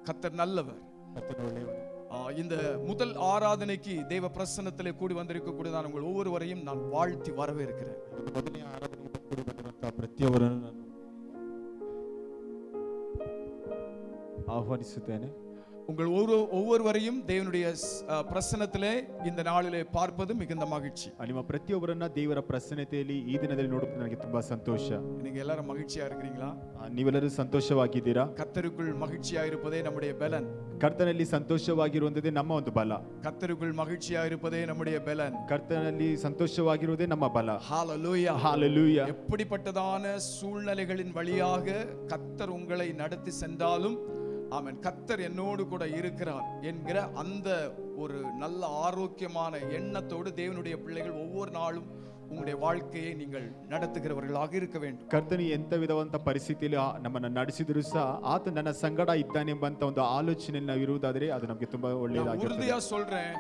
கர்த்தர் நல்லவர். இந்த முதல் ஆராதனைக்கு தேவ பிரசன்னத்திலே கூடி வந்திருக்க கூடிய நான் உங்கள் ஒவ்வொருவரையும் நான் வாழ்த்தி வரவேற்கிறேன். ಮೊದಲನೇ ಆರಾಧನೆಗೆ ಕೂಡಿ ಬಂದಿರುವಂತಹ ಪ್ರತಿಯೊಬ್ಬರನ್ನು ನಾನು ಆಹ್ವಾನಿಸುತ್ತೇನೆ. உங்கள் ஒவ்வொருவரையும் தேவனுடைய பிரசன்னத்திலே இந்த நாளிலே பார்ப்பது மிகுந்த மகிழ்ச்சி. ನಿಮ್ಮ ಪ್ರತಿಯೊಬ್ಬರನ್ನ ದೇವರ ಪ್ರಸನ್ನತೆಯಲ್ಲಿ ಈ ದಿನದಲ್ಲಿ ನೋಡುವುದು ನನಗೆ ತುಂಬಾ ಸಂತೋಷ. நீங்க எல்லாரும் மகிழ்ச்சியா இருக்கிறீங்களா? ನೀವೆಲ್ಲರೂ ಸಂತೋಷವಾಗಿದ್ದೀರಾ? கர்த்தருக்குள் மகிழ்ச்சியா இருப்பதே நம்முடைய பலன். ಕರ್ತನಲ್ಲಿ ಸಂತೋಷವಾಗಿರುವುದೇ ನಮ್ಮ ಒಂದು ಬಲ. கர்த்தருக்குள் மகிழ்ச்சியா இருப்பதே நம்முடைய பலன். ಕರ್ತನಲ್ಲಿ ಸಂತೋಷವಾಗಿರುವುದೇ ನಮ್ಮ ಬಲ. ஹalleluya ஹalleluya. எப்படிப்பட்டதான சூழ்நிலைகளின் வழியாக கர்த்தர் உங்களை நடத்தி சென்றாலும் ஆமென், கர்த்தர் என்னோடு கூட இருக்கிறார் என்கிற அந்த ஒரு நல்ல ஆரோக்கியமான எண்ணத்தோடு தேவனுடைய பிள்ளைகள் ஒவ்வொரு நாளும் உங்களுடைய வாழ்க்கையை நீங்கள் நடத்துகிறவர்களாக இருக்க வேண்டும். ಕರ್ತನು ಎಂತ ವಿಧವಂತ ಪರಿಸ್ಥಿತಿಯಲ್ಲಿ ನಮ್ಮನ್ನು ನಡೆಸಿದ್ರು ಸಹ ಆತ ನನ್ನ ಸಂಗಡ ಇದ್ದಾನೆಂಬಂತ ಒಂದು ಆಲೋಚನೆಯಲ್ಲಿ ನಾವು ಇರುವುದಾದ್ರೆ ಅದು ನಮಗೆ ತುಂಬಾ ಒಳ್ಳೆಯದಾಗಿರುತ್ತೆ. ಉறுதியா சொல்றேன்,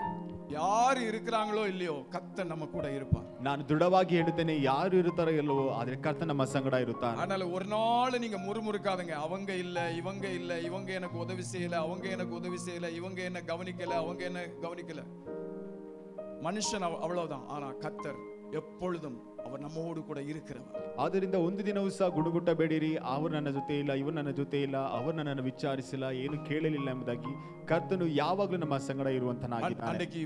யார் இருக்கிறாங்களோ இல்லையோ கர்த்தர் நம்ம கூட இருப்பார். ನಾನು ದೃಢವಾಗಿ ಹೇಳುತ್ತೇನೆ, ಯಾರು ಇರುತ್ತಾರೋ ಇಲ್ಲವೋ ಆದ್ರೆ ಕರ್ತ ನಮ್ಮ ಸಂಗಡ ಇರುತ್ತಾನೆ. அதனால ஒரு நாள் நீங்க முறுமுறுக்காதீங்க, அவங்க இல்ல இவங்க இல்ல, இவங்க எனக்கு உதவி செய்யல, அவங்க எனக்கு உதவி செய்யல, இவங்க என்ன கவனிக்கல, அவங்க என்ன கவனிக்கல. மனுஷன் அவ்வளவுதான், ஆனா கர்த்தர் எப்பொழுதும் அவர் நம்மோடு கூட இருக்கிறவர். ಆದ್ದರಿಂದ ಒಂದು ದಿನವೂ ಸಹ ಗುಡುಗುಟ್ಟಬೇಡಿರಿ, ಅವರು ನನ್ನ ಜೊತೆ ಇಲ್ಲ, ಇವರು ನನ್ನ ಜೊತೆ ಇಲ್ಲ, ಅವರು ನನ್ನನ್ನು ವಿಚಾರಿಸಿಲ್ಲ, ಏನು ಕೇಳಲಿಲ್ಲ ಎಂಬುದಾಗಿ ಕರ್ತನು ಯಾವಾಗಲೂ ನಮ್ಮ ಸಂಗಡ ಇರುವಂತನಾಗಿದ್ದಾನೆ. அன்றைக்கு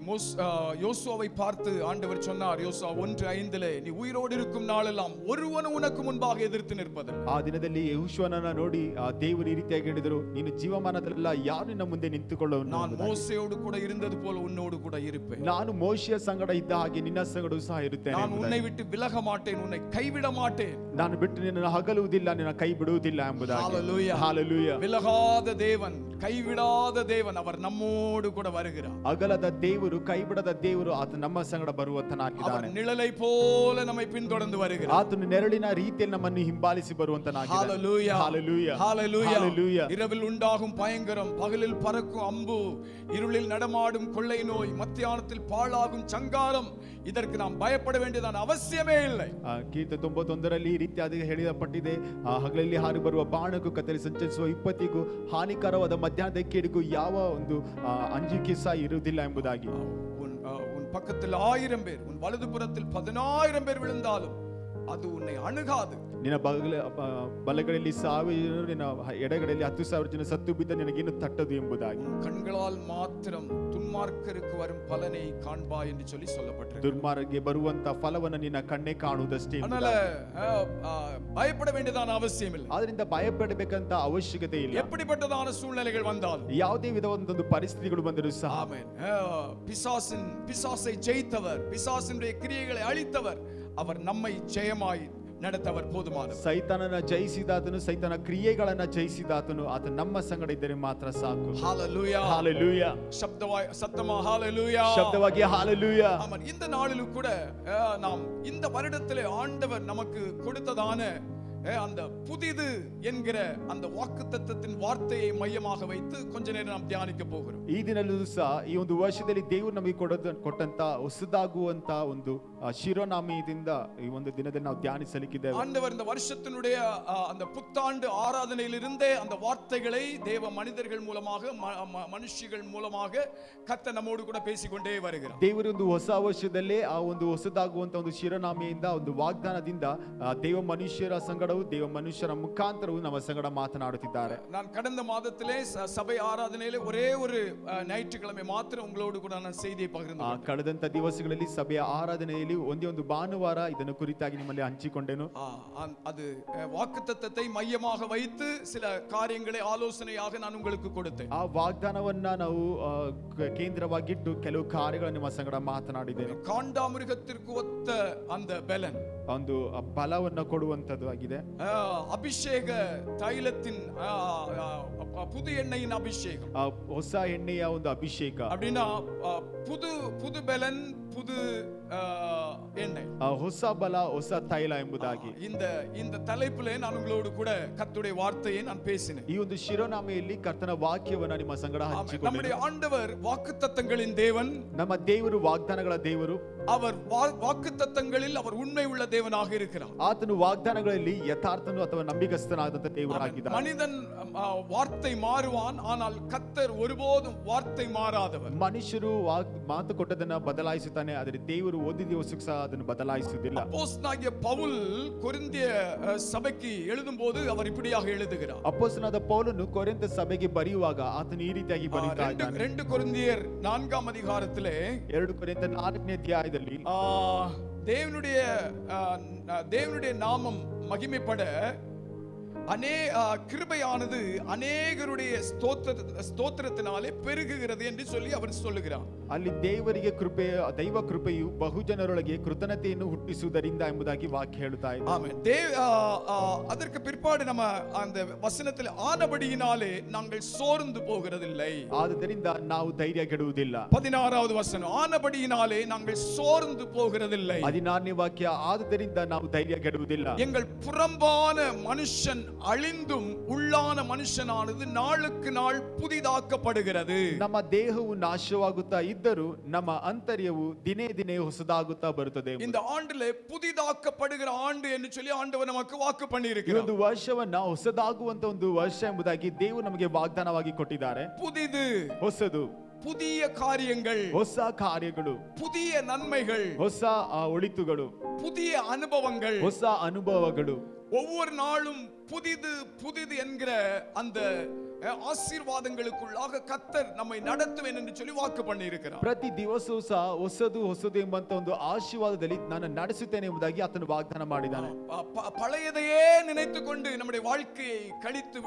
யோசுவாவை பார்த்து ஆண்டவர் சொன்னார், யோசுவா 1:5 நீ உயிரோடு இருக்கும் நாளெல்லாம் ஒருவனும் உனக்கு முன்பாக எதிர்த்து நிற்பதில்லை. ಆ ದಿನದಲ್ಲಿ ಯೆಹೋಶುವನನ್ನ ನೋಡಿ ದೇವರು ಈ ರೀತಿಯಾಗಿ ಹೇಳಿದರು, ನೀನು ಜೀವಮಾನದಲ್ಲ ಯಾರು ನಿನ್ನ ಮುಂದೆ ನಿಂತುಕೊಳ್ಳುವನು, நான் மோசேயோடு கூட இருந்தது போல உன்னோடு கூட இருப்பேன். ನಾನು ಮೋಶೆಯ ಸಂಗಡ ಇದ್ದ ಹಾಗೆ ನಿನ್ನ ಸಂಗಡವೂ ಸಹ ಇರುತ್ತೇನೆ. நான் உன்னை விட்டு விலக மாட்டேன், உன்னை கைவிட மாட்டேன். ನಾನು ಬಿಟ್ಟು ನಿನ್ನನ್ನು ಅಗಲುವುದಿಲ್ಲ, ನಿನ್ನ ಕೈ ಬಿಡುವುದಿಲ್ಲ ಎಂಬುದಾಗಿ. ஹalleluya ஹalleluya. விலகாத தேவன், கைவிடாத தேவன், அவர் நம்மோடு கூட வருகிறார். ಅಗಲದ ದೇವರು, ಕೈ ಬಿಡದ ದೇವರು, ಆತ ನಮ್ಮ ಸಂಗಡ ಬರುವಂತನಾಗಿದ್ದಾನೆ. அவர் நிழலை போல நம்மை பின்தொடர்ந்து வருகிறார். ಆತನು ನೆರಳಿನ ರೀತಿಯಲ್ಲಿ ನಮ್ಮನ್ನು ಹಿಂಬಾಲಿಸಿ ಬರುವಂತನಾಗಿದ್ದಾನೆ. ஹalleluya ஹalleluya. ஹalleluya ஹalleluya. இரவில் உண்டாகும் பயங்கரம், பகலில் பறக்கும் அம்பு, இருளில் நடமாடும் கொள்ளை நோய், மத்தியானத்தில் பாழாகும் சங்காரம், இதற்கு நாம் பயப்பட வேண்டியதான அவசியமே இல்லை. ಗೀತೆ 91ರಲ್ಲಿ ಈ ರೀತಿಯಾಗಿ ಹೇಳಲ್ಪಟ್ಟಿದೆ, ಹಗಲಲ್ಲಿ ಹಾರಿ ಬರುವ ಬಾಣಕ್ಕೂ ಕತ್ತಲೆ ಸಂಚರಿಸುವ ವಿಪತ್ತಿಗೂ ಹಾನಿಕರವಾದ ಮಧ್ಯಾಹ್ನದ ಕೇಡಿಗೂ ಯಾವ ಒಂದು ಅಂಜಿಕೆ ಸಹ ಇರುವುದಿಲ್ಲ ಎಂಬುದಾಗಿ. உன் பக்கத்தில் 1000 பேர், உன் வலதுபுறத்தில் 10000 பேர் விழுந்தாலும் அது உன்னை அணுகாது. ನಿನ್ನ ಬಲಗಡೆಯಲ್ಲಿ 1000, ನಿನ್ನ ಎಡಗಡೆಯಲ್ಲಿ 10,000 ಜನ ಸತ್ತು ಬಿದ್ದ ನಿನಗೇನು ತಟ್ಟದು ಎಂಬುದಾಗಿ. கண்களால் மாத்திரம் துன்மார்க்கருக்கு வரும் பலனை காண்பாய் என்று சொல்லி சொல்லப்பட்டிருக்கு. ದುರ್ಮಾರ್ಗಕ್ಕೆ ಬರುವಂತ ಫಲವನ್ನು ನಿನ್ನ ಕಣ್ಣೇ ಕಾಣುವುದಷ್ಟೇ. அதனால பயப்பட வேண்டியதான அவசியம் இல்லை. ಆದ್ರಿಂದ ಭಯಪಡಬೇಕಂತ ಅವಶ್ಯಕತೆ ಇಲ್ಲ. எப்படிப்பட்டதான சூழ்நிலைகள் வந்தாலும், ಯಾವುದೇ ವಿಧವಾದ ಪರಿಸ್ಥಿತಿಗಳು ಬಂದರೂ ಸಹ, ஆமென், பிசாசை ஜெயித்தவர், பிசாசினுடைய கிரியைகளை அழித்தவர், அவர் நம்மை ஜெயமாய் நடத்தவர் போதுமானவர். ಸೈತಾನನ ಜಯಿಸಿದಾತನು, ಸೈತಾನ ಕ್ರಿಯೆಗಳನ್ನ ಜಯಿಸಿದಾತನು, ಆತ ನಮ್ಮ ಸಂಗಡ ಇದ್ದರೆ ಮಾತ್ರ ಸಾಕು. ஹalleluya ஹalleluya. சத்தமா ஹalleluya. ಶಬ್ದವಾಗಿ ஹalleluya. ஆமென். இந்த நாளிலும் கூட நாம் இந்த வருடத்திலே ஆண்டவர் நமக்கு கொடுத்ததான அந்த புதிது என்கிற அந்த வாக்குத்தத்தத்தின் வார்த்தையை மையமாக வைத்து கொஞ்ச நேரம் நாம் தியானிக்க போகிறோம். ಈ ದಿನಲ್ಲೂ ಸಹ ಈ ಒಂದು ವರ್ಷದಲ್ಲಿ ದೇವರು ನಮಗೆ ಕೊಟ್ಟಂತ ಹೊಸದಾಗುವಂತ ಒಂದು ಶಿರೋನಾಮೆಯಿಂದ ಈ ಒಂದು ದಿನದಲ್ಲಿ ನಾವು ಧ್ಯಾನಿಸಲಿಕ್ಕಿದ್ದೇವೆ. ஆண்டவர் இந்த வருஷத்தினுடைய அந்த புத்தாண்டு ஆராதனையிலிருந்தே அந்த வார்த்தைகளை தேவ மனிதர்கள் மூலமாக, மனுஷிகள் மூலமாக கர்த்தர் நம்மோடு கூட பேசிக்கொண்டே வருகிறார். ದೇವರು ಒಂದು ಹೊಸ ವರ್ಷದಲ್ಲೇ ಆ ಒಂದು ಹೊಸದಾಗುವಂತ ಒಂದು ಶಿರೋನಾಮೆಯಿಂದ, ಒಂದು ವಾಗ್ದಾನದಿಂದ ದೇವ ಮನುಷ್ಯರ ಸಂಗಡವು, ದೇವ ಮನುಷ್ಯರ ಮುಖಾಂತರವು ನಮ್ಮ ಸಂಗಡ ಮಾತನಾಡುತ್ತಿದ್ದಾರೆ. நான் கடந்த மாதத்திலே சபை ஆராதனையிலே ஒரே ஒரு ஞாயிற்றுக்கிழமை மாத்திரம் உங்களோடு கூட நான் செய்தியை பகிர்ந்தேன். ಕಳೆದಂತ ದಿವಸಗಳಲ್ಲಿ ಸಭೆಯ ಆರಾಧನೆಯಲ್ಲಿ ಒಂದೇ ಒಂದು ಭಾನುವಾರ ಇದನ್ನು ಕುರಿತಾಗಿ ನಿಮ್ಮಲ್ಲಿ ಹಂಚಿಕೊಂಡೆನು. அது வாக்குத்தத்தத்தை மையமாக வைத்து சில காரியங்களை ஆலோசனையாக நான் உங்களுக்கு கொடுத்தேன். ಆ ವಾಗ್ದಾನವನ್ನ ನಾವು ಕೇಂದ್ರವಾಗಿಟ್ಟು ಕೆಲವು ಕಾರ್ಯಗಳನ್ನು ನಿಮ್ಮ ಸಂಗಡ ಮಾತನಾಡಿದ್ದೇನೆ. ಕಾಂಡಾಮೃಗத்திற்கு ಒತ್ತ அந்த பலன், ಒಂದು ಬಲವನ್ನ ಕೊಡುವಂತದ್ದು ಆಗಿದೆ. ಅಭಿಷೇಕ ತೈಲத்தின் புது எண்ணெயின் அபிஷேகம், ಹೊಸ ಎಣ್ಣೆಯ ಒಂದು ಅಭಿಷೇಕ. அப்படின்னா புது பலன், புது எண்ணெய், ಹೊಸ ಬಲ ಹೊಸ ತೈಲ ಎಂಬುದಾಗಿ இந்த தலைப்பிலே நான் உங்களோடு கூட கர்த்தருடைய வார்த்தையை நான் பேசினேன். ಈ ಒಂದು ಶಿರೋನಾಮೆಯಲ್ಲಿ ಕರ್ತನ ವಾಕ್ಯವನ್ನ ನಿಮ್ಮ ಸಂಗಡ ಹಂಚಿಕೊಂಡೆ. நம்முடைய ஆண்டவர் வாக்குத்தத்தங்களின் தேவன், ನಮ್ಮ ದೇವರು ವಾಗ್ದಾನಗಳ ದೇವರು. அவர் வாக்குத்தத்தங்களில் அவர் உண்மை உள்ள தேவனாக இருக்கிறார். ಆತನು ವಾಗ್ದಾನಗಳಲ್ಲಿ ಯಥಾರ್ಥನು ಅಥವಾ ನಂಬಿಗಸ್ತನಾದಂತ ದೇವರಾಗಿದ್ದಾನೆ. மனிதன் வார்த்தை மாறுவான், ஆனால் கர்த்தர் ஒருபோதும் வார்த்தை மாறாதவர். ಮನುಷ್ಯರು ಮಾತು ಕೊಟ್ಟದನ್ನ ಬದಲಾಯಿಸುತ್ತಾನೆ, ಆದರೆ ದೇವರು ಒಂದು ದಿವಸಕ್ಕೆ ಸಹ ಅದನ್ನು ಬದಲಾಯಿಸುವುದಿಲ್ಲ. அப்போஸ்தலனாகிய பவுல் கொரிந்திய சபைக்கு எழுதும்போது அவர் இப்படியாக எழுதுகிறார். ಅಪೊಸ್ತಲನಾದ ಪೌಲನು ಕೊರಿಂಥ ಸಭೆಗೆ ಬರೆಯುವಾಗ ಆತನು ಈ ರೀತಿಯಾಗಿ ಬರೆಯುತ್ತಾ ಇದ್ದಾನೆ. 2 கொரிந்தியர் 4ஆம் அதிகாரத்திலே 2 ಕೊರಿಂಥ 4ನೇ ಅಧ್ಯಾಯದಲ್ಲಿ தேவனுடைய நாமம் மகிமைப்பட கிருபையானது அநேகருடைய ஸ்தோத்திரத்தினாலே பெருகுகிறது என்று சொல்லி அவர் சொல்லுகிறார். ಅಲ್ಲಿ ದೇವರಿಗೆ ಕೃಪೆ, ದೈವ ಕೃಪೆಯು ಬಹುಜನರೊಳಗೆ ಕೃತಜ್ಞತೆಯನ್ನು ಹುಟ್ಟಿಸುವುದರಿಂದ ಎಂಬುದಾಗಿ ವಾಕ್ಯ ಹೇಳುತ್ತಾ ಇದೆ. ஆமென். அதற்கு பிற்பாடு நம்ம அந்த வசனத்தில் ஆனபடியினாலே நாங்கள் சோர்ந்து போகிறதில்லை. ಆದ್ದರಿಂದ ನಾವು ಧೈರ್ಯ ಕೆಡುವುದಿಲ್ಲ. 16வது வசனம், ஆனபடியினாலே நாங்கள் சோர்ந்து போகிறதில்லை. 16ನೇ ವಾಕ್ಯ, ಆದುದರಿಂದ ನಾವು ಧೈರ್ಯ ಕೆಡುವುದಿಲ್ಲ. எங்கள் புறம்பான மனுஷன் அழிந்தும் உள்ளான மனுஷனானது நாளுக்கு நாள் புதிதாக்கப்படுகிறது. ನಮ್ಮ ದೇಹವು ನಾಶವಾಗುತ್ತಾ ಇದ್ದರೂ ನಮ್ಮ ಅಂತರ್ಯವು ದಿನೇ ದಿನೇ ಹೊಸದಾಗುತ್ತಾ ಬರುತ್ತದೆ. இந்த ஆண்டிலே புதிதாக்கப்படுகிற ஆண்டு என்று சொல்லி ஆண்டவர் நமக்கு வாக்கு பண்ணியிருக்கிறார். ಒಂದು ವರ್ಷವನ್ನ ಹೊಸದಾಗುವಂತ ಒಂದು ವರ್ಷ ಎಂಬುದಾಗಿ ದೇವರು ನಮಗೆ ವಾಗ್ದಾನವಾಗಿ ಕೊಟ್ಟಿದ್ದಾರೆ. புதிது, ಹೊಸದು, புதிய காரியங்கள், ಹೊಸ ಕಾರ್ಯಗಳು, புதிய நன்மைகள், ಹೊಸ ಒಳಿತುಗಳು, புதிய அனுபவங்கள், ಹೊಸ ಅನುಭವಗಳು, ஒவ்வொரு நாளும் புதிது புதிது என்கிற அந்த ஆசீர்வாதங்களுக்குள்ளாக கர்த்தர் நம்மை நடத்துவேன் என்று சொல்லி வாக்கு பண்ணி இருக்கிறார். ಪ್ರತಿ ದಿವಸವೂ ಸಹ ಹೊಸದು ಹೊಸದು ಎಂಬಂತ ಒಂದು ಆಶೀರ್ವಾದದಲ್ಲಿ ನಾನು ನಡೆಸುತ್ತೇನೆ ಎಂಬುದಾಗಿ ಆತನು ವಾಗ್ದಾನ ಮಾಡಿದ್ದಾನೆ. பழையதையே நினைத்துக்கொண்டு நம்முடைய வாழ்க்கையை கழித்து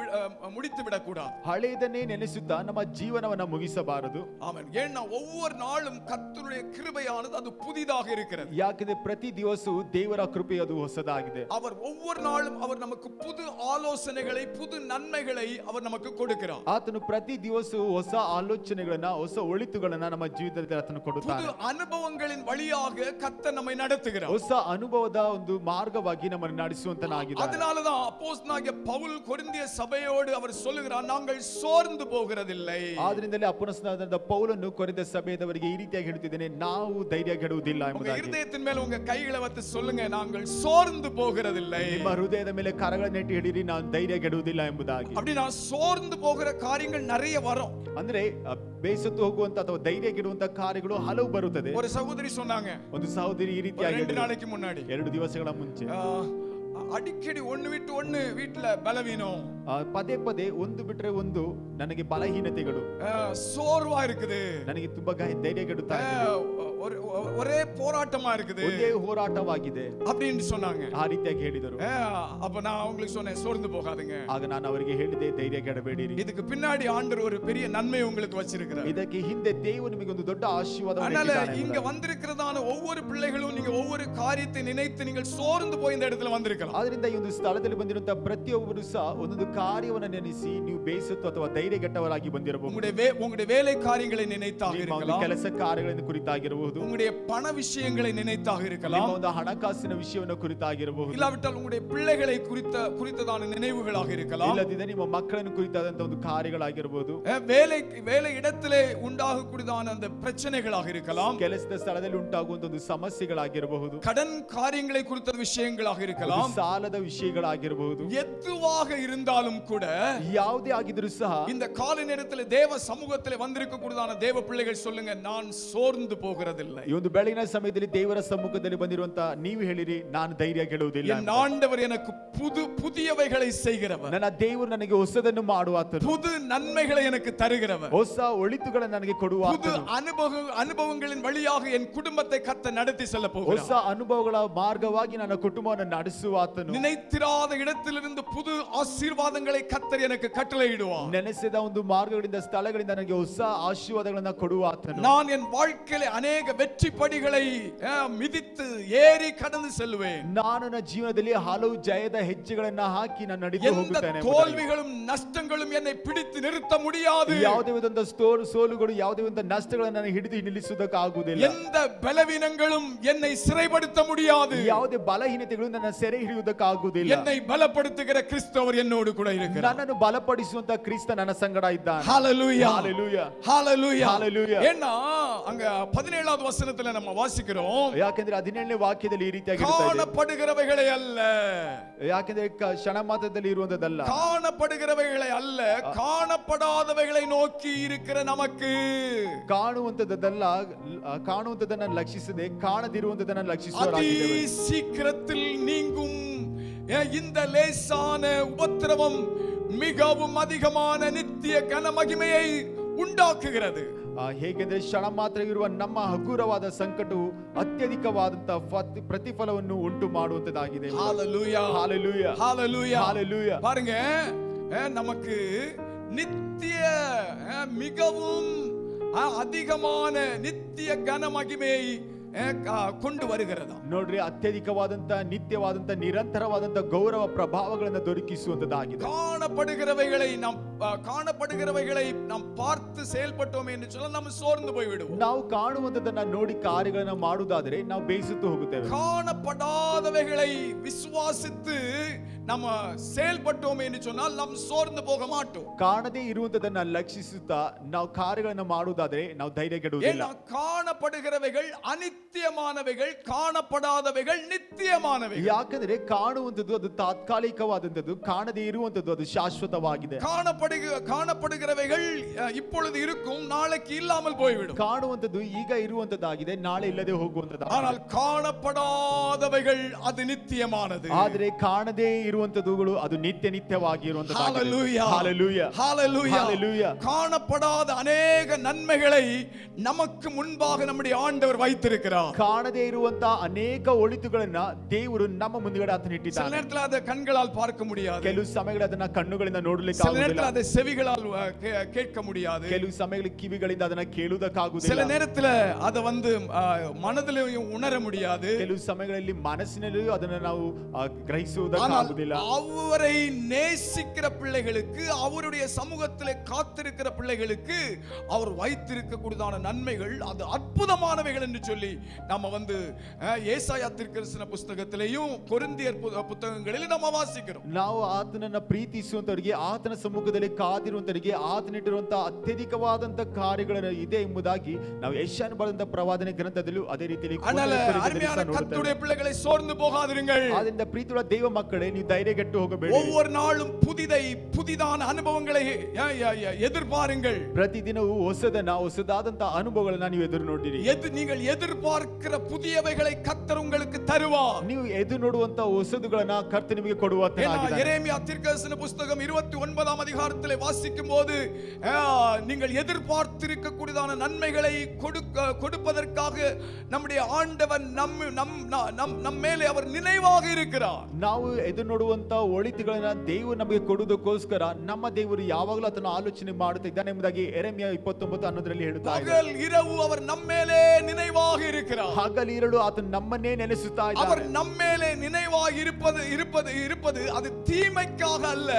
முடித்து விடக்கூடாது. ಹಳೆಯದನ್ನೇ ನೆನೆಸುತ್ತಾ ನಮ್ಮ ಜೀವನವನ್ನ ಮುಗಿಸಬಾರದು. ஆமென். ஏன்னா ஒவ்வொரு நாளும் கர்த்தருடைய கிருபையானது அது புதிதாக இருக்கிறது. ಯಾಕಂದ್ರೆ ಪ್ರತಿ ದಿವಸವೂ ದೇವರ ಕೃಪೆ ಅದು ಹೊಸದಾಗಿದೆ. அவர் ஒவ்வொரு நாளும் அவர் நமக்கு புது ஆலோசனைகளை, புது நன்மைகளை அவர் நமக்கு கொடுக்கிறார். ಆತನು ಪ್ರತಿ ದಿವಸವೂ ಹೊಸ ಆಲೋಚನೆಗಳನ್ನ, ಹೊಸ ಒಳಿತುಗಳನ್ನ ನಮ್ಮ ಜೀವಿತದಲ್ಲಿ ಆತನು ಕೊಡುತ್ತಾನೆ. புது அனுபவங்களின் வழியாக கர்த்தர் நம்மை நடத்துகிறார். ಹೊಸ ಅನುಭವದ ಒಂದು ಮಾರ್ಗವಾಗಿ ನಮ್ಮನ್ನು ನಡೆಸುವಂತನಾಗಿದ್ದಾನೆ. அதனாலதான் அப்போஸ்தலனாகிய பவுல் கொரிந்திய சபையோடு அவர் சொல்லுகிறார், நாங்கள் சோர்ந்து போகிறதில்லை. ಆದ್ರಿಂದಲೇ ಅಪೊಸ್ತಲನಾದ ಪೌಲನು ಕೊರಿಂಥ ಸಭೆಯವರಿಗೆ ಈ ರೀತಿಯಾಗಿ ಹೇಳುತ್ತಿದ್ದಾನೆ, ನಾವು ಧೈರ್ಯ ಕೆಡುವುದಿಲ್ಲ ಎಂಬುದಾಗಿ. உங்க இதயத்தின் மேல உங்க கைகளை வைத்து சொல்லுங்க, நாங்கள் சோர்ந்து போகிறதில்லை. ನಿಮ್ಮ ಹೃದಯದ ಮೇಲೆ ಕರಗಳನ್ನಿಟ್ಟು ಹೇಳಿರಿ, ನಾನು ಧೈರ್ಯ ಕೆಡುವುದಿಲ್ಲ ಎಂಬುದಾಗಿ. அப்படி நான் சோர்ந்து போகிற காரியங்கள் நிறைய வரும். ಅಂದ್ರೆ ಬೇಸತ್ತು ಹೋಗುವಂತ ಅಥವಾ ಧೈರ್ಯ ಕೆಡುವಂತ ಕಾರ್ಯಗಳು ಹಲವು ಬರುತ್ತದೆ. ஒரு சகோதரி சொன்னாங்க, ಒಂದು ಸಹೋದರಿ ಈ ರೀತಿಯಾಗಿ 2 நாளைக்கு முன்னாடி, 2 ದಿವಸಗಳ ಮುಂಚೆ, அடிக்கடி ஒன்னு விட்டு ஒன்னு வீட்டுல பலவீனம், ಪದೇ ಪದೇ ಒಂದು ಬಿಟ್ರೆ ಒಂದು ನನಗೆ ಬಲಹೀನತೆಗಳು, சோர்வா இருக்குது, ನನಗೆ ತುಂಬಾ ಧೈರ್ಯ ಕೆಡುತ್ತಾ ಇದೆ, ஒரே போராட்டமா இருக்குது, ಒಂದೇ ಹೋರಾಟವಾಗಿದೆ அப்படின்னு சொன்னாங்க. ಆ ರೀತಿಯಾಗಿ ಹೇಳಿದರು. அப்ப நான் அவங்களுக்கு சொன்னேன், சோர்ந்து போகாதீங்க. ಆಗ ನಾನು ಅವರಿಗೆ ಹೇಳಿದೆ, ಧೈರ್ಯ ಕೆಡಬೇಡಿರಿ. இதுக்கு பின்னாடி ஆண்டவர் ஒரு பெரிய நன்மை உங்களுக்கு வச்சிருக்கிறார். ಇದಕ್ಕೆ ಹಿಂದೆ ದೇವರು ನಿಮಗೆ ಒಂದು ದೊಡ್ಡ ಆಶೀರ್ವಾದವನ್ನು அதனால ಇಟ್ಟಿದ್ದಾನೆ. இங்க வந்திருக்கிறதான ஒவ்வொரு பிள்ளைகளும் நீங்க ஒவ்வொரு காரியத்தை நினைத்து நீங்கள் சோர்ந்து போய் இந்த இடத்துல வந்திருக்கலாம். ಆದ್ರಿಂದ ಈ ಒಂದು ಸ್ಥಳದಲ್ಲಿ ಬಂದಿರುವಂತಹ ಪ್ರತಿಯೊಬ್ಬರು ಸಹ ಒಂದೊಂದು ಕಾರ್ಯವನ್ನು ನೆನೆಸಿ ನೀವು ಬೇಸತ್ತು ಅಥವಾ ಧೈರ್ಯಗೆಟ್ಟವರಾಗಿ ಬಂದಿರಬಹುದು. உங்களுடைய வேலை காரியங்களை நினைத்தாக இருக்கலாம், ಕೆಲಸ ಕಾರ್ಯಗಳನ್ನು ಕುರಿತಾಗಿರಬಹುದು, உங்களுடைய பண விஷயங்களை நினைத்தாக இருக்கலாம், ಒಂದು ಹಣಕಾಸಿನ ವಿಷಯವನ್ನು ಕುರಿತಾಗಿರಬಹುದು, இல்லாவிட்டால் உங்களுடைய பிள்ளைகளை குறித்ததான நினைவுகளாக இருக்கலாம், ಇಲ್ಲದಿದ್ದರೆ ನಿಮ್ಮ ಮಕ್ಕಳನ್ನು ಕುರಿತಾದಂತ ಒಂದು ಕಾರ್ಯಗಳಾಗಿರಬಹುದು, வேலை இடத்திலே உண்டாகக்கூடியதான அந்த பிரச்சனைகளாக இருக்கலாம், ಕೆಲಸದ ಸ್ಥಳದಲ್ಲಿ ಉಂಟಾಗುವಂತ ಒಂದು ಸಮಸ್ಯೆಗಳಾಗಿರಬಹುದು, கடன் காரியங்களை குறித்த விஷயங்களாக இருக்கலாம், ಸಾಲದ ವಿಷಯಗಳಾಗಿರಬಹುದು. எதுவாக இருந்தாலும் கூட ಯಾವುದೇ ಆಗಿದ್ರೂ ಸಹ இந்த காலை நேரத்தில் தேவ சமூகத்தில் வந்திருக்கக்கூடியதான தேவ பிள்ளைகள் சொல்லுங்க, நான் சோர்ந்து போகிறதில்லை. ಈ ಒಂದು ಬೆಳಗಿನ ಸಮಯದಲ್ಲಿ ದೇವರ ಸಮ್ಮುಖದಲ್ಲಿ ಬಂದಿರುವಂತ ನೀವು ಹೇಳಿರಿ, ನಾನು ಧೈರ್ಯ ಕೆಡುವುದಿಲ್ಲ. என் ஆண்டவர் எனக்கு புதியவைகளை செய்கிறவர், ನನ್ನ ದೇವರು ನನಗೆ ಹೊಸದನ್ನು ಮಾಡುವಾತನು, புது நன்மைகளை எனக்கு தருகிறவர், ಹೊಸ ಒಳಿತುಗಳನ್ನು ನನಗೆ புது ಕೊಡುವಾತನು, அனுபவங்களின் வழியாக என் குடும்பத்தை கர்த்தர் நடத்தி செல்ல போகிறார். ಹೊಸ ಅನುಭವಗಳ ಮಾರ್ಗವಾಗಿ ನನ್ನ ಕುಟುಂಬವನ್ನು ನಡೆಸುವಾತನು, நினைத்திராத இடத்திலிருந்து புது ஆசீர்வாதங்களை கர்த்தர் எனக்கு கட்டளையிடுவார். ನೆನೆಸಿದ ಒಂದು ಮಾರ್ಗಗಳಿಂದ ಸ್ಥಳಗಳಿಂದ ನನಗೆ ಹೊಸ ಆಶೀರ್ವಾದಗಳನ್ನು ಕೊಡುವಾತನು. நான் என் வாழ்க்கையில அநேக வெற்றி படிகளை மிதித்து ஏறி கடந்து செல்வேன். ನಾನು ನನ್ನ ಜೀವನದಲ್ಲಿ ಹಲವು ಜಯದ ಹೆಜ್ಜೆಗಳನ್ನ ಹಾಕಿ ನಾನು ನಡೆದು எந்த ಹೋಗುತ್ತೇನೆ. தோல்விகளும் நஷ்டங்களும் என்னை பிடித்து நிறுத்த முடியாது. ಯಾವುದೇ ವಿಧದ ಸೋಲುಗಳು ಯಾವುದೇ ಒಂದು ನಷ್ಟಗಳನ್ನು ನಾನು ಹಿಡಿದು ನಿಲ್ಲಿಸುವುದಕ್ಕಾಗುವುದಿಲ್ಲ. எந்த பலவீனங்களும் என்னை சிறைப்படுத்த முடியாது. ಯಾವುದೇ ಬಲಹೀನತೆಗಳು ನನ್ನ ಸೆರೆ ಹಿಡಿಯುವುದಕ್ಕಾಗುವುದಿಲ್ಲ. என்னை பலப்படுத்துகிற கிறிஸ்தவர் என்னோடு கூட இருக்கிறார். ನನ್ನನ್ನು ಬಲಪಡಿಸುವಂತ ಕ್ರಿಸ್ತ ನನ್ನ ಸಂಗಡ ಇದ್ದಾನೆ. ஹalleluya ஹalleluya ஹalleluya ஹalleluya. ஏன்னா அங்க 17வது வசனத்துல நம்ம வாசிக்கிறோம், ಯಾಕೆಂದ್ರೆ 17ನೇ ವಾಕ್ಯದಲ್ಲಿ ಈ ರೀತಿಯಾಗಿ ಇರುತ್ತದೆ, காணப்படுகிறவைகளை அல்ல. ಯಾಕೆಂದ್ರೆ ಕ್ಷಣ ಮಾತ್ರದಲ್ಲಿ ಇರುವಂತದ್ದಲ್ಲ, காணப்படுகிறவைகளை அல்ல, காணப்படாதவைகளை நோக்கி இருக்கிற நமக்கு. ಕಾಣುವಂತದನ್ನ ಲಕ್ಷಿಸದೆ ಕಾಣದಿರುವಂತದನ್ನ ಲಕ್ಷಿಸುವವರಾಗಿದ್ದೇವೆ. சீக்கிரத்தில் நீங்கும் இந்த லேசான உபத்திரவம் மிகவும் அதிகமான நித்திய கன மகிமையை ಉಂಟಾக்குகிறது. ಹೇಗೆಂದ್ರೆ ಕ್ಷಣ ಮಾತ್ರ ಇರುವ ನಮ್ಮ ಹಗುರವಾದ ಸಂಕಟವು ಅತ್ಯಧಿಕವಾದಂತಹ ಪ್ರತಿಫಲವನ್ನು ಉಂಟು ಮಾಡುವಂತದ್ದಾಗಿದೆ. ஹalleluya ஹalleluya ஹalleluya ஹalleluya. பாருங்க, நமக்கு நித்திய மிகவும் அதிகமான நித்திய கன மகிமையை கொண்டு வருகிறதா. ನೋಡ್ರಿ, ಅತ್ಯಧಿಕವಾದಂತ ನಿತ್ಯವಾದಂತ ನಿರಂತರವಾದಂತ ಗೌರವ ಪ್ರಭಾವಗಳನ್ನು ದೊರಕಿಸುವಂತದ್ದಾಗಿದೆ. காணப்படுகிறவைகளை நாம் பார்த்து செயல்பட்டோம் என்று சொல்ல நம்ம சோர்ந்து போய்விடுவோம். ನಾವು ಕಾಣುವಂತದನ್ನ ನೋಡಿ ಕಾರ್ಯಗಳನ್ನ ಮಾಡುವುದಾದರೆ ನಾವು ಬೇಯಿಸುತ್ತಾ ಹೋಗುತ್ತೇವೆ. காணப்படாதவைகளை விசுவாசித்து நம்ம செயல்பட்டோம் என்று சொன்னால் நாம் சோர்ந்து போக மாட்டோம். ಕಾಣದೇ ಇರುವಂತದನ್ನ ಲಕ್ಷಿಸುತ್ತಾ ನಾವು ಕಾರ್ಯಗಳನ್ನ ಮಾಡುವುದಾದರೆ ನಾವು ಧೈರ್ಯಗೆಡುವುದಿಲ್ಲ. காணப்படுகிறவைகள் அநித்தியமானவைகள், காணப்படாதவைகள் நித்தியமானவைகள். ಯಾಕಂದ್ರೆ ಕಾಣುವಂತದ್ದು ಅದು ತಾತ್ಕಾಲಿಕವಾದಂತದ್ದು, ಕಾಣದೇ ಇರುವಂತದ್ದು ಅದು ಶಾಶ್ವತವಾಗಿದೆ. காணப்படுகிறவைகள் இப்பொழுது இருக்கும், நாளைக்கு இல்லாமல் போய்விடும். ಕಾಣುವಂತದ್ದು ಈಗ ಇರುವಂತದ್ದಾಗಿದೆ, ನಾಳೆ ಇಲ್ಲದೆ ಹೋಗುವಂತದ್ದಾಗಿದೆ. ஆனால் காணப்படாதவைகள் அது நித்தியமானது. ಆದರೆ ಕಾಣದೇ ಇರುವಂತದುಗಳು ಅದು ನಿತ್ಯವಾಗಿ ಇರುವಂತದ್ದಾಗಿದೆ. ஹalleluya ஹalleluya ஹalleluya ஹalleluya. காணப்படாத அநேக நன்மைகளை நமக்கு முன்பாக நம்முடைய ஆண்டவர் வைத்திருக்கிறார். ಕಾಣದೇ ಇರುವಂತ ಅನೇಕ ಒಳಿತುಗಳನ್ನ ದೇವರು ನಮ್ಮ ಮುಂದುಗಡೆ ಆತನ சில ಇಟ್ಟಿದ್ದಾನೆ. நேரத்தில் அதை கண்களால் பார்க்க முடியாது, ಕೆಲವು ಸಮಯಗಳು ಅದನ್ನ ಕಣ್ಣುಗಳಿಂದ ನೋಡಲಿಕ್ಕೆ சில ಆಗುವುದಿಲ್ಲ, நேரத்தில் அதை செவிகளால் கேட்க முடியாது, ಕೆಲವು ಸಮಯಗಳಲ್ಲಿ ಕಿವಿಗಳಿಂದ ಅದನ್ನ சில ಕೇಳುವುದಕ್ಕಾಗುವುದಿಲ್ಲ, நேரத்தில் அதை மனதிலும் உணர முடியாது. ಕೆಲವು ಸಮಯಗಳಲ್ಲಿ ಮನಸ್ಸಿನಲ್ಲಿಯೂ ಅದನ್ನ ನಾವು ஆனால் ಗ್ರಹಿಸುವುದಕ್ಕಾಗುವುದಿಲ್ಲ. அவரை நேசிக்கிற பிள்ளைகளுக்கு, அவருடைய சமூகத்திலே காத்திருக்கிற பிள்ளைகளுக்கு அவர் வைத்திருக்க கூடியதான நன்மைகள் அது அற்புதமானவைகள் என்று சொல்லி நம்ம ஏசாயா தீர்க்கதரிசன புத்தகத்திலேயும் கொரிந்தியர் புத்தகங்களிலும் நம்ம வாசிக்கிறோம். ನಾವು ಆತನನ್ನ ಪ್ರೀತಿಸುವಂತವರಿಗೆ, ಆತನ ಸಮ್ಮುಖದಲ್ಲಿ ಕಾದಿರುವಂತವರಿಗೆ ಆತನಿಟ್ಟಿರುವಂತಹ ಅತ್ಯಧಿಕವಾದಂತ ಕಾರ್ಯಗಳು ಇದೆ ಎಂಬುದಾಗಿ ನಾವು ಯೆಶಾಯನ ಬರೆದ ಪ್ರವಾದನೆ ಗ್ರಂಥದಲ್ಲೂ ಅದೇ ರೀತಿಯಲ್ಲಿ அருமையான கர்த்தருடைய பிள்ளைகளை சோர்ந்து போகாதீர்கள். ಆದ್ದರಿಂದ ಪ್ರೀತಿಯುಳ್ಳ ದೇವ ಮಕ್ಕಳೇ, ನೀವು ಧೈರ್ಯಗೆಟ್ಟು ಹೋಗಬೇಡಿ. ஒவ்வொரு நாளும் புதிதான அனுபவங்களை எதிர்பாருங்கள். ಪ್ರತಿದಿನವೂ ಹೊಸದಾದಂತ ಅನುಭವಗಳನ್ನ ನೀವು ಎದುರು ನೋಡಿರಿ. நீங்கள் எதிர்பார்க்கிற புதியவைகளை கர்த்தர் உங்களுக்கு தருவார். ನೀವು ಎದುರು ನೋಡುವಂತ ಹೊಸದುಗಳನ್ನ ಕರ್ತನು ನಿಮಗೆ ಕೊಡುವಂತನಾಗಿದ್ದಾನೆ. எரேமியா தீர்க்கதரிசன புத்தகம் 29ஆம் அதிகாரத்திலே வாசிக்கும் போது நீங்கள் எதிர்பார்த்திருக்க கூடியதான நன்மைகளை கொடுப்பதற்காக நம்முடைய ஆண்டவர் நம் மேலே அவர் நினைவாக இருக்கிறார். ನಾವು ಎದುರು ನೋಡುವಂತ ಒಳಿತುಗಳನ್ನ ದೇವರು ನಮಗೆ ಕೊಡುವುದಕ್ಕೋಸ್ಕರ ನಮ್ಮ ದೇವರು ಯಾವಾಗಲೂ ಅದನ್ನು ಆಲೋಚನೆ ಮಾಡುತ್ತಾ ಇದ್ದಾನೆ ಎಂಬುದಾಗಿ ಯೆರೆಮೀಯ 29:11 ಹೇಳುತ್ತಾ ಇದ್ದಾನೆ. பகல் இரவு அவர் நம்மேலே நினைவாக இருக்கிறார். ಹಗಲಿರುಳು ಆತನು ನಮ್ಮನ್ನೇ ನೆನೆಸುತ್ತಾ ಇದ್ದಾನೆ. அவர் நம்மேலே நினைவாக இருப்பது அது தீமைக்காக அல்ல,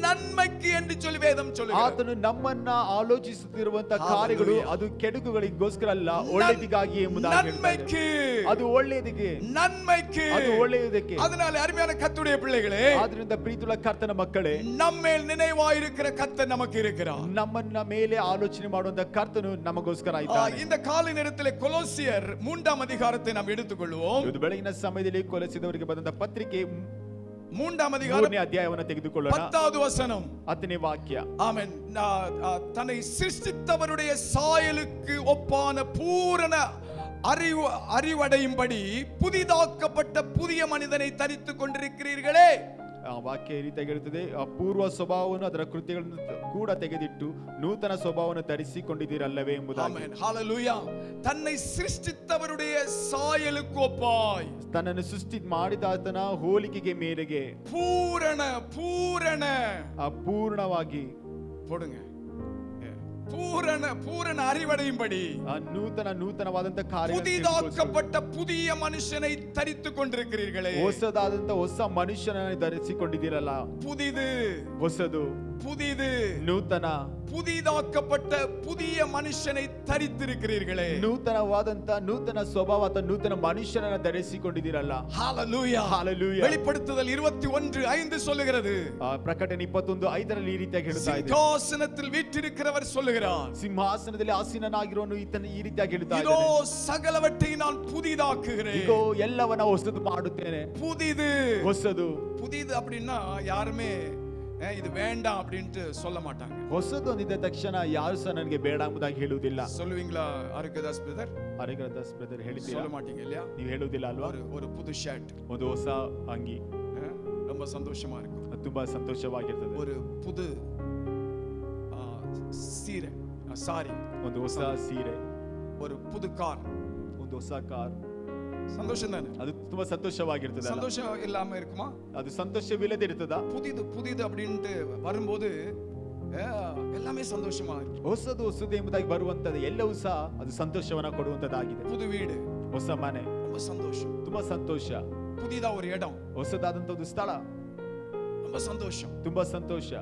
நன்மைக்கு என்று சொல்லி வேதம் சொல்லுகிறது. ಆತನು ನಮ್ಮನ್ನ ಆಲೋಚಿಸುತ್ತಿರುವಂತ ಕಾರ್ಯಗಳು ಅದು ಕೆಡುಕುಗಳಿಗೋಸ್ಕರ ಅಲ್ಲ, ಒಳ್ಳೆಯದಿಗಾಗಿ ಎಂಬುದಾಗಿ நன்மைக்கு, ಅದು ಒಳ್ಳೆಯದಿಗೆ, நன்மைக்கு, ಅದು ಒಳ್ಳೆಯದಕ್ಕೆ. அதனால அருமையான கர்த்தருடைய பிள்ளைகளே, ಆದ್ರಿಂದ ಪ್ರೀತಿಯುಳ್ಳ ಕರ್ತನ ಮಕ್ಕಳೇ, நம்மேல் நினைவாக இருக்கிற கர்த்தர் நமக்கு இருக்கிறார். ನಮ್ಮನ್ನ ಮೇಲೆ ಆಲೋಚನೆ ಮಾಡುವಂತ ಕರ್ತನು ನಮಗೋಸ್ಕರ ಇದ್ದಾನೆ. இந்த காலை நேரத்திலே கொலோசியர் 3ஆம் அதிகாரத்தை நாம் எடுத்துக்கொள்வோம். ಇದು ಬೆಳಗಿನ ಸಮಯದಲ್ಲಿ ಕೊಲೊಸ್ಸೆದವರಿಗೆ ಬಂದಂತ ಪತ್ರಿಕೆ 3ஆம் அதிகாரம் 3ನೇ ಅಧ್ಯಾಯವನ್ನು ತೆಗೆದುಕೊಳ್ಳೋಣ. 10வது வசனம். 10ನೇ ವಾಕ್ಯ. ஆமென். தன்னை சிருஷ்டித்தவருடைய சாயலுக்கு ஒப்பான பூரண அறிவடையும்படி புதிதாக்கப்பட்ட புதிய மனிதனை தரித்துக் கொண்டிருக்கிறீர்களே. ವಾಕ್ಯ ಈ ರೀತಿಯಾಗಿ ಹೇಳ್ತದೆ, ಪೂರ್ವ ಸ್ವಭಾವವನ್ನು ಅದರ ಕೃತ್ಯಗಳನ್ನು ಕೂಡ ತೆಗೆದಿಟ್ಟು ನೂತನ ಸ್ವಭಾವವನ್ನು ಧರಿಸಿಕೊಂಡಿದ್ದೀರಲ್ಲವೇ ಎಂಬುದಾಗಿ. ಆಮೆನ್. ಹalleluya. ತನ್னை சிருஷ்டித்தவருடைய சாயலுக்கு ஒப்பாய், ತನ್ನನ್ನು ಸೃಷ್ಟಿ ಮಾಡಿದಾತನ ಹೋಲಿಕೆಗೆ ಮೇರೆಗೆ பூரண ಅಪೂರ್ಣವಾಗಿ போடுங்க. பூரண அறிவடையும்படி ನೂತನವಾದಂತ ಕಾರ್ಯ புதிதாக்கப்பட்ட புதிய மனுஷனை தரித்துக் கொண்டிருக்கிறீர்களே. ಹೊಸದಾದಂತ ಹೊಸ ಮನುಷ್ಯನನ್ನು ಧರಿಸಿಕೊಂಡಿದ್ದೀರಲ್ಲ. புதிது, ಹೊಸದು, புதிது, ನೂತನ, புதிதாக்கப்பட்ட புதிய மனுஷனை தரித்திருக்கிறீர்களே. ನೂತನವಾದಂತ ನೂತನ ಸ್ವಭಾವ ಅಥವಾ ನೂತನ ಮನುಷ್ಯನನ್ನು ಧರಿಸಿಕೊಂಡಿದ್ದೀರಲ್ಲ. ஹalleluya, ஹalleluya. வெளிப்படுத்துதல் 21:5 சொல்லுகிறது. ಪ್ರಕಟಣೆ 21:5 ಈ ರೀತಿಯಾಗಿ ಹೇಳ್ತಾ ಇದೆ. ಸಿಂಹಾಸನத்தில் வீற்றிருக்கிறவர் சொல்லுகிறார், ಸಿಂಹಾಸನದಲ್ಲಿ ಆಸೀನನಾಗಿರುವನು ಈತನ ಈ ರೀತಿಯಾಗಿ ಹೇಳ್ತಾ இதோ ಇದ್ದಾನೆ. சகலவற்றையும் நான் புதிதாக்குகிறேன். ಇಗೋ ಎಲ್ಲವನ್ನ ಹೊಸದು ಮಾಡುತ್ತೇನೆ. புதிது, ಹೊಸದು. புதிது அப்படின்னா யாருமே இது வேண்டாம் அப்படின்ட்டு சொல்ல மாட்டாங்க. ಹೊಸದು ಅಂದಿದ್ದ ತಕ್ಷಣ ಯಾರು ಸಹ ನನಗೆ ಬೇಡ ಎಂಬುದಾಗಿ ಹೇಳುವುದಿಲ್ಲ. சொல்லுவீங்களா ಆರೋಗ್ಯದಾಸ್ ಬ್ರದರ್? ಆರೋಗ್ಯದಾಸ್ ಬ್ರದರ್ ಹೇಳ್ತೀರಾ? சொல்ல மாட்டீங்க இல்லையா? ನೀವು ಹೇಳುವುದಿಲ್ಲ ಅಲ್ವಾ? ஒரு புது ஷர்ட், ಒಂದು ಹೊಸ ಅಂಗಿ ரொம்ப சந்தோஷமா இருக்கும். ಅದು ತುಂಬಾ ಸಂತೋಷವಾಗಿರ್ತದೆ. ஒரு புது சீரை, சாரி, ಒಂದು ಹೊಸ ಸೀರೆ, ஒரு புது கார், ಒಂದು ಹೊಸ ಕಾರ್, சந்தோஷம் தானே? ಅದು ತುಂಬಾ ಸಂತೋಷವಾಗಿರ್ತದೆ. சந்தோஷம் இல்லாம இருக்குமா? ಅದು ಸಂತೋಷವಿಲ್ಲದೆ ಇರ್ತದಾ? புதிது புதிது அப்படின்ட்டு வரும்போது எல்லாமே சந்தோஷமா இருக்கு. ಹೊಸದು ಹೊಸದು ಎಂಬುದಾಗಿ ಬರುವಂತದ್ದು ಎಲ್ಲವೂ ಸಹ ಅದು ಸಂತೋಷವನ್ನ ಕೊಡುವಂತದ್ದಾಗಿದೆ. புது வீடு, ಹೊಸ ಮನೆ, ரொம்ப சந்தோஷம். ತುಂಬಾ ಸಂತೋಷ. புதிதா ஒரு இடம், ಹೊಸದಾದಂತ ಒಂದು ಸ್ಥಳ, ரொம்ப சந்தோஷம். ತುಂಬಾ ಸಂತೋಷ.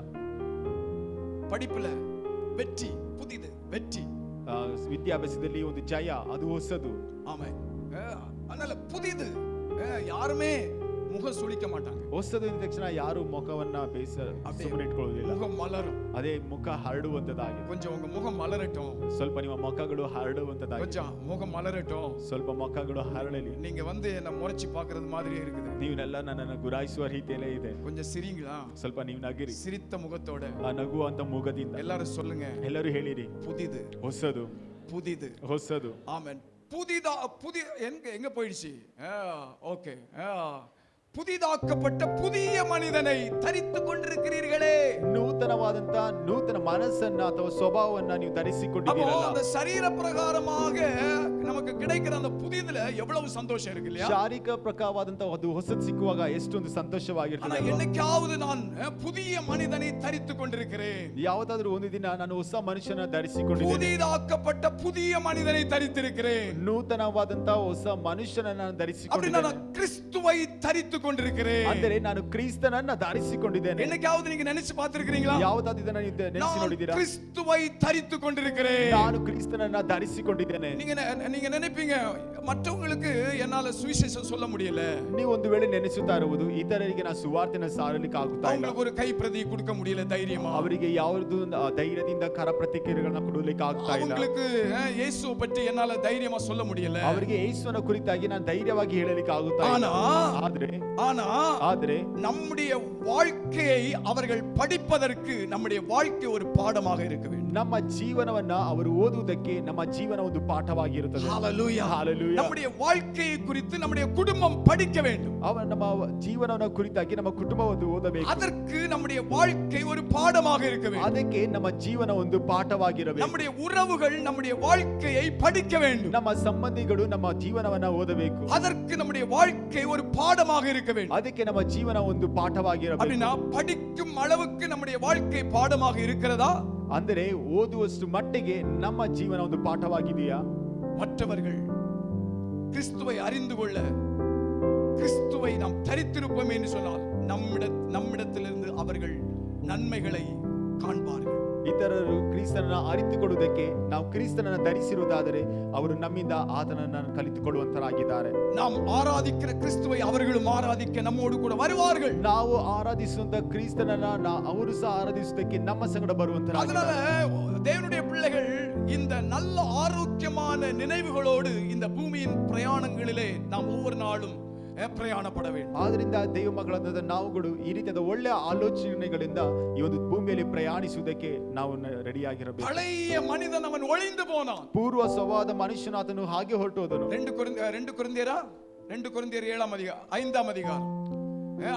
படிப்புல வெற்றி, புதிது வெற்றி. ವಿದ್ಯಾಭ್ಯಾಸದಲ್ಲಿ ಒಂದು ಜಯ, ಅದು ಹೊಸದು. ஆமென். அதனால புதிது, யாருமே முக சுளிக்க மாட்டாங்க. ಹೊಸದು ಅಂದ ತಕ್ಷಣ ಯಾರು ಮುಖವನ್ನ ಸುಮ್ಮನೆ ಇಟ್ಕೊಳ್ಳೋದಿಲ್ಲ. முகம் மலரும். ಅದೇ ಮುಖ ಹರಡುವಂತದಾಗಿದೆ. கொஞ்சம் உங்க முகம் மலரட்டும். ಸ್ವಲ್ಪ ನಿಮ್ಮ ಮುಖಗಳು ಹರಡುವಂತದಾಗಿದೆ. கொஞ்சம் முகம் மலரட்டும். ಸ್ವಲ್ಪ ಮುಖಗಳು ಹರಳಲಿ. நீங்க வந்து என்ன முறைச்சி பார்க்கிறது மாதிரியே இருக்குது. ನೀವೆಲ್ಲ ನನ್ನನ್ನು ಗುರಾಯಿಸುವ ರೀತಿಯಲ್ಲೇ ಇದೆ. கொஞ்சம் சிரிங்களா? ಸ್ವಲ್ಪ ನೀವು ನಗಿರಿ. சிரித்த முகத்தோட, ಆ ನಗುವಂತ ಮುಖದಿಂದ எல்லாரும் சொல்லுங்க, ಎಲ್ಲರೂ ಹೇಳಿರಿ, புதிது, ಹೊಸದು, புதிது, ಹೊಸದು. ஆமென். புதிய எங்க போயிடுச்சு? ஓகே, புதிதாக்கப்பட்ட புதிய மனிதனை தரித்துக் கொண்டிருக்கிறீர்களே. ನೂತನವಾದಂತ ನೂತನ ಮನಸ್ಸನ್ನ ಅಥವಾ ಸ್ವಭಾವವನ್ನ ನೀವು ಧರಿಸಿಕೊಂಡಿದ್ದೀರಲ್ಲ. அந்த சரீர பிரகாரமாக நமக்கு கிடைக்கிற அந்த புதியதுல எவ்வளவு சந்தோஷம் இருக்கு இல்லையா? ಶಾರೀರಿಕ ಪ್ರಕಾರವಾದಂತ ಒಂದು ಹೊಸದು ಸಿಕ್ಕುವಾಗ ಎಷ್ಟೊಂದು ಸಂತೋಷವಾಗಿರ್ತದೆ. என்னைக்காவது நான் புதிய மனிதனை தரித்துக் கொண்டிருக்கிறேன். ಯಾವತ್ತಾದ್ರೂ ಒಂದು ದಿನ ನಾನು ಹೊಸ ಮನುಷ್ಯನ ಧರಿಸಿಕೊಂಡಿದ್ದೇನೆ. புதிதாக்கப்பட்ட புதிய மனிதனை தரித்திருக்கிறேன். ನೂತನವಾದಂತ ಹೊಸ ಮನುಷ್ಯನನ್ನ ನಾನು ಧರಿಸಿಕೊಂಡಿದ್ದೇನೆ. நான் கிறிஸ்துவை தரித்துக் கொண்டிருக்கிறேன். ಅಂದರೆ ನಾನು ಕ್ರಿಸ್ತನನ್ನ ಧರಿಸಿಕೊಂಡಿದ್ದೇನೆ. என்னைக்காவது நீங்க நினைச்சு பார்த்திருக்கிறீங்களா? ಯಾವತ್ತಾದ್ರೂ ಇದನ್ನ ನೀವು ನೆನೆಸಿ ನೋಡಿದ್ದೀರಾ? கிறிஸ்துவை தரித்துக் கொண்டிருக்கிறேன். ನಾನು ಕ್ರಿಸ್ತನನ್ನ ಧರಿಸಿಕೊಂಡಿದ್ದೇನೆ. நீங்க நினைப்பீங்க, மற்றவங்களுக்கு என்னால சுவிசேஷம் சொல்ல முடியல. ನೀವು ಒಂದು ವೇಳೆ ನೆನೆಸುತ್ತಾ ಇರುವುದು, ಇತರರಿಗೆ ನಾನು ಸುವಾರ್ತೆನ ಸಾರಲಿಕ್ಕೆ ಆಗುತ್ತಾ ಇಲ್ಲ. அவங்களுக்கு ஒரு கை பிரதி கொடுக்க முடியல தைரியமா. ಅವರಿಗೆ ಯಾವುದು ಧೈರ್ಯದಿಂದ ಕರ ಪ್ರತಿಕ್ರಿಯೆಗಳನ್ನ ಕೊಡಲಿಕ್ಕೆ ಆಗ್ತಾ ಇಲ್ಲ. அவங்களுக்கு இயேசுவை பற்றி என்னால தைரியமா சொல்ல முடியல. ಅವರಿಗೆ ಯೇಸುವಿನ ಕುರಿತಾಗಿ ನಾನು ಧೈರ್ಯವಾಗಿ ಹೇಳಲಿಕ್ಕೆ ಆಗುತ್ತಾ ಇಲ್ಲ. ಆದರೆ நம்முடைய வாழ்க்கையை அவர்கள் படிப்பதற்கு நம்முடைய வாழ்க்கை ஒரு பாடமாக இருக்க வேண்டும். ನಮ್ಮ ಜೀವನವನ್ನ ಅವರು ಓದುವುದಕ್ಕೆ ನಮ್ಮ ಜೀವನ ಒಂದು ಪಾಠವಾಗಿರುತ್ತದೆ. ஹalleluya, ஹalleluya. நம்முடைய வாழ்க்கையை குறித்து நம்முடைய குடும்பம் படிக்க வேண்டும். ನಮ್ಮ ಜೀವನವನ್ನ ಕುರಿತಾಗಿ ನಮ್ಮ ಕುಟುಂಬ ಒಂದು ಓದಬೇಕು. அதற்கு நம்முடைய வாழ்க்கை ஒரு பாடமாக இருக்க வேண்டும். ಅದಕ್ಕೆ ನಮ್ಮ ಜೀವನ ಒಂದು ಪಾಠವಾಗಿರಬೇಕು. நம்முடைய உறவுகள் நம்முடைய வாழ்க்கையை படிக்க வேண்டும். ನಮ್ಮ ಸಂಬಂಧಿಗಳು ನಮ್ಮ ಜೀವನವನ್ನ ಓದಬೇಕು. அதற்கு நம்முடைய வாழ்க்கை ஒரு பாடமாக இருக்க வேண்டும். ಅದಕ್ಕೆ ನಮ್ಮ ಜೀವನ ಒಂದು ಪಾಠವಾಗಿರಬೇಕು. அப்படினா படிக்கும் அளவுக்கு நம்முடைய வாழ்க்கை பாடமாக இருக்கிறதா? ಅಂದರೆ ಓದುವಷ್ಟು ಮಟ್ಟಿಗೆ ನಮ್ಮ ಜೀವನ ಒಂದು ಪಾಠವಾಗಿದೆಯಾ? மற்றவர்கள் கிறிஸ்துவை அறிந்து கொள்ள, கிறிஸ்துவை நாம் தரித்திருப்போம் என்று சொன்னால் நம்மிடத்திலிருந்து அவர்கள் நன்மைகளை காண்பார்கள். ಇತರರು ಕ್ರಿಸ್ತನನ್ನ ಅರಿತುಕೊಳ್ಳುವುದಕ್ಕೆ ನಾವು ಕ್ರಿಸ್ತನನ್ನ ಧರಿಸಿರುವುದಾದರೆ ಅವರು ನಮ್ಮಿಂದ ಆತನನ್ನ ಕಲಿತುಕೊಳ್ಳುವಂತರಾಗಿದ್ದಾರೆ. நாம் ஆராதிக்கிற கிறிஸ்துவை அவர்களும் ஆராதிக்க நம்மோடு கூட வருவார்கள். ನಾವು ಆರಾಧಿಸುವಂತ ಕ್ರಿಸ್ತನನ್ನ ಅವರು ಸಹ ಆರಾಧಿಸುವುದಕ್ಕೆ ನಮ್ಮ ಸಂಗಡ ಬರುವಂತರಾಗಿದ್ದಾರೆ. அதனால தேவனுடைய பிள்ளைகள் இந்த நல்ல ஆரோக்கியமான நினைவுகளோடு இந்த பூமியின் பிரயாணங்களிலே நாம் ஒவ்வொரு நாளும் ಪ್ರಯಾಣಪಡ வேண்டும். ಆದ್ರಿಂದ ದೈವ ಮಕ್ಕಳಾದ ನಾವುಗಳು ಈ ರೀತಿಯಾದ ಒಳ್ಳೆಯ ಆಲೋಚನೆಗಳಿಂದ ಈ ಒಂದು ಭೂಮಿಯಲ್ಲಿ ಪ್ರಯಾಣಿಸುವುದಕ್ಕೆ ನಾವು ರೆಡಿಯಾಗಿರಬೇಕು. ಹಳೆಯ ಮನಿದನ ಅವನು ಒಳಿಂದು போனான். ಪೂರ್ವ ಸ್ವಭಾವದ ಮನುಷ್ಯನಾತನು ಹಾಗೆ ಹೊರಟೋದನು. 2 கொரிந்தியர் 5ஆம் அதிகாரம்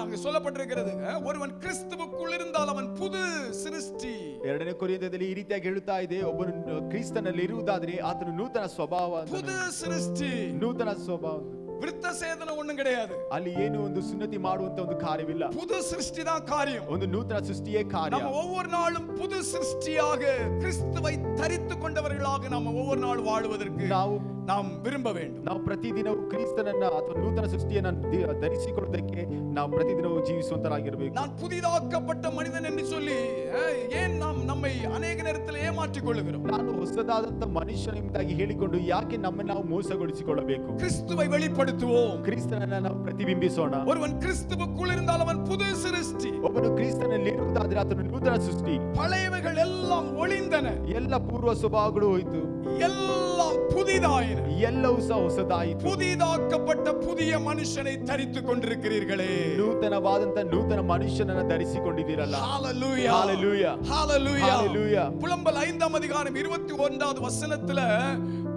அங்க சொல்லப்பட்டிருக்கிறது, ஒருவன் கிறிஸ்துவுக்குள் இருந்தால் அவன் புது சிருஷ்டி. 2ನೇ ಕೊರಿಂಥದಲ್ಲಿ ಈ ರೀತಿಯಾಗಿ ಹೇಳುತ್ತಾ ಇದೆ, ಒಬ್ಬನು ಕ್ರಿಸ್ತನಲ್ಲಿ ಇರುವುದಾದರೆ ಆತನು ನೂತನ ಸ್ವಭಾವ, புது சிருஷ்டி, ನೂತನ ಸ್ವಭಾವ. விருத்த சேதனம் ஒண்ணும் கிடையாது. ಅಲ್ಲಿ ಏನು ಒಂದು ಸುನ್ನತಿ ಮಾಡುವಂತ ಒಂದು ಕಾರ್ಯವಿಲ್ಲ. புது சிருஷ்டி தான் காரியம். ಒಂದು ನೂತನ ಸೃಷ್ಟಿಯೇ ಕಾರ್ಯ. நம்ம ஒவ்வொரு நாளும் புது சிருஷ்டியாக கிறிஸ்துவை தரித்துக் கொண்டவர்களாக நாம் ஒவ்வொரு நாள் வாழுவதற்கு நாம் விரும்ப வேண்டும். ನಾವು ಪ್ರತಿದಿನವೂ ಕ್ರಿಸ್ತನನ್ನ ಅಥವಾ ನೂತನ ಸೃಷ್ಟಿಯನ್ನ ಧರಿಸಿಕೊಳ್ಳುವುದಕ್ಕೆ ನಾವು ಪ್ರತಿದಿನವೂ ಜೀವಿಸುವಂತರಾಗಿರಬೇಕು. நான் புதிதாக்கப்பட்ட மனிதன் என்று சொல்லி ஏன் நாம் நம்மை ಅನೇಕ நேரத்தில் ஏமாற்றிக் கொள்ளுகிறோம்? ನಾನು ಹೊಸದಾದಂತ ಮನುಷ್ಯನೆಂಬುದಾಗಿ ಹೇಳಿಕೊಂಡು ಯಾಕೆ ನಮ್ಮನ್ನು ನಾವು ಮೋಸಗೊಳಿಸಿಕೊಳ್ಳಬೇಕು? கிறிஸ்துவை வெளிப்படுத்துவோம். ಕ್ರಿಸ್ತನನ್ನ ನಾವು ಪ್ರತಿಬಿಂಬಿಸೋಣ. ஒருவன் கிறிஸ்துவுக்குள் இருந்தால் அவன் புது சிருஷ்டி. ಒಬ್ಬನು ಕ್ರಿಸ್ತನಲ್ಲಿ ಇರುವುದಾದರೆ ಆತನು ನೂತನ ಸೃಷ್ಟಿ. பழையவைகள் எல்லாம் ஒளிந்தன, ಎಲ್ಲ ಪೂರ್ವ ಸ್ವಭಾವಗಳು ಹೋಯಿತು, எல்லாம் புதிதாயின, ಎಲ್ಲವೂ ಸಹ ಹೊಸದಾಯಿತು. புதிதாக்கப்பட்ட புதிய மனுஷனை தரித்துக் கொண்டிருக்கிறீர்களே. ನೂತನವಾದಂತ ನೂತನ ಮನುಷ್ಯನನ್ನ ಧರಿಸಿಕೊಂಡಿದ್ದೀರಲ್ಲ. ஹalleluya, ஹalleluya, ஹalleluya, ஹalleluya. புலம்பல் 5ஆம் அதிகாரம் 21வது வசனத்துல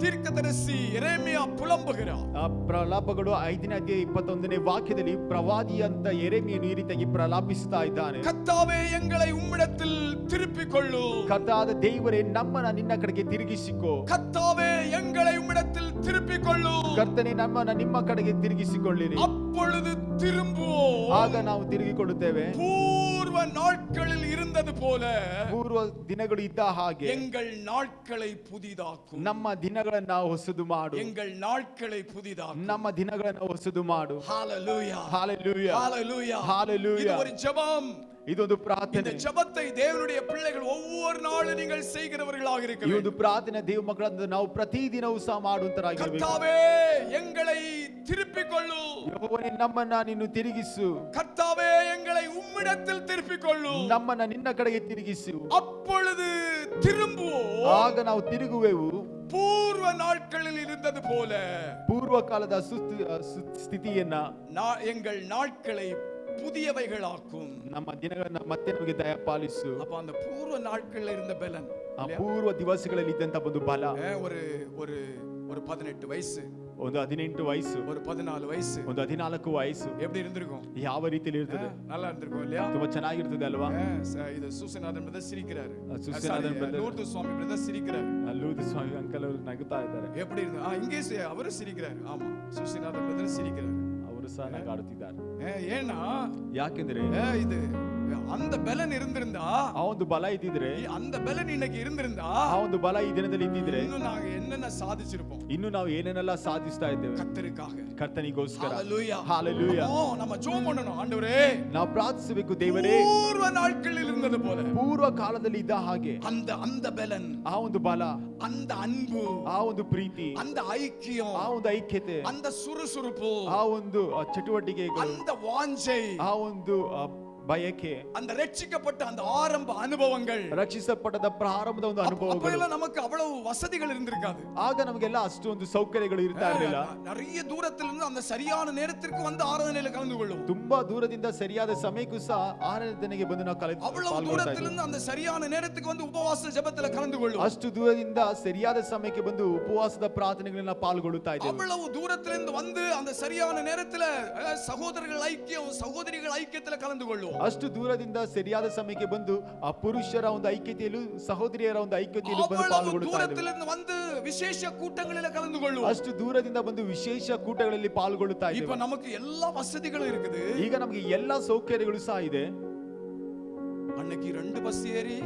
தீர்க்கதரிசி எரேமியா புலம்புகிறார். ಪ್ರಲಾಪಗಳು 5ನೇ ಅಧ್ಯಾಯ 21ನೇ ವಾಕ್ಯದಲ್ಲಿ ಪ್ರವಾದಿಯಂತ ಯೆರೆಮೀಯನು ಈ ರೀತಿಯಾಗಿ ಪ್ರಲಾಪಿಸುತ್ತಾ ಇದ್ದಾನೆ. ಕರ್ತಾವೇ ಎಂகளை உம்மிடத்தில் திருப்பிக் கொள்ளு. ಕರ್ತಾದ ದೇವರೇ ನಮ್ಮನ್ನ ನಿನ್ನ ಕಡೆಗೆ ತಿರುಗಿಸಿಕೋ. ಕರ್ತಾವೇ ಎಂகளை உம்மிடத்தில் திருப்பிக் கொள்ளு. ಕರ್ತನೇ ನಮ್ಮನ್ನ ನಿಮ್ಮ ಕಡೆಗೆ ತಿರುಗಿಸಿಕೊಳ್ಳಿರಿ. அப்பொழுது திரும்புவோம். ಆಗ ನಾವು ತಿರುಗಿಕೊಳ್ಳುತ್ತೇವೆ. பூர்வ நாட்களில் இருந்தது போல ಪೂರ್ವ ದಿನಗಳು ಇದ್ದ ಹಾಗೆ எங்கள் நாட்களை புதிதாக்கும். ನಮ್ಮ ದಿನಗಳನ್ನು ಹೊಸದು ಮಾಡು. எங்கள் நாட்களை புதிதாக்கும். ನಮ್ಮ ದಿನಗಳನ್ನು ಹೊಸದು ಮಾಡು. ஹalleluya, ஹalleluya, ஹalleluya, ஹalleluya. இது ஒரு ஜெபம். ಇದೊಂದು ಪ್ರಾರ್ಥನೆ. இந்த ஜெபத்தை தேவனுடைய பிள்ளைகள் ஒவ்வொரு நாளும் நீங்கள் செய்கிறவர்களாக இருக்க ಈ வேண்டும். ಒಂದು ಪ್ರಾರ್ಥನೆ ದೇವ ಮಕ್ಕಳನ್ನು ನಾವು ಪ್ರತಿದಿನವೂ ಸಹ ಮಾಡುವಂತರಾಗಿರಬೇಕು. கர்த்தாவே எங்களை திருப்பிக் கொள்ளு. ಯೆಹೋವನೇ ನಮ್ಮನ್ನ ನೀನು ತಿರುಗಿಸು. கர்த்தாவே எங்களை உம்மிடத்தில் திருப்பிக் கொள்ளு. ನಮ್ಮನ್ನ ನಿನ್ನ ಕಡೆಗೆ ತಿರುಗಿಸು. அப்பொழுது திரும்புவோம். ಆಗ ನಾವು ತಿರುಗುವೆವು. பூர்வ நாட்களில் இருந்தது போல ಪೂರ್ವ ಕಾಲದ ಸ್ಥಿತಿಯನ್ನ எங்கள் நாட்களை புதியவைகளாக்கும். ನಮ್ಮ ದಿನಗಳನ್ನ ಮತ್ತೆ ನಮಗೆ ದಯಪಾಲಿಸು. அப்ப அந்த பூர்வ நாட்களில் இருந்த பலன், ಆ ಪೂರ್ವ ದಿವಸಗಳಲ್ಲಿ ಇದ್ದಂತ ಒಂದು ಬಲ, ஒரு ஒரு ஒரு 18 வயசு, ಒಂದು 18 ವಯಸ್ಸು, ஒரு 14 ವಯಸ್ಸು, ಒಂದು 14 ವಯಸ್ಸು எப்படி இருந்திருக்கும்? ಯಾವ ರೀತಿಯಲ್ಲಿ ಇರ್ತದೆ? நல்லா இருந்திருக்கும் இல்லையா? ತುಂಬಾ ಚೆನ್ನಾಗಿರ್ತದೆ ಅಲ್ವಾ? இது சூசநாதன் பிரதர் சிரிக்கிறாரு. சூசநாதன் பிரதர், லூர்து சுவாமி பிரதர் சிரிக்கிறாரு. ಲೂರ್ದು ಸ್ವಾಮಿ ಅಂಕಲ್ ಅವರು ನಗುತ್ತಾ ಇದ್ದಾರೆ. எப்படி இருந்து இங்கே அவரு சிரிக்கிறாரு. ஆமா, சூசநாதன் பிரதர் சிரிக்கிறாரு. ಅವರು ಸಹ ನಗಾಡುತ್ತಿದ್ದಾರೆ. ஏன்னா ಯಾಕೆಂದ್ರೆ இது அந்த பலன் இருந்திருந்தா, ಆ ಒಂದು ಬಲ ಇದ್ದಿದ್ರೆ, அந்த பலன் இன்னைக்கு இருந்திருந்தா, ಆ ಒಂದು ಬಲ ಈ ದಿನದಲ್ಲಿ ಇದ್ದಿದ್ರೆ இன்னும் ನಾங்க என்னென்ன ಸಾಧಿಸಿರಬಹುದು. ಇನ್ನು ನಾವು ಏನೇನೆಲ್ಲ ಸಾಧಿಸ್ತಾ ಇದ್ದೇವೆ ಕರ್ತರಿಗಾಗಿ, ಕರ್ತನಿಗೋಸ್ಕರ. ஹalleluya, ஹalleluya. நம்ம ஜெபம் பண்ணணும். ஆண்டவரೇ, ನಾವು ಪ್ರಾರ್ಥಿಸಬೇಕು, ದೇವರೇ பூர்வ நாட்களில் இருந்தது போல ಪೂರ್ವ ಕಾಲದಲ್ಲಿ ಇದ್ದ ಹಾಗೆ அந்த பலன், ಆ ಒಂದು ಬಲ, அந்த அன்பு, ಆ ಒಂದು ಪ್ರೀತಿ, அந்த ஐக்கியம், ಆ ಒಂದು ಐಕ್ಯತೆ, அந்த சுறுசுறுப்பு, ಆ ಒಂದು ಚಟುವಟಿಕೆಗಳು, அந்த வாஞ்சை, ಆ ಒಂದು ಬಯಕೆ, அந்த ரட்சிக்கப்பட்ட அந்த ஆரம்ப அனுபவங்கள், ರಕ್ಷಿಸಲ್ಪಟ್ಟದ ಪ್ರಾರಂಭದ ಒಂದು ಅನುಭವಗಳು, அப்பெல்லாம் நமக்கு அவ்வளவு வசதிகள் இருந்திருக்காது. ಆಗ ನಮಗೆಲ್ಲ ಅಷ್ಟೊಂದು ಸೌಕರ್ಯಗಳು ಇರ್ತಾ ಇರಲಿಲ್ಲ. நிறைய தூரத்துல இருந்து அந்த சரியான நேரத்திற்கு வந்து ஆராதனையில கலந்து கொள்ளும். ತುಂಬಾ ದೂರದಿಂದ ಸರಿಯಾದ ಸಮಯಕ್ಕೂ ಸಹ ಆರಾಧನೆಗೆ ಬಂದು ನಾವು அவ்வளவு தூரத்துல இருந்து அந்த சரியான நேரத்துக்கு வந்து உபவாಸ ஜெபத்துல கலந்து கொள்ளும். ಅಷ್ಟು ದೂರದಿಂದ ಸರಿಯಾದ ಸಮಯಕ್ಕೆ ಬಂದು ಉಪವಾಸದ ಪ್ರಾರ್ಥನೆಗಳನ್ನ ಪಾಲ್ಗೊಳ್ಳುತ್ತಾ ಇದ್ದೇವೆ. அவ்வளவு தூரத்துல இருந்து வந்து அந்த சரியான நேரத்துல சகோதரர்கள் ஐக்கியம், சகோதரிகள் ஐக்கியத்துல கலந்து கொள்ளும். ಅಷ್ಟು ದೂರದಿಂದ ಸರಿಯಾದ ಸಮಯಕ್ಕೆ ಬಂದು ಆ ಪುರುಷರ ಒಂದು ಐಕ್ಯತೆಯಲ್ಲೂ ಸಹೋದರಿಯರ ಒಂದು ಐಕ್ಯತೆಯಲ್ಲೂ ಬಂದು ಪಾಲ್ಗೊಳ್ಳುತ್ತಾ ಇದ್ದೇವೆ. ದೂರದಿಂದ வந்து ವಿಶೇಷ ಕೂಟಗಳಲ್ಲಿ ಕಲந்து கொள்ளும். ಅಷ್ಟು ದೂರದಿಂದ ಬಂದು ವಿಶೇಷ ಕೂಟಗಳಲ್ಲಿ ಪಾಲ್ಗೊಳ್ಳುತ್ತಾ ಇದ್ದೇವೆ. இப்போ நமக்கு எல்லா வசதிகளும் இருக்குது. ಈಗ ನಮಗೆ ಎಲ್ಲಾ ಸೌಕರ್ಯಗಳು ಸಹ ಇದೆ. அன்னைக்கு 2 பஸ் ஏறி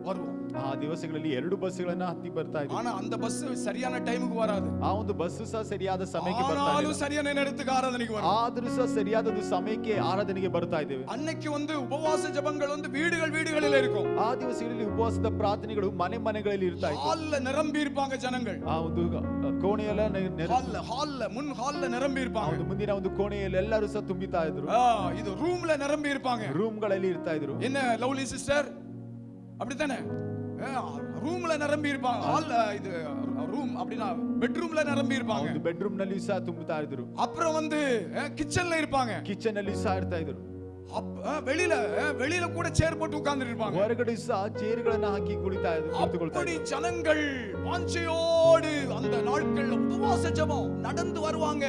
வருவோம். ಆ ದಿವಸಗಳಲ್ಲಿ 2 ಬಸ್ಗಳನ್ನ ಹತ್ತಿ ಬರ್ತಾ ಇದ್ವಿ. ஆனா அந்த பஸ் சரியான டைமுக்கு வராது. ಆ ಒಂದು ಬಸ್ ಸಹ ಸರಿಯಾದ ಸಮಯಕ್ಕೆ ಬರ್ತಾ ಇಲ್ಲ. ஆனாலும் சரியான நேரத்துக்கு ஆராதனைக்கு வரும். ಆದರೂ ಸಹ ಸರಿಯಾದ ಸಮಯಕ್ಕೆ ಆರಾಧನೆಗೆ ಬರ್ತಾ ಇದ್ದೇವೆ. அன்னைக்கு வந்து உபவாச ஜெபங்கள் வந்து வீடுகளில் இருக்கும். ಆ ದಿವಸಗಳಲ್ಲಿ ಉಪವಾಸದ ಪ್ರಾರ್ಥನೆಗಳು ಮನೆಗಳಲ್ಲಿ ಇರ್ತಾ ಇತ್ತು. ಹಾಲ್ல நிரம்பி இருப்பாங்க ஜனங்கள். ಆ ಒಂದು ಕೋಣೆಯಲ್ಲ முன் ஹால்ல நிரம்பி இருப்பாங்க. ಮುಂದಿನ ಒಂದು ಕೋಣೆಯಲ್ಲಿ ಎಲ್ಲರೂ ಸಹ ತುಂಬಿತಾ ಇದ್ರು. இது ரூம்ல நிரம்பி இருப்பாங்க. ರೂಮ್ಗಳಲ್ಲಿ ಇರ್ತಾ ಇದ್ರು. என்ன லவ்லி சிஸ்டர் அப்படிதானே? ரூம்ல நிரம்பி இருப்பாங்க. ஹால்ல இது ரூம் அப்படினா பெட்ரூம்ல நிரம்பி இருப்பாங்க. ಒಂದು ಬೆಡ್ರೂಮ್ ನಲ್ಲಿ ಸಹ ತುಂಬುತ್ತಾ ಇದ್ರು. அப்புறம் வந்து கிச்சன்ல இருப்பாங்க. ಕಿಚನ್ ಅಲ್ಲಿ ಸಹ ಇರ್ತಾ ಇದ್ರು. வெளியில கூட சேர் போட்டு உட்கார்ந்து இருப்பாங்க. ಹೊರಗಡೆ ಸಹ ಚೇರ್ಗಳನ್ನು ಹಾಕಿ ಕುಳಿತಾ ಇದ್ರು. அப்படி ஜனங்கள் வாஞ்சையோடு அந்த நாட்கள்ல உபவாச ஜெபம் நடந்து வருவாங்க.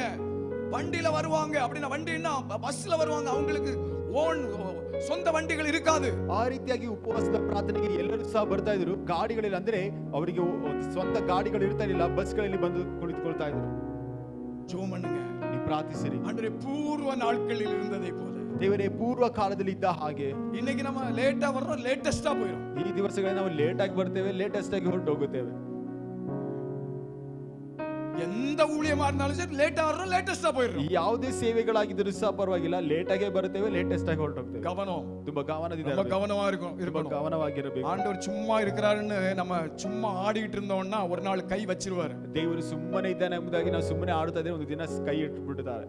வண்டியில வருவாங்க. அப்படினா வண்டினா பஸ்ல வருவாங்க. அவங்களுக்கு ஓன் ಸ್ವಂತ ವಂಡಿಗಳು ಇರಕಾದು. ಆ ರೀತಿಯಾಗಿ ಉಪವಾಸದ ಪ್ರಾರ್ಥನೆಗೆ ಎಲ್ಲರೂ ಸಹ ಬರ್ತಾ ಇದ್ರು. ಗಾಡಿಗಳಲ್ಲಿ ಅಂದ್ರೆ ಅವರಿಗೆ ಸ್ವಂತ ಗಾಡಿಗಳು ಇರ್ತಾ ಇರಲಿಲ್ಲ. ಬಸ್ಗಳಲ್ಲಿ ಬಂದು ಕುಳಿತುಕೊಳ್ತಾ ಇದ್ರು. ஜெபம் பண்ணுங்க. ನೀವು ಪ್ರಾರ್ಥಿಸಿರಿ. ஆண்டவரே, பூர்வ நாட்களில் இருந்ததை போல ದೇವರೇ, ಪೂರ್ವ ಕಾಲದಲ್ಲಿ ಇದ್ದ ಹಾಗೆ இன்னைக்கு நம்ம லேட்டா வர்றோம், லேட்டஸ்டா போயிடும். ಈ ದಿವಸಗಳಲ್ಲಿ ನಾವು ಲೇಟ್ ಆಗಿ ಬರ್ತೇವೆ, ಲೇಟೆಸ್ಟ್ ಆಗಿ ಹೊರಟು ಹೋಗುತ್ತೇವೆ. எந்த ஊழியமா இருந்தாலும் சரி, லேட்டா வர்றோம், லேட்டஸ்டா போயிடும். ಯಾವುದೇ ಸೇವೆಗಳಾಗಿದ್ದರೂ ಸಹ ಪರವಾಗಿಲ್ಲ, ಲೇಟ್ ಆಗೇ ಬರ್ತೇವೆ, ಲೇಟೆಸ್ಟ್ ಆಗಿ ಹೊರಟು ಹೋಗ್ತೇವೆ. கவனம், ತುಂಬಾ ಗಮನದಿಂದ ரொம்ப கவனமா இருக்கணும். ಗಮನವಾಗಿರಬೇಕು. ஆண்டவர் சும்மா இருக்கிறாருன்னு நம்ம சும்மா ஆடிட்டு இருந்தோம்னா ஒரு நாள் கை வச்சிருவாரு. ದೇವರು ಸುಮ್ಮನೆ ಇದ್ದಾನೆ ಎಂಬುದಾಗಿ ನಾವು ಸುಮ್ಮನೆ ಆಡುತ್ತಾ ಇದ್ರೆ ಒಂದು ದಿನ ಕೈ ಇಟ್ಬಿಡ್ತಾರೆ.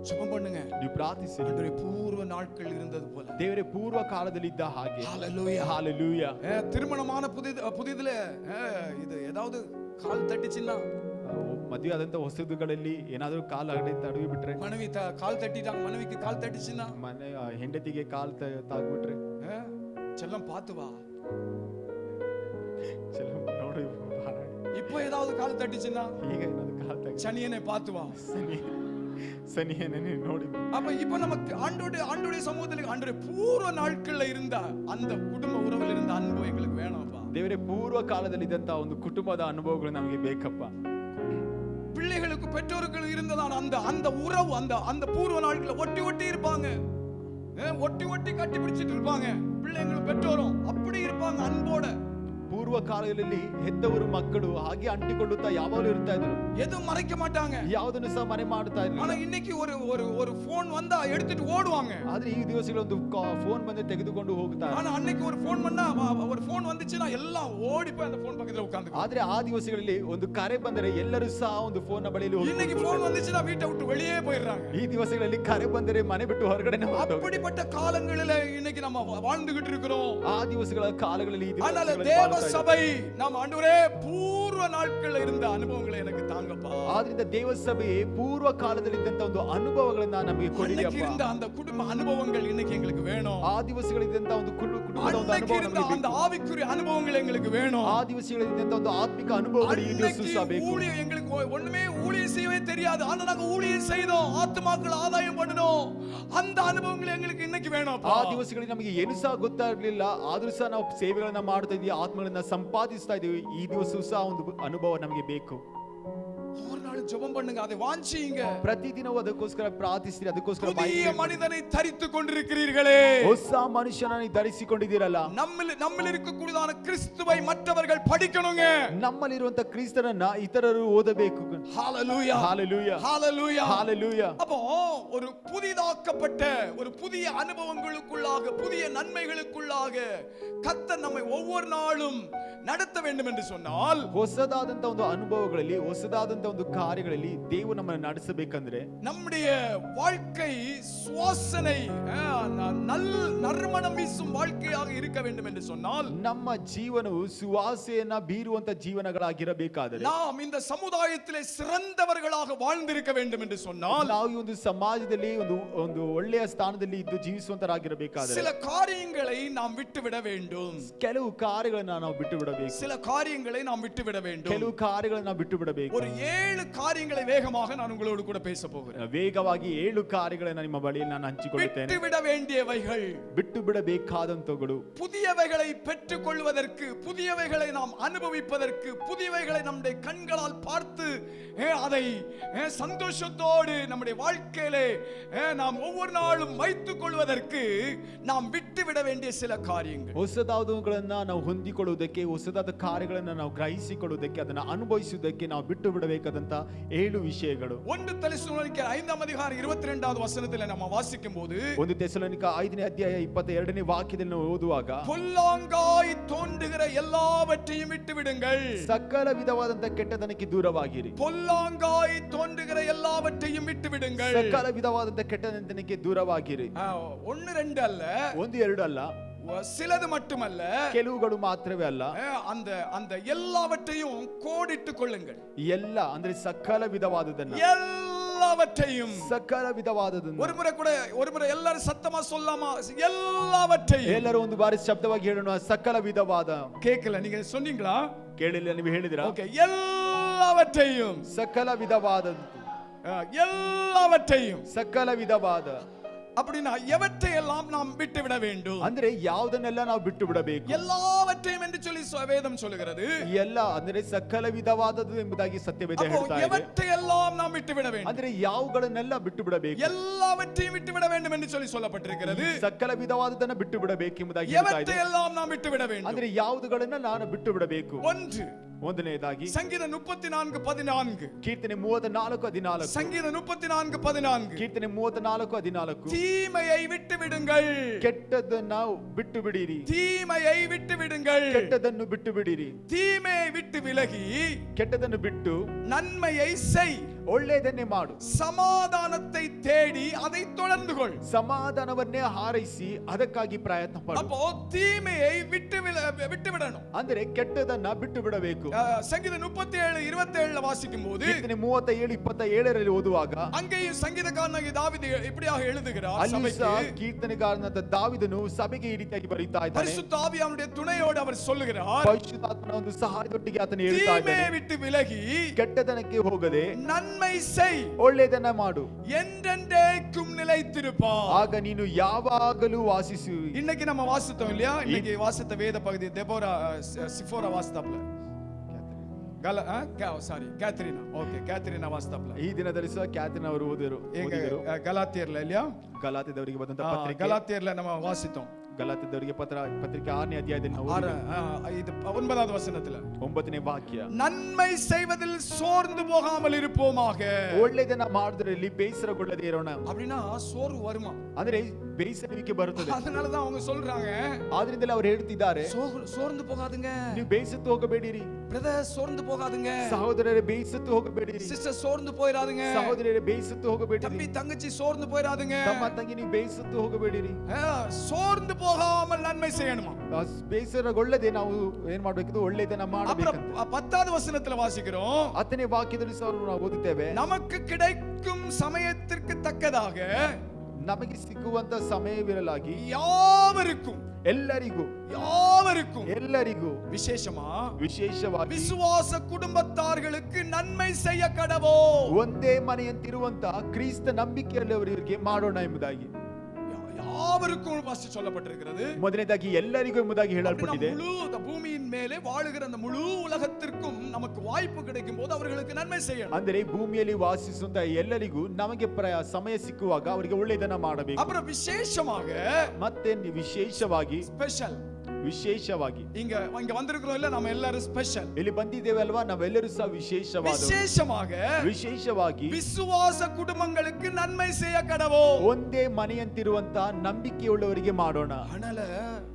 ஜெபம் பண்ணுங்க. ನೀವು ಪ್ರಾರ್ಥಿಸಿ. ஆண்டவரே, பூர்வ நாட்கள் இருந்தது போல ದೇವರೇ, ಪೂರ್ವ ಕಾಲದಲ್ಲಿ ಇದ್ದ ಹಾಗೆ. ஹalleluya, ஹalleluya. திருமணமான புதிதுல இது ஏதாவது கால் தட்டிச்சுன்னா, ಮದುವೆ ಆದಂತ ಹೊಸದುಗಳಲ್ಲಿ ಏನಾದ್ರೂ ಕಾಲು ತಡವಿ ಬಿಟ್ರೆ, மனைவி கால் தட்டிட்டாங்க, மனைவிக்கு கால் தட்டிச்சுன்னா, ಮನೆ ಹೆಂಡತಿಗೆ ಕಾಲ್ ತಾಗ್ಬಿಟ್ರೆ, செல்லம் பார்த்து வா, ನೋಡಿ இப்போ ஏதாவது கால் தட்டிச்சுன்னா, ಈಗ ಏನಾದ್ರು ಕಾಲ್ ತಾಗಿ சனியனை பார்த்து வா, சனியனை ನೋಡಿ. அப்ப இப்ப நமக்கு ஆண்டோடைய சமூகத்துல ஆண்டோடைய பூர்வ நாட்கள்ல இருந்த அந்த குடும்ப உறவில் இருந்த அன்பு எங்களுக்கு வேணும்ப்பா. ದೇವರೇ, ಪೂರ್ವ ಕಾಲದಲ್ಲಿ ಇದ್ದಂತ ಒಂದು ಕುಟುಂಬದ ಅನುಭವಗಳು ನಮಗೆ ಬೇಕಪ್ಪ. பிள்ளைகளுக்கு பெற்றோருக்கு இருந்ததான அந்த உறவு அந்த பூர்வ நாட்கள்ல ஒட்டி ஒட்டி இருப்பாங்க, ஒட்டி ஒட்டி கட்டி பிடிச்சிட்டு இருப்பாங்க. பிள்ளைங்களும் பெற்றோரும் அப்படி இருப்பாங்க அன்போட. ಪೂರ್ವ ಕಾಲದಲ್ಲಿ ಹೆತ್ತವರು ಮಕ್ಕಳು ಹಾಗೆ ಅಂಟಿಕೊಳ್ಳುತ್ತಾ ಯಾವಾಗಲೂ ಇರ್ತಾ ಇದ್ರು, எதுவும் மறைக்க மாட்டாங்க, ಯಾವುದನ್ನು ಸಹ ಮನೆ ಮಾಡ್ತಾ ಇದ್ರು. ஆனா இன்னைக்கு ஒரு போன் வந்தா எடுத்துட்டு ஓடுவாங்க. ಆದ್ರೆ ಈ ದಿವಸಗಳ ಒಂದು ಫೋನ್ ಬಂದು ತೆಗೆದುಕೊಂಡು ಹೋಗ್ತಾರೆ. ஆனா அன்னைக்கு ஒரு போன் பண்ணா, ஒரு போன் வந்துச்சுன்னா எல்லாம் ಓಡಿ போய் அந்த போன் பக்கத்துல உட்கார்ந்து. ಆದ್ರೆ ಆ ದಿವಸಗಳಲ್ಲಿ ಒಂದು ಕರೆ ಬಂದರೆ ಎಲ್ಲರೂ ಸಹ ಒಂದು ಫೋನ್ ನ ಬಳಿಯಲ್ಲಿ ಹೋಗಿ. இன்னைக்கு போன் வந்துச்சுன்னா வீட்டை விட்டு வெளியே போயிடுறாங்க. ಈ ದಿವಸಗಳಲ್ಲಿ ಕರೆ ಬಂದರೆ ಮನೆ ಬಿಟ್ಟು ಹೊರಗಡೆ அப்படிப்பட்ட காலங்களில இன்னைக்கு நம்ம வாழ்ந்துகிட்டு இருக்கிறோம். ಆ ದಿವಸಗಳ ಕಾಲಗಳಲ್ಲಿ ಈ ದಿವಸಗಳಲ್ಲಿ ದೇವ ಸಭை நாம் ஆண்டவரே பூர்ವ ನಾட்ಕಳ್ಳ இருந்த ಅನುಭವங்களை எனக்கு தாங்கப்பா. ಆದ್ರಿಂದ ದೇವ ಸಭೆಯೇ ಪೂರ್ವ ಕಾಲದಲ್ಲಿ ಇದ್ದಂತ ಒಂದು ಅನುಭವಗಳನ್ನ ನಮಗೆ ಕೊಡಿ ಅಪ್ಪ. இருந்த அந்த குடும்ப அனுபவங்கள் இன்னைக்கு எங்களுக்கு வேணும். ಆ ದಿವಸಗಳಿದ್ದಂತ ಒಂದು ಕುಟುಂಬದ ಒಂದು ಅನುಭವ ನಮಗೆ ಬೇಕು. அந்த ஆவிக்குரிய ಅನುಭವங்கள் எங்களுக்கு வேணும். ಆ ದಿವಸಗಳಿದ್ದಂತ ಒಂದು ಆತ್ಮಿಕ ಅನುಭವಗಳು ಈ ದಿವಸ ಸಹ ಬೇಕು. ஊழியம் எங்களுக்கு ஒண்ணுமே ஊழியம் செய்யவே தெரியாது, ஆனா நாங்க ஊழியம் செய்தோம், ஆத்துமாக்கள் ஆதாயம் பண்ணணும். அந்த அனுபவங்கள் எங்களுக்கு இன்னைக்கு வேணும். ಆ ದಿವಸಗಳಲ್ಲಿ ನಮಗೆ ಏನು ಸಹ ಗೊತ್ತಾಗಲಿಲ್ಲ, ಆದ್ರೂ ಸಹ ನಾವು ಸೇವೆಗಳನ್ನ ಮಾಡ್ತಾ ಇದೀವಿ, ಆತ್ಮಗಳನ್ನ ಸಂಪಾದಿಸ್ತಾ ಇದೀವಿ. ಈ ದಿವಸ ಸಹ ಒಂದು ಅನುಭವ ನಮಗೆ ಬೇಕು. ஒரு நாள் ஜெபம் பண்ணுங்க, அதை வாஞ்சிங்க. ಪ್ರತಿದಿನವೂ ಅದಕ್ಕೋಸ್ಕರ ಪ್ರಾರ್ಥಿಸಿ, ಅದಕ್ಕೋಸ್ಕರ புதிய மனிதனை தரித்துக் கொண்டிருக்கிறீர்களே, ಹೊಸ ಮನುಷ್ಯನನ್ನು ಧರಿಸಿಕೊಂಡಿದ್ದೀರಲ್ಲ. நம்மில் இருக்கக்கூடியதான கிறிஸ்துவை மற்றவர்கள் படிக்கணுங்க. ನಮ್ಮಲ್ಲಿರುವಂತ ಕ್ರಿಸ್ತನನ್ನ ಇತರರು ಓದಬೇಕು. ஹalleluya, ஹalleluya, ஹalleluya, ஹalleluya. அப்போ ஒரு புதிதாக்கப்பட்ட ஒரு புதிய அனுபவங்களுக்குள்ளாக, புதிய நன்மைகளுக்குள்ளாக கர்த்தர் நம்மை ஒவ்வொரு நாளும் நடத்த வேண்டும் என்று சொன்னால், ಹೊಸದಾದಂತ ಒಂದು ಅನುಭವಗಳಲ್ಲಿ, ಹೊಸದಾದಂತ ಒಂದು ಕಾರ್ಯಗಳಲ್ಲಿ ದೇವರು ನಮ್ಮನ್ನು ನಡೆಸಬೇಕಂದ್ರೆ, நம்முடைய வாழ்க்கை சுவாசனை நறுமணம் வீசும் வாழ்க்கையாக இருக்க வேண்டும் என்று சொன்னால், ನಮ್ಮ ಜೀವನವು ಸುವಾಸೆಯನ್ನ ಬೀರುವಂತ ಜೀವನಗಳಾಗಿರಬೇಕಾದರೆ, நாம் இந்த சமுதாயத்திலே சிறந்தவர்களாக வாழ்ந்திருக்க வேண்டும் என்று சொன்னால், ನಾವು ಈ ಒಂದು ಸಮಾಜದಲ್ಲಿ ಒಂದು ಒಳ್ಳೆಯ ಸ್ಥಾನದಲ್ಲಿ ಇದ್ದು ಜೀವಿಸುವಂತರಾಗಿರಬೇಕಾದರೆ, சில காரியங்களை நாம் விட்டுவிட வேண்டும். ಕೆಲವು ಕಾರ್ಯಗಳನ್ನು ನಾವು ಬಿಟ್ಟು ಬಿಡಬೇಕು. சில காரியங்களை நாம் விட்டுவிட வேண்டும். ಕೆಲವು ಕಾರ್ಯಗಳನ್ನು ನಾವು ಬಿಟ್ಟು ಬಿಡಬೇಕು. ஒரு 7 காரியங்களை வேகமாக நான் உங்களோடு கூட பேச போகிறேன். ವೇಗವಾಗಿ 7 ಕಾರ್ಯಗಳನ್ನು ನಿಮ್ಮ ಬಳಿಯಲ್ಲಿ ನಾನು ಹಂಚಿಕೊಳ್ಳುತ್ತೇನೆ. விட்டுவிட வேண்டியவைகள், ಬಿಟ್ಟು ಬಿಡಬೇಕಾದಂತಗಳು, புதியவைகளை பெற்றுக்கொள்வதற்கு, புதியவைகளை நாம் அனுபவிப்பதற்கு, புதியவைகளை நம்முடைய கண்களால் பார்த்து அதை சந்தோஷத்தோடு நம்முடைய வாழ்க்கையிலே நாம் ஒவ்வொரு நாளும் வைத்துக் கொள்வதற்கு நாம் விட்டுவிட வேண்டிய சில காரியங்கள். ಹೊಸದಾದವುಗಳನ್ನ ನಾವು ಹೊಂದಿಕೊಳ್ಳುವುದಕ್ಕೆ, ಹೊಸದಾದ ಕಾರ್ಯಗಳನ್ನು ನಾವು ಗ್ರಹಿಸಿಕೊಳ್ಳುವುದಕ್ಕೆ, ಅದನ್ನು ಅನುಭವಿಸುವುದಕ್ಕೆ ನಾವು ಬಿಟ್ಟು ಬಿಡಬೇಕಾದಂತ 7 ವಿಷಯಗಳು. 1 தெசலோனிக்கர் 5ஆம் அதிகாரம் 22வது வசனத்தில் நம்ம வாசிக்கும் போது, 1 தெசலோனிಕ 5ನೇ ಅಧ್ಯಾಯ 22ನೇ ವಾಕ್ಯದಲ್ಲಿ ನಾವು ಓದುವಾಗ, பொல்லாங்காய் தோன்றுகிற எல்லாவற்றையும் விட்டு விடுங்கள். ಸಕಲ ವಿಧವಾದಂತ ಕೆಟ್ಟತನಕ್ಕೆ ದೂರವಾಗಿರಿ. பொல்லாங்காய் தோன்றுகிற எல்லாவற்றையும் விட்டு விடுங்கள். ಸಕಲ ವಿಧವಾದಂತ ಕೆಟ್ಟತನಕ್ಕೆ ದೂರವಾಗಿರಿ. 1 2 அல்ல, 1 2 ಅಲ್ಲ, சிலது மட்டுமல்ல, ಕೆಲವುಗಳು ಮಾತ್ರವೇ ಅಲ್ಲ, அந்த எல்லாவற்றையும் கோடிட்டுக் கொள்ளுங்கள். ಎಲ್ಲ ಅಂದ್ರೆ ಸಕಲ ವಿಧವಾದದನ್ನ, எல்லாவற்றையும், ಸಕಲ ವಿಧವಾದದನ್ನ. ஒரு முறை எல்லாரும் சத்தமா சொல்லாமா? எல்லாவற்றையும். ಎಲ್ಲರೂ ಒಂದು ಬಾರಿ ಶಬ್ದವಾಗಿ ಹೇಳೋಣ, ಸಕಲ ವಿಧವಾದ. கேட்கல, நீங்க சொன்னீங்களா? ಕೇಳಿಲ್ಲ, ನೀವು ಹೇಳಿದಿರಾ? ಓಕೆ, எல்லாவற்றையும், ಸಕಲ ವಿಧವಾದ, எல்லாவற்றையும், ಸಕಲ ವಿಧವಾದ, அப்படின்னா எவற்றையெல்லாம் நாம் விட்டு விட வேண்டும்? ಅಂದ್ರೆ ಯಾವುದನ್ನೆಲ್ಲ ನಾವು ಬಿಟ್ಟು ಬಿಡಬೇಕು? எல்லாவற்றையும் என்று சொல்லி வேதம் சொல்லுகிறது. ಎಲ್ಲ ಅಂದ್ರೆ ಸಕಲ ವಿಧವಾದದ್ದು ಎಂಬುದಾಗಿ ಸತ್ಯವೇದ ಹೇಳ್ತಾ ಇದೆ. எவற்றையெல்லாம் நாம் விட்டு விட வேண்டும்? ಅಂದ್ರೆ ಯಾವುಗಳನ್ನೆಲ್ಲ ಬಿಟ್ಟು ಬಿಡಬೇಕು? எல்லாவற்றையும் விட்டு விட வேண்டும் என்று சொல்லி சொல்லப்பட்டிருக்கிறது. ಸಕಲ ವಿಧವಾದದನ್ನ ಬಿಟ್ಟು ಬಿಡಬೇಕು ಎಂಬುದಾಗಿ ಹೇಳ್ತಾ ಇದೆ. எவற்றையெல்லாம் நாம் விட்டு விட வேண்டும்? ಅಂದ್ರೆ ಯಾವುಗಳನ್ನ ನಾನು ಬಿಟ್ಟು ಬಿಡಬೇಕು? ಒಂದನೇದಾಗಿ ಸಂಗೀತ 34:14, ಕೀರ್ತನೆ 34:14, ಸಂಗೀತ 34:14, ಕೀರ್ತನೆ 34:14, தீமையை விட்டு விடுங்கள், ಕೆಟ್ಟದನ್ನ ಬಿಟ್ಟು ಬಿಡಿರಿ, தீமையை விட்டு விடுங்கள், ಕೆಟ್ಟದನ್ನು ಬಿಟ್ಟು ಬಿಡಿರಿ, தீமையை விட்டு விலகி ಕೆಟ್ಟದನ್ನು ಬಿಟ್ಟು நன்மையை செய், ಒಳ್ಳೆಯದನ್ನೇ ಮಾಡು, சமாதானத்தை தேடி அதை தொடர்ந்து கொள். ಸಮಾಧಾನವನ್ನೇ ಹಾರೈಸಿ ಅದಕ್ಕಾಗಿ ಪ್ರಯತ್ನ ಪಡು. அப்போ தீமையை விட்டு விடணும். ಅಂದ್ರೆ ಕೆಟ್ಟದನ್ನ ಬಿಟ್ಟು ಬಿಡಬೇಕು. ಸಂಗೀತ 37:27 வாசிக்கும் போது, ಕೀರ್ತನೆ 37:27 ಓದುವಾಗ அங்கேயும் சங்கீதக்காரனாகிய தாவீது இப்படியாக எழுதுகிறார். ಕೀರ್ತನೆಗಾರನಾದ ದಾವೀದನು ಸಭೆಗೆ ಈ ರೀತಿಯಾಗಿ ಬರೀತಾ ಇದ್ದಾನೆ. பரிசுத்த ஆவியானவருடைய துணையோடு அவர் சொல்லுகிறார், ಪರಿಶುದ್ಧಾತ್ಮನ ಒಂದು ಸಹಾಯದೊಟ್ಟಿಗೆ ಆತನು ಹೇಳ್ತಾ ಇದ್ದಾನೆ, தீமையை விட்டு விலகி ಕೆಟ್ಟದನಕ್ಕೆ ಹೋಗದೆ நன்மை செய், ಒಳ್ಳೆಯದನ್ನ ಮಾಡು, என்றென்றைக்கும் நிலைத்திருப்பாய், ಆಗ ನೀನು ಯಾವಾಗಲೂ ವಾಸಿಸು. இன்னைக்கு நம்ம வாசித்தோம் இல்லையா? இன்னைக்கு வாசித்த வேத பகுதி தெபோரா சிஃபோரா வாசித்தாப்ல, கேத்ரினா. ಓಕೆ, ಕೇಥರಿನಾ ವಾಸ್ತವ್ಲ ಈ ದಿನದಲ್ಲಿ ಸಹ ಕ್ಯಾಥರಿನ್ ಅವರು ಓದಿದರು. ಗಲಾತಿಯರ್ಲ இல்லையா? ಗಲಾತ್ಯದವರಿಗೆ ಬಂದಂತ ಪತ್ರಿಕೆ, ಗಲಾತಿಯರ್ಲ நம்ம வாசித்தோம். ಗಲಾತ್ಯದವರಿಗೆ ಪತ್ರಿಕೆ 6ನೇ ಅಧ್ಯಾಯದಲ್ಲಿ ನಾವು இது 9வது வசனத்துல 9ನೇ ವಾಕ್ಯ, நன்மை செய்வதில் சோர்ந்து போகாமல் இருப்போமாக. ಒಳ್ಳೆಯದನ್ನ ಮಾಡೋದ್ರಲ್ಲಿ ಬೇಸರಗೊಳ್ಳದೆ ಇರೋಣ. அப்படினா சோர்வு வருமா? ಅಂದ್ರೆ ಬೇಸರಿಕೆ ಬರುತ್ತದೆ. அதனால தான் அவங்க சொல்றாங்க, ಆದ್ರಿಂದಲೇ ಅವರು ಹೇಳ್ತಿದ್ದಾರೆ, சோர்ந்து போகாதுங்க, ನೀವು ಬೇಸತ್ತು ಹೋಗಬೇಡಿರಿ. பிரதர் சோர்ந்து போகாதுங்க, ಸಹೋದರರೇ ಬೇಸತ್ತು ಹೋಗಬೇಡಿರಿ. ಸಿಸ್ಟರ್ சோர்ந்து போயிராதுங்க, ಸಹೋದರರೇ ಬೇಸತ್ತು ಹೋಗಬೇಡಿರಿ. தம்பி தங்கச்சி சோர்ந்து போயிராதுங்க, ತಮ್ಮ ತಂಗಿ ನೀವು ಬೇಸತ್ತು ಹೋಗಬೇಡಿರಿ. சோர்ந்து போகாமல் நன்மை செய்யணுமா? ಬೇಸರಗೊಳ್ಳದೆ ನಾವು ಏನ್ ಮಾಡಬೇಕು? ಒಳ್ಳೆಯದನ್ನ ಮಾಡಬೇಕು. 10வது வசனத்துல வாசிக்கிறோம், 10ನೇ ವಾಕ್ಯದಲ್ಲಿ ಸಹ ನಾವು ಓದುತ್ತೇವೆ, நமக்கு கிடைக்கும் ಸಮಯத்திற்கு ತಕ್ಕதாக ನಮಗೆ ಸಿಗುವಂತ ಸಮಯವಿರಲಾಗಿ ಯಾವರಿಗೂ ಎಲ್ಲರಿಗೂ ವಿಶೇಷವಾಗಿ ವಿಶ್ವಾಸ ಕುಟುಂಬத்தார்களுக்கு ನನ್ಮೈ செய்ய கடவோ. ಒಂದೇ ಮನೆಯಂತಿರುವಂತ ಕ್ರಿಸ್ತ ನಂಬಿಕೆಯುಳ್ಳವರಿಗೆ ಮಾಡೋಣ ಎಂಬುದಾಗಿ யாவருக்கும் ஃபர்ஸ்ட் சொல்லப்பட்டிருக்கிறது. ಮೊದಲನೇದಾಗಿ ಎಲ್ಲರಿಗೂ ಎಂಬುದಾಗಿ ಹೇಳಲ್ಪಟ್ಟಿದೆ. முழு பூமியின் மேலே வாழுகிற அந்த முழு உலகத்திற்கும் நமக்கு வாய்ப்பு கிடைக்கும் போது அவர்களுக்கு ನನ್ಮೈ செய்யணும். ಅಂದರೆ ಭೂಮಿಯಲ್ಲಿ ವಾಸಿಸುವಂತ ಎಲ್ಲರಿಗೂ ನಮಗೆ ಸಮಯ ಸಿಕ್ಕುವಾಗ ಅವರಿಗೆ ಒಳ್ಳೆಯದನ್ನ ಮಾಡಬೇಕು. ಅப்புறம் ವಿಶೇಷமாக ಮತ್ತೆ ವಿಶೇಷವಾಗಿ ವಿಶೇಷವಾಗಿ இங்க வந்திருக்கிறோம் இல்ல, நம்ம எல்லாரும் ಸ್ಪೆಷಲ್ ಇಲ್ಲಿ ಬಂದಿದ್ದೇವೆ ಅಲ್ವಾ, ನಾವೆಲ್ಲರೂ ಸಹ ವಿಶೇಷವಾಗಿ ವಿಶ್ವಾಸ ಕುಟುಂಬங்களுக்கு ನನ್ಮೈ செய்ய கடவோ. ಒಂದೇ ಮನೆಯಂತಿರುವಂತ ನಂಬಿಕೆಯುಳ್ಳವರಿಗೆ ಮಾಡೋಣ. அதனால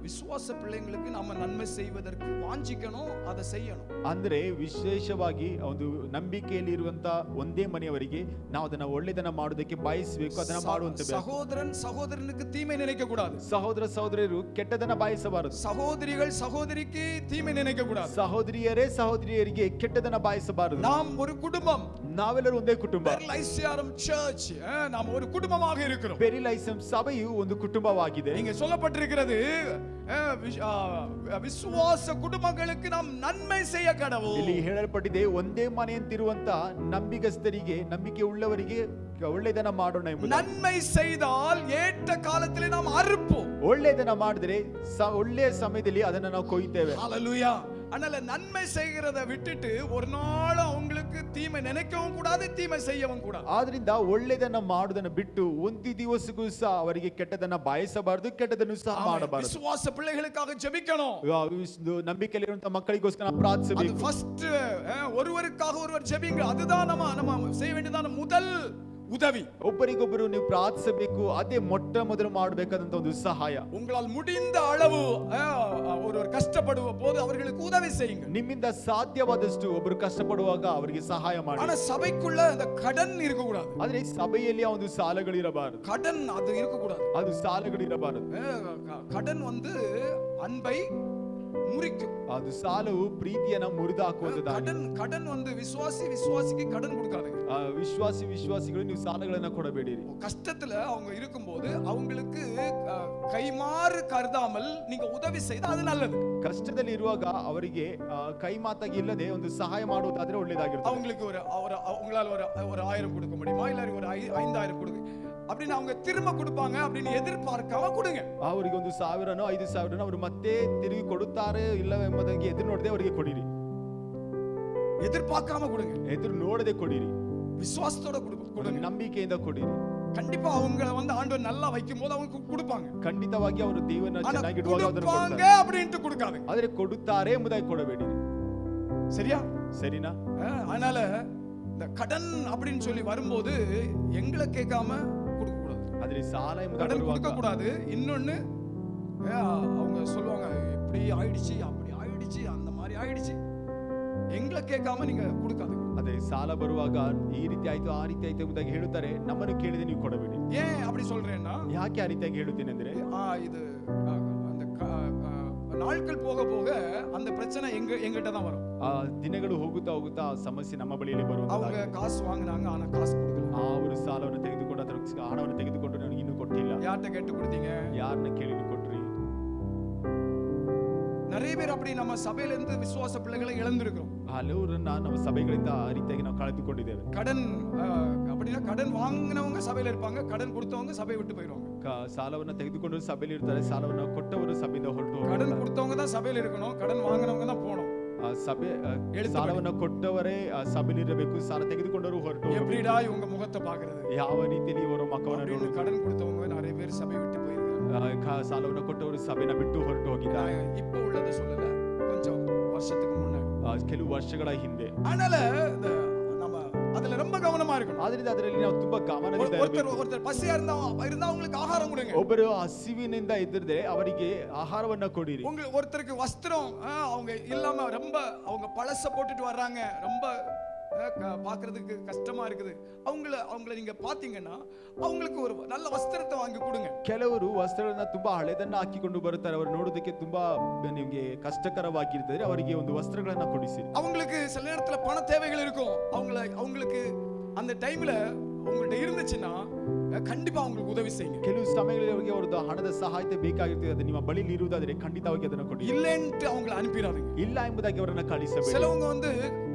விசுவாச பிள்ளைங்களுக்கு நாம நன்மை செய்வதற்கு வாஞ்சிக்கணும், அதை செய்யணும். ಅಂದ್ರೆ ವಿಶೇಷವಾಗಿ ಒಂದು ನಂಬಿಕೆಯಲ್ಲಿ ಇರುವಂತ ಒಂದೇ ಮನೆಯವರಿಗೆ ನಾವು ಅದನ್ನ ಒಳ್ಳೆಯದನ್ನ ಮಾಡೋದಕ್ಕೆ ಬಯಸಬೇಕು, ಅದನ್ನ ಮಾಡುವಂತ. சகோதரனுக்கு தீமை நினைக்க கூடாது. ಸಹೋದರರು ಕೆಟ್ಟದನ್ನ ಬಯಸಬಾರದು. சகோதரிகள் சகோதரிக்கு தீமை நினைக்க கூடாது. ಸಹೋದರಿಯರಿಗೆ ಕೆಟ್ಟದನ್ನ ಬಯಸಬಾರದು. நாம் ஒரு குடும்பம், ನಾವೆಲ್ಲರೂ ಒಂದೇ ಕುಟುಂಬ. பெர்லைசியம் சர்ச், நாம் ஒரு குடும்பமாக இருக்கிறோம். பெர்லைசியம் ಸಭೆಯು ಒಂದು ಕುಟುಂಬವಾಗಿದೆ. இங்க சொல்லப்பட்டிருக்கிறது, ವಿಶ್ವಾಸ ಕುಟುಂಬಗಳಿಗೆ நாம் நன்மை செய்ய கடவோ. ಇಲ್ಲಿ ಹೇಳಲ್ಪಟ್ಟಿದೆ, ಒಂದೇ ಮನೆಯಂತಿರುವಂತ ನಂಬಿಗಸ್ತರಿಗೆ, ನಂಬಿಕೆ ಉಳ್ಳವರಿಗೆ ಒಳ್ಳೆಯದನ್ನ ಮಾಡೋಣ ಎಂಬುದು. நன்மை செய்தால் ஏற்ற காலத்திலே நாம் அறுப்போம். ಒಳ್ಳೆಯದನ್ನ ಮಾಡಿದ್ರೆ ಒಳ್ಳೆಯ ಸಮಯದಲ್ಲಿ ಅದನ್ನ ನಾವು ಕೊಯ್ತೇವೆ. ஹalleluya. அதனால நன்மை செய்கிறத விட்டுட்டு ஒரு நாள் அவங்களுக்கு தீமை நினைக்கவும் கூடாது, தீமை செய்யவும் கூடாது. ಆದ್ರಿಂದ ಒಳ್ಳೆಯದನ್ನ ಮಾಡುವುದನ್ನು ಬಿಟ್ಟು ಒಂದು ದಿವಸಕ್ಕೂ ಸಹ ಅವರಿಗೆ ಕೆಟ್ಟದನ್ನ ಬಯಸಬಾರದು, ಕೆಟ್ಟದನ್ನು ಸಹ ಮಾಡಬಾರದು. ವಿಶ್ವಾಸ பிள்ளைகளுக்காக ஜெபிக்கணும். ನಂಬಿಕೆಯಲ್ಲಿರುವಂತ ಮಕ್ಕಳಿಗೋಸ್ಕರ ಪ್ರಾರ್ಥಿಸಬೇಕು. அது ஃபர்ஸ்ட் ஒருவருக்காக ஒருவர் ஜெபிங்க, அதுதான் நம்ம செய்ய வேண்டியதான முதல் உதவி. ಒಬ್ಬರಿಗೊಬ್ಬರು ನೀವು ಪ್ರಾರ್ಥಿಸಬೇಕು, ಅದೇ ಮೊಟ್ಟ ಮೊದಲು ಮಾಡಬೇಕಾದಂತ ಒಂದು ಸಹಾಯ. உங்களால் முடிந்த அளவு ஒருவர் கஷ்டப்படுವ போது அவர்களுக்கு உதவி செய்யுங்க. ನಿಮ್ಮಿಂದ ಸಾಧ್ಯವಾದಷ್ಟು ಒಬ್ಬರು ಕಷ್ಟಪಡುವಾಗ ಅವರಿಗೆ ಸಹಾಯ ಮಾಡಿ. ஆனா சபைக்குள்ள அந்த கடன் இருக்க கூடாது. ಆದ್ರೆ ಸಭೆಯಲ್ಲಿ ಒಂದು ಸಾಲಗಳು ಇರಬಾರದು. கடன் ಅದು இருக்க கூடாது. ಅದು ಸಾಲಗಳು ಇರಬಾರದು. கடன் ಅನ್ಬೈ ಮುರಿக்கும். ಅದು ಸಾಲವು ಪ್ರೀತಿಯನ್ನ ಮುರಿದು ಹಾಕುವಂತದ್ದು. ಕடன் ವಿಶ್ವಾಸಿಗೆ ಕடன் கொடுக்காதீங்க. ವಿಶ್ವಾಸಿಗಳು ನೀವು ಸಾಲಗಳನ್ನ ಕೊಡಬೇಡಿರಿ. கஷ்டத்துல அவங்க இருக்கும்போது அவங்களுக்கு கைமாறு கருதாமல் நீங்க உதவி செய்தா அது நல்லது. ಕಷ್ಟದಲ್ಲಿ ಇರುವಾಗ ಅವರಿಗೆ ಕೈಮಾತಾಗಿ ಇಲ್ಲದೆ ಒಂದು ಸಹಾಯ ಮಾಡುವುದಾದ್ರೆ ಒಳ್ಳೆಯದಾಗಿರುತ್ತೆ. அவங்களுக்கு உங்களால ஒரு 1000 கொடுக்க முடியுமா, இல்ல ஒரு 5000 கொடுக்க அப்படின்னு அவங்க திரும்ப கொடுப்பாங்க அப்படின்னு எதிர்பார்க்காம கொடுங்க. ಅವರಿಗೆ 1,000ನೋ 5,000ನೋ ಅವರು ಮತ್ತೆ ತಿರುಗಿ ಕೊಡುತ್ತಾರೆ ಇಲ್ಲವೆಂಬುದಾಗಿ ಎದುರು ನೋಡದೆ ಅವರಿಗೆ ಕೊಡಿರಿ. எதிர்பார்க்காம கொடுங்க. ಎದುರು ನೋಡದೆ ಕೊಡಿರಿ. விசுவாசத்தோட கொடுங்க. ನಂಬಿಕೆಯಿಂದ ಕೊಡಿರಿ. கண்டிப்பா அவங்கள ஆண்டவர் நல்லா வைக்கும் போது அவங்க கொடுப்பாங்க. ಖಂಡಿತವಾಗಿ ಅವರು ದೇವರನ್ನ ಚೆನ್ನಾಗಿ ಇಡುವಾಗ ಅದನ್ನು ಕೊಡ್ತಾರೆ அப்படினு கொடுக்காதே. ಆದರೆ ಕೊಡುತ್ತಾರೆ ಎಂಬುದಾಗಿ ಕೊಡಬೇಡಿ. சரியா? சரினா? அதனால இந்த கடன் அப்படினு சொல்லி வரும்போது எங்களை கேட்காம கொடுக்க கூடாது. ಆದರೆ ಸಾಲ ಎಂಬುದಾಗಿ கடன் கொடுக்க கூடாது. இன்னொன்னு அவங்க சொல்லுவாங்க இப்படி ஆயிடுச்சு அப்படி ஆயிடுச்சு அந்த மாதிரி ஆயிடுச்சு. எங்களை கேட்காம நீங்க கொடுக்காதீங்க. ಅದೇ ಸಾಲ ಬರುವಾಗ ಈ ರೀತಿ ಆಯ್ತು ಆ ರೀತಿ ಆಯ್ತು ಎಂಬುದಾಗಿ ಹೇಳುತ್ತಾರೆ, ನಮ್ಮನ್ನು ಕೇಳಿದೆ ನೀವು ಕೊಡಬೇಡಿ. ஏன் அப்படி சொல்றேன்னா, ಯಾಕೆ ಆ ರೀತಿಯಾಗಿ ಹೇಳುತ್ತೇನೆ ಅಂದ್ರೆ இது அந்த நாட்கள் போக போக அந்த பிரச்சனை எங்கிட்ட தான் வரும். ಆ ದಿನಗಳು ಹೋಗುತ್ತಾ ಹೋಗುತ್ತಾ ಆ ಸಮಸ್ಯೆ ನಮ್ಮ ಬಳಿಯಲ್ಲಿ ಬರುವಂತದ್ದು. அவங்க காசு வாங்குனாங்க ஆனா காசு கொடுக்கல. ಅವರು ಸಾಲವನ್ನು ತೆಗೆದುಕೊಂಡು ಅದರ ಹಣವನ್ನು ತೆಗೆದುಕೊಂಡು ನನಗೆ ಇನ್ನೂ ಕೊಟ್ಟಿಲ್ಲ. ಯಾರ್ட்ட ಕೇட்டு கொடுத்தீங்க? ಯಾರನ್ನ ಕೇಳಿ ಕೊಟ್ರಿ? நிறைய பேர் அப்படி நம்ம சபையில இருந்து விசுவாச பிள்ளைகளை இழந்திருக்கிறோம். ಹಲವರನ್ನ ನಮ್ಮ ಸಭೆಗಳಿಂದ ಆ ರೀತಿಯಾಗಿ ನಾವು ಕಳೆದುಕೊಂಡಿದ್ದೇವೆ. கடன் அப்படினா கடன் வாங்குனவங்க சபையில இருப்பாங்க, கடன் கொடுத்தவங்க சபையை விட்டு போயிடுவாங்க. ಸಾಲವನ್ನ ತೆಗೆದುಕೊಂಡು ಸಭೆಯಲ್ಲಿ ಇರ್ತಾರೆ, ಸಾಲವನ್ನ ಕೊಟ್ಟವರು ಸಭೆಯಿಂದ ಹೊರಟು ಹೋಗ್ತಾರೆ. கடன் கொடுத்தவங்க தான் சபையில இருக்கணும், கடன் வாங்குனவங்க தான் போணும். ಸಭೆ ಸಾಲವನ್ನ ಕೊಟ್ಟವರೇ ಸಭೆಯಲ್ಲಿ ಇರಬೇಕು, ಸಾಲ ತೆಗೆದುಕೊಂಡವರು ಹೊರಟು ಹೋಗಬೇಕು. எப்படிடா இவங்க முகத்தை பார்க்கிறது? ಯಾವ ರೀತಿಯಲ್ಲಿ ಇವರ ಮುಖವನ್ನು ನೋಡುವುದು? கடன் கொடுத்தவங்க நிறைய பேர் சபை விட்டு போயிருக்காங்க. ಸಾಲವನ್ನ ಕೊಟ್ಟವರು ಸಭೆನ ಬಿಟ್ಟು ಹೊರಟು ಹೋಗಿದ್ದಾರೆ. இப்போ உள்ளத சொல்லல, கொஞ்சம் வருஷத்துக்கு முன்னாடி, ಕೆಲವು ವರ್ಷಗಳ ಹಿಂದೆ. அதனால நம்ம அதுல ரொம்ப கவனமா இருக்கணும். ಆದ್ರಿಂದ ಅದರಲ್ಲಿ ನಾವು ತುಂಬಾ ಗಮನದಿಂದ ಇರಬೇಕು. ஒருத்தர் பசியா இருந்தா அவங்களுக்கு ஆகாரம் கொடுங்க. ಒಬ್ಬರು ಹಸಿವಿನಿಂದ ಇದ್ದರೆ ಅವರಿಗೆ ಆಹಾರವನ್ನ ಕೊಡಿರಿ. ஒருத்தருக்கு வஸ்திரம் அவங்க இல்லாம ரொம்ப அவங்க பழச போட்டுட்டு வர்றாங்க, ரொம்ப பாக்குறதுக்கு கஷ்டமா இருக்குது, அவங்கள நீங்க பாத்தீங்கன்னா அவங்களுக்கு ஒரு நல்ல வஸ்திரத்தை வாங்கி கொடுங்க. ಕೆಲವರು ವಸ್ತ್ರಗಳನ್ನ ತುಂಬಾ ಹಳೆದನ್ನ ಹಾಕಿಕೊಂಡು ಬರುತ್ತಾರೆ, ಅವರು ನೋಡೋದಕ್ಕೆ ತುಂಬಾ ನಿಮಗೆ ಕಷ್ಟಕರವಾಗಿರ್ತದೆ, ಅವರಿಗೆ ಒಂದು ವಸ್ತ್ರಗಳನ್ನ ಕೊಡಿಸಿ. அவங்களுக்கு சில நேரத்துல பண தேவைகள் இருக்கும், அவங்களுக்கு அந்த டைம்ல உங்கள்ட்ட இருந்துச்சுன்னா கண்டிப்பா அவங்களுக்கு உதவி செய்யுங்க. ಕೆಲವು ಸಮಯಗಳಲ್ಲಿ ಅವರಿಗೆ ಅವರದ್ದು ಹಣದ ಸಹಾಯತೆ ಬೇಕಾಗಿರ್ತದೆ, ಅದು ನಿಮ್ಮ ಬಳಿಯಲ್ಲಿ ಇರುವುದಾದರೆ ಖಂಡಿತವಾಗಿ ಅದನ್ನು ಕೊಡಿ. இல்லைன்னு அவங்கள அனுப்பிடாதீங்க. ಇಲ್ಲ ಎಂಬುದಾಗಿ ಅವರನ್ನ ಕಳಿಸಬೇಡಿ. சிலவங்க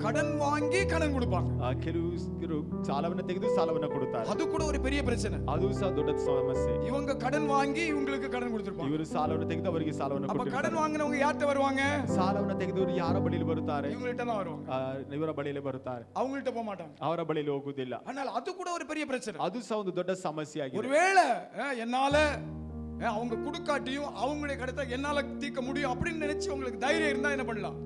கடன் வாங்கி கடன் கொடுப்பாங்க. ಕೆಲವರು ಸಾಲವನ್ನ ತೆಗೆದು ಸಾಲವನ್ನ ಕೊಡುತ್ತಾರೆ. ಅದು ಕೂಡ ஒரு பெரிய பிரச்சனை. ಅದು ಸಹ ದೊಡ್ಡ ಸಮಸ್ಯೆ. இவங்க கடன் வாங்கி இவங்களுக்கு கடன் கொடுத்திருப்பாங்க. ಇವರು ಸಾಲವನ್ನ ತೆಗೆದು ಅವರಿಗೆ ಸಾಲವನ್ನ ಕೊಟ್ಟಿರ್ತಾರೆ. அப்ப கடன் வாங்குனவங்க யார்ட்ட வருவாங்க? ಸಾಲವನ್ನ ತೆಗೆದವರು ಯಾರ ಬಳಿಯಲ್ಲಿ ಬರುತ್ತಾರೆ? இவங்கள்ட்ட தான் வருவாங்க. ಇವರ ಬಳಿಯಲ್ಲಿ ಬರುತ್ತಾರೆ, அவங்கள்ட்ட போக மாட்டாங்க, ಅವರ ಬಳಿಯಲ್ಲಿ ಹೋಗುವುದಿಲ್ಲ. ஆனால் ಅದು ಕೂಡ ஒரு பெரிய பிரச்சனை. ಅದು ಸಹ ಒಂದು ದೊಡ್ಡ ಸಮಸ್ಯೆ ಆಗಿದೆ. ஒருவேளை என்னால அவங்க குடுக்காட்டியும் அவங்களுடைய கடத்தை என்னால தீர்க்க முடியும் அப்படின்னு நினைச்சு உங்களுக்கு தைரியம் இருந்தா என்ன பண்ணலாம்?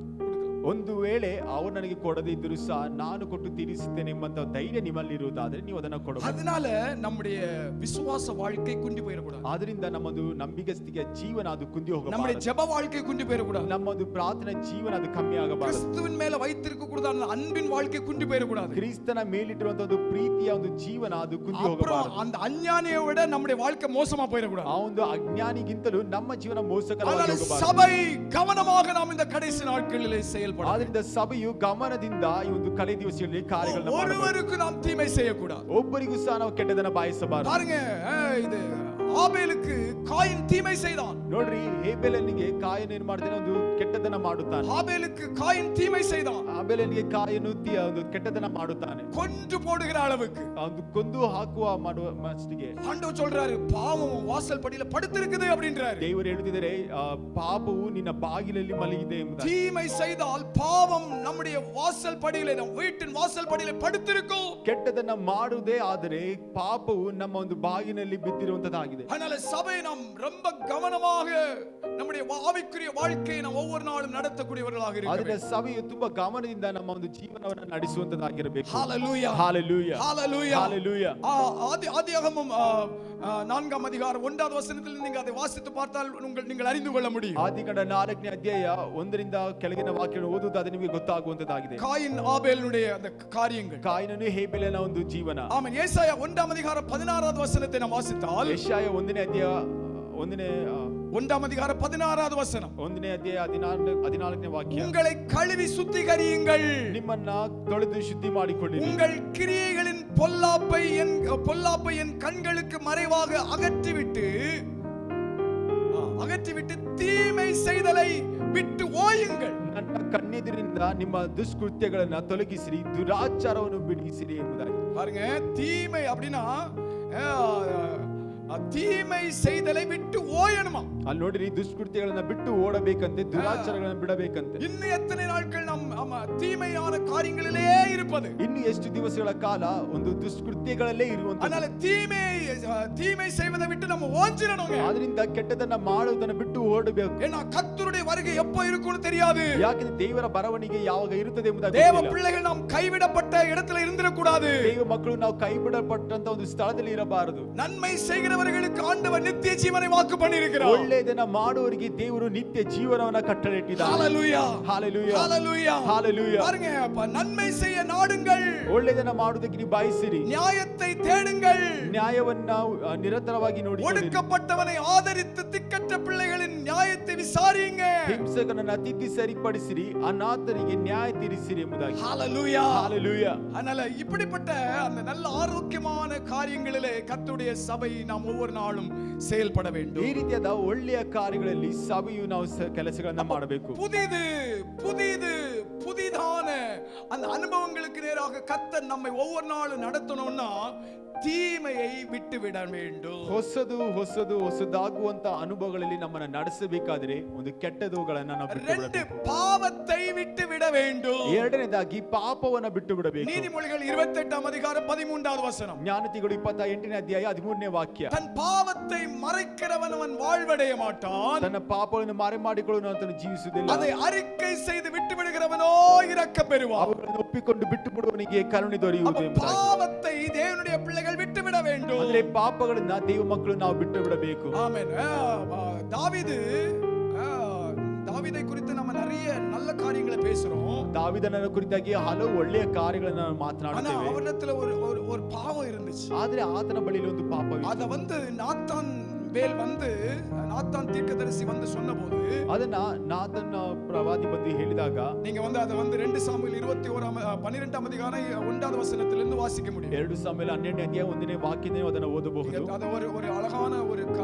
ಒಂದು ವೇಳೆ ಅವರು ನನಗೆ ಕೊಡದೇ ಇದ್ದರೂ ಸಹ ನಾನು ಕೊಟ್ಟು ತೀರಿಸುತ್ತೇನೆ ಎಂಬಂತ ಧೈರ್ಯ ನಿಮ್ಮಲ್ಲಿ ಇರುವುದಾದರೆ ನೀವು ಅದನ್ನ ಕೊಡಬಹುದು. அதனால நம்முடைய விசுவாச வாழ்க்கை குண்டி போயிடக்கூடாது. ಅದರಿಂದ ನಮ್ಮದು ನಂಬಿಗಸ್ತಿಕೆ ಜೀವನ ಅದು ಕುಂದಿ ಹೋಗಬಾರದು. நம்முடைய ஜெப வாழ்க்கை குண்டி போயிடக்கூடாது. ನಮ್ಮದು ಪ್ರಾರ್ಥನಾ ಜೀವನ ಅದು ಕಮ್ಮಿ ಆಗಬಾರದು. கிறிஸ்துவின் மேல வைத்திருக்க கூடாத அன்பின் வாழ்க்கை குண்டி போயிடக்கூடாது. ಕ್ರಿಸ್ತನ ಮೇಲಿಟ್ಟಿರುವಂತ ಒಂದು ಪ್ರೀತಿಯ ಒಂದು ಜೀವನ ಅದು ಕುಂದಿ ಹೋಗಬಾರದು. அந்த ಅಜ್ಞಾನಿயை விட நம்முடைய வாழ்க்கை மோசமா போயிடக்கூடாது. ಆ ಒಂದು ಅಜ್ಞಾನಿಗಿಂತಲೂ ನಮ್ಮ ಜೀವನ ಮೋಸಕರವಾಗಿ ಹೋಗಬಾರದು. சபை கவனமாக நாம் இந்த கடைசி நாட்களிலே செயல்பட. ಆದ್ದರಿಂದ ಸಭೆಯು ಗಮನದಿಂದ ಈ ಒಂದು ಕಲೆ ದಿವಸಗಳಲ್ಲಿ ಕಾರ್ಯಗಳನ್ನು ಮಾಡಬೇಕು. ஒருவருக்கு நாம் தீமை செய்யக்கூடாது. ಒಬ್ಬರಿಗೂ ಸಹ ನಾವು ಕೆಟ್ಟದನ್ನ ಬಾಯಿಸಬಾರದು. பாருங்க, இது ஆபேலுக்கு காயின் தீமை செய்தான். ನೋಡ್ರಿ, ಹೇಬೆಲನಿಗೆ ಕಾಯನ್ ಏನ್ ಮಾಡ್ತಾನೆ? ಒಂದು ಕೆಟ್ಟದನ್ನ ಮಾಡುತ್ತಾನೆ. ஆபேலுக்கு காயின் தீமை செய்தான். ಆಬೇಲನಿಗೆ ಕಾಯನು ಒಂದು ಕೆಟ್ಟದನ್ನ ಮಾಡುತ್ತಾನೆ, கொன்று போடுகிற அளவுக்கு, ಒಂದು ಕೊಂದು ಹಾಕುವ ಮಾಡುವ ಮಸ್ತಿಗೆ. ஆண்டவர் சொல்றாரு, பாவம் வாசல் படியில படுத்திருக்குது அப்படின்றாரு. ದೇವರು ಹೇಳುತ್ತಿದ್ದಾರೆ, ಪಾಪವು ನಿನ್ನ ಬಾಗಿಲಲ್ಲಿ ಮಲಗಿದೆ ಎಂಬುದಾಗಿ. தீமை செய்தால் பாவம் நம்முடைய வாசல் படியில, நம் வீட்டின் வாசல் படியில படுத்திருக்கும். ಕೆಟ್ಟದನ್ನ ಮಾಡುವುದೇ ಆದರೆ ಪಾಪವು ನಮ್ಮ ಒಂದು ಬಾಗಿನಲ್ಲಿ ಬಿದ್ದಿರುವಂತದ್ದಾಗಿದೆ. அதனால சபை நாம் ரொம்ப கவனமாக நம்முடைய ஆவிக்குரிய வாழ்க்கையை நாம் ஒவ்வொரு நாளும் நடத்தக்கூடியவர்களாக இருக்க வேண்டும். ಅದರ ಸಭೆಯು ತುಂಬಾ ಗಮನದಿಂದ ನಮ್ಮ ಒಂದು ಜೀವನವನ್ನು ನಡೆಸುವಂತದ್ದಾಗಿರಬೇಕು. ஹalleluya, ஹalleluya, ஹalleluya, ஹalleluya. ஆதியாகமம் 4ஆம் அதிகாரம் 1வது வசனத்தில் நீங்க அதை வாசித்து பார்த்தால் நீங்கள் அறிந்து கொள்ள முடியும். ಆದಿಕಾಂಡ 4ನೇ ಅಧ್ಯಾಯ 1ರಿಂದ ಕೆಳಗಿನ ವಾಕ್ಯವನ್ನು ಓದುವುದಾದರೆ ನಿಮಗೆ ಗೊತ್ತಾಗುವಂತದ್ದಾಗಿದೆ. ಕಾಯಿನ್ ಆಬೇಲனுடைய அந்த காரியங்கள், ಕಾಯಿನನು ಹೇಬೆಲನ ಒಂದು ಜೀವನ. ஆமென். ஏசாயா 1ஆம் அதிகாரம் 16வது வசனத்தை நாம் வாசித்தால், ಯೆಶಾಯ 1ನೇ ಅಧ್ಯಾಯ 1ஆம் அதிகாரம் 16வது வசனம், 1ನೇ ಅಧ್ಯಾಯ 14ನೇ ವಾಕ್ಯ. உங்களை கழுவி சுத்திகரியுங்கள், ನಿಮ್ಮನ್ನ ತೊಳೆದು ಶುದ್ಧಿ ಮಾಡಿಕೊಳ್ಳಿರಿ. உங்கள் கிரியைகளின் பொல்லாப்பை என் கண்களுக்கு மறைவாக அகற்றிவிட்டு தீமை செய்தலை விட்டு ஓயுங்கள். ನನ್ನ ಕಣ್ಣೆದುರಿಂದ ನಿಮ್ಮ ದುಷ್ಕೃತ್ಯಗಳನ್ನ ತೊಲಗಿಸಿರಿ, ದುರಾಚಾರವನ್ನು ಬಿಡಿಸಿರಿ ಎಂಬುದಾಗಿ. பாருங்க, தீமை அப்படினா தீமை செய்தலை விட்டு ஓயணுமா. ಅಲ್ಲಿ ನೋಡ್ರಿ ದುಷ್ಕೃತ್ಯಗಳನ್ನ ಬಿಟ್ಟು ಓಡಬೇಕಂತೆ, ದುರಾಚಾರಗಳನ್ನ ಬಿಡಬೇಕಂತೆ. ಇನ್ನು ಎತ್ತನೆ ನಾட்கள் ನಮ್ಮ தீமையான காரியங்களிலே இருப்பது. ಇನ್ನು ಎಷ್ಟು ದಿವಸಗಳ ಕಾಲ ಒಂದು ದುಷ್ಕೃತ್ಯಗಳಲ್ಲೇ ಇರುವಂತ. அதனால தீமை செய்வதை விட்டு நம்ம ஓஞ்சிரணுங்க. ಅದರಿಂದ ಕೆಟ್ಟದನ್ನ ಮಾಡುವುದನ್ನ ಬಿಟ್ಟು ಓಡಬೇಕು. ஏன்னா கர்த்தருடைய வருகை எப்போ இருக்கும்னு தெரியாது. ಯಾಕಂದ್ರೆ ದೇವರ ಬರವಣಿಗೆ ಯಾವಾಗ ಇರುತ್ತದೆ ಎಂಬುದಾಗಿ ದೇವ பிள்ளைகள் நாம் கைவிடப்பட்ட இடத்துல இருந்திர கூடாது. ದೇವ ಮಕ್ಕಳು ನಾವು ಕೈಬಿಡಲ್ಪಟ್ಟಂತ ಒಂದು ಸ್ಥಳದಲ್ಲಿ ಇರಬಾರದು. நன்மை செய்கிறவர்களுக்கு ஆண்டவர் நித்திய ஜீவனை வாக்கு பண்ணியிருக்கிறார். ಒಳ್ಳೆಯದನ್ನ ಮಾಡುವವರಿಗೆ ದೇವರು ನಿತ್ಯ ಜೀವನವನ್ನ ಕಟ್ಟಳೆಯಿಟ್ಟಿದ್ದಾನೆ. ஹalleluya ஹalleluya ஹalleluya ஹalleluya. பாருங்க, நன்மை செய்ய நாடுங்கள், ಒಳ್ಳೆಯದನ್ನ ಮಾಡುವುದಕ್ಕೆ ನೀವು ಬಯಸಿರಿ, நியாயத்தை தேடுங்கள், ನ್ಯಾಯವನ್ನ ನಿರಂತರವಾಗಿ ನೋಡಿ, ஒடுக்கப்பட்டவனை ஆதரித்து திக்கற்ற பிள்ளைகளின் நியாயத்தை விசாரியுங்க, ಹಿಂಸಕನನ್ನ ತಿದ್ದಿ ಸರಿಪಡಿಸಿರಿ, ಅನಾಥರಿಗೆ ನ್ಯಾಯ ತೀರಿಸಿರಿ ಎಂಬುದಾಗಿ. ஹalleluya ஹalleluya. அதனால இப்படிப்பட்ட அந்த நல்ல ஆரோக்கியமான காரியங்களிலே கர்த்தருடைய சபை நாம் ஒவ்வொரு நாளும் செயல்பட வேண்டும். ಈ ರೀತಿಯಾದ ಒಳ್ಳೆಯ ಕಾರ್ಯಗಳಲ್ಲಿ ಸಭೆಯು ನಾವು ಕೆಲಸಗಳನ್ನ ಮಾಡಬೇಕು. புதிதான அந்த அனுபவங்களுக்கு நேராக கர்த்தர் நம்மை ஒவ்வொரு நாளும் நடத்தணும்னா தீமையை விட்டு விட வேண்டும். ಹೊಸದಾಗುವಂತ ಅನುಭವಗಳಲ್ಲಿ ನಮ್ಮನ್ನ ನಡೆಸಬೇಕಾದ್ರೆ ಒಂದು ಕೆಟ್ಟದುಗಳನ್ನ ನಾವು ಬಿಟ್ಟು ಬಿಡಬೇಕು. பாவத்தை விட்டு விட வேண்டும். ಎರಡನೇದಾಗಿ ಪಾಪವನ್ನ ಬಿಟ್ಟು ಬಿಡಬೇಕು. நீதிமொழிகள் 28 அதிகாரம் 13வது வசனம். ಜ್ಞಾನತಿಗಳು 28ನೇ ಅಧ್ಯಾಯ 13ನೇ ವಾಕ್ಯ. தன் பாவத்தை மறைக்கிறவன் அவன் வாழ்வடைய மாட்டான். ತನ್ನ ಪಾಪವನ್ನು ಮರೆ ಮಾಡಿಕೊಳ್ಳುವವನು ಜೀವಿಸುವುದಿಲ್ಲ. அதை அறிக்கை செய்து விட்டு விடுகிறவனೋ இரக்கம் பெறுவான். ಅವುಗಳನ್ನು ಒಪ್ಪಿಕೊಂಡು ಬಿಟ್ಟು ಬಿಡುವವನಿಗೆ ಕರುಣೆ ದೊರೆಯುವುದು. பாவத்தை தேவனுடைய பிள்ளைகள் விட்டு விட வேண்டும். ಅಂದ್ರೆ ಪಾಪಗಳನ್ನ ದೇವ ಮಕ್ಕಳು ನಾವು ಬಿಟ್ಟು ಬಿಡಬೇಕು. ಆಮೆನ್. தாவೀதை குறித்து நம்ம நிறைய நல்ல காரியங்களை பேசுறோம். ದಾವೀದನ ಕುರಿತಾಗಿ ಹಲವು ಒಳ್ಳೆಯ ಕಾರ್ಯಗಳನ್ನು ನಾವು ಮಾತನಾಡುತ್ತೇವೆ. ಅವನத்துல ஒரு பாவம் இருந்துச்சு. ಆದ್ರೆ ಆತನ ಬಳಿಯಲ್ಲಿ ಒಂದು ಪಾಪವಿತ್ತು. ಅದ ನಾತಾನ್ தீர்க்கதரிசி வந்து சொன்னபோது, ಅದನ್ನ ನಾತನ್ ಪ್ರವಾದಿ ಬಂದು ಹೇಳಿದಾಗ, நீங்க அத 2 சாமுவேல் 12ாம் அதிகாரம் 1வது வசனத்திலிருந்து வாசிக்க முடியும். 2 ಸಾಮುವೇಲ 12ನೇ ಅಧ್ಯಾಯ 1ನೇ ವಾಕ್ಯದಿಂದ ಅದನ್ನ ಓದಬಹುದು. அது ஒரு அழகான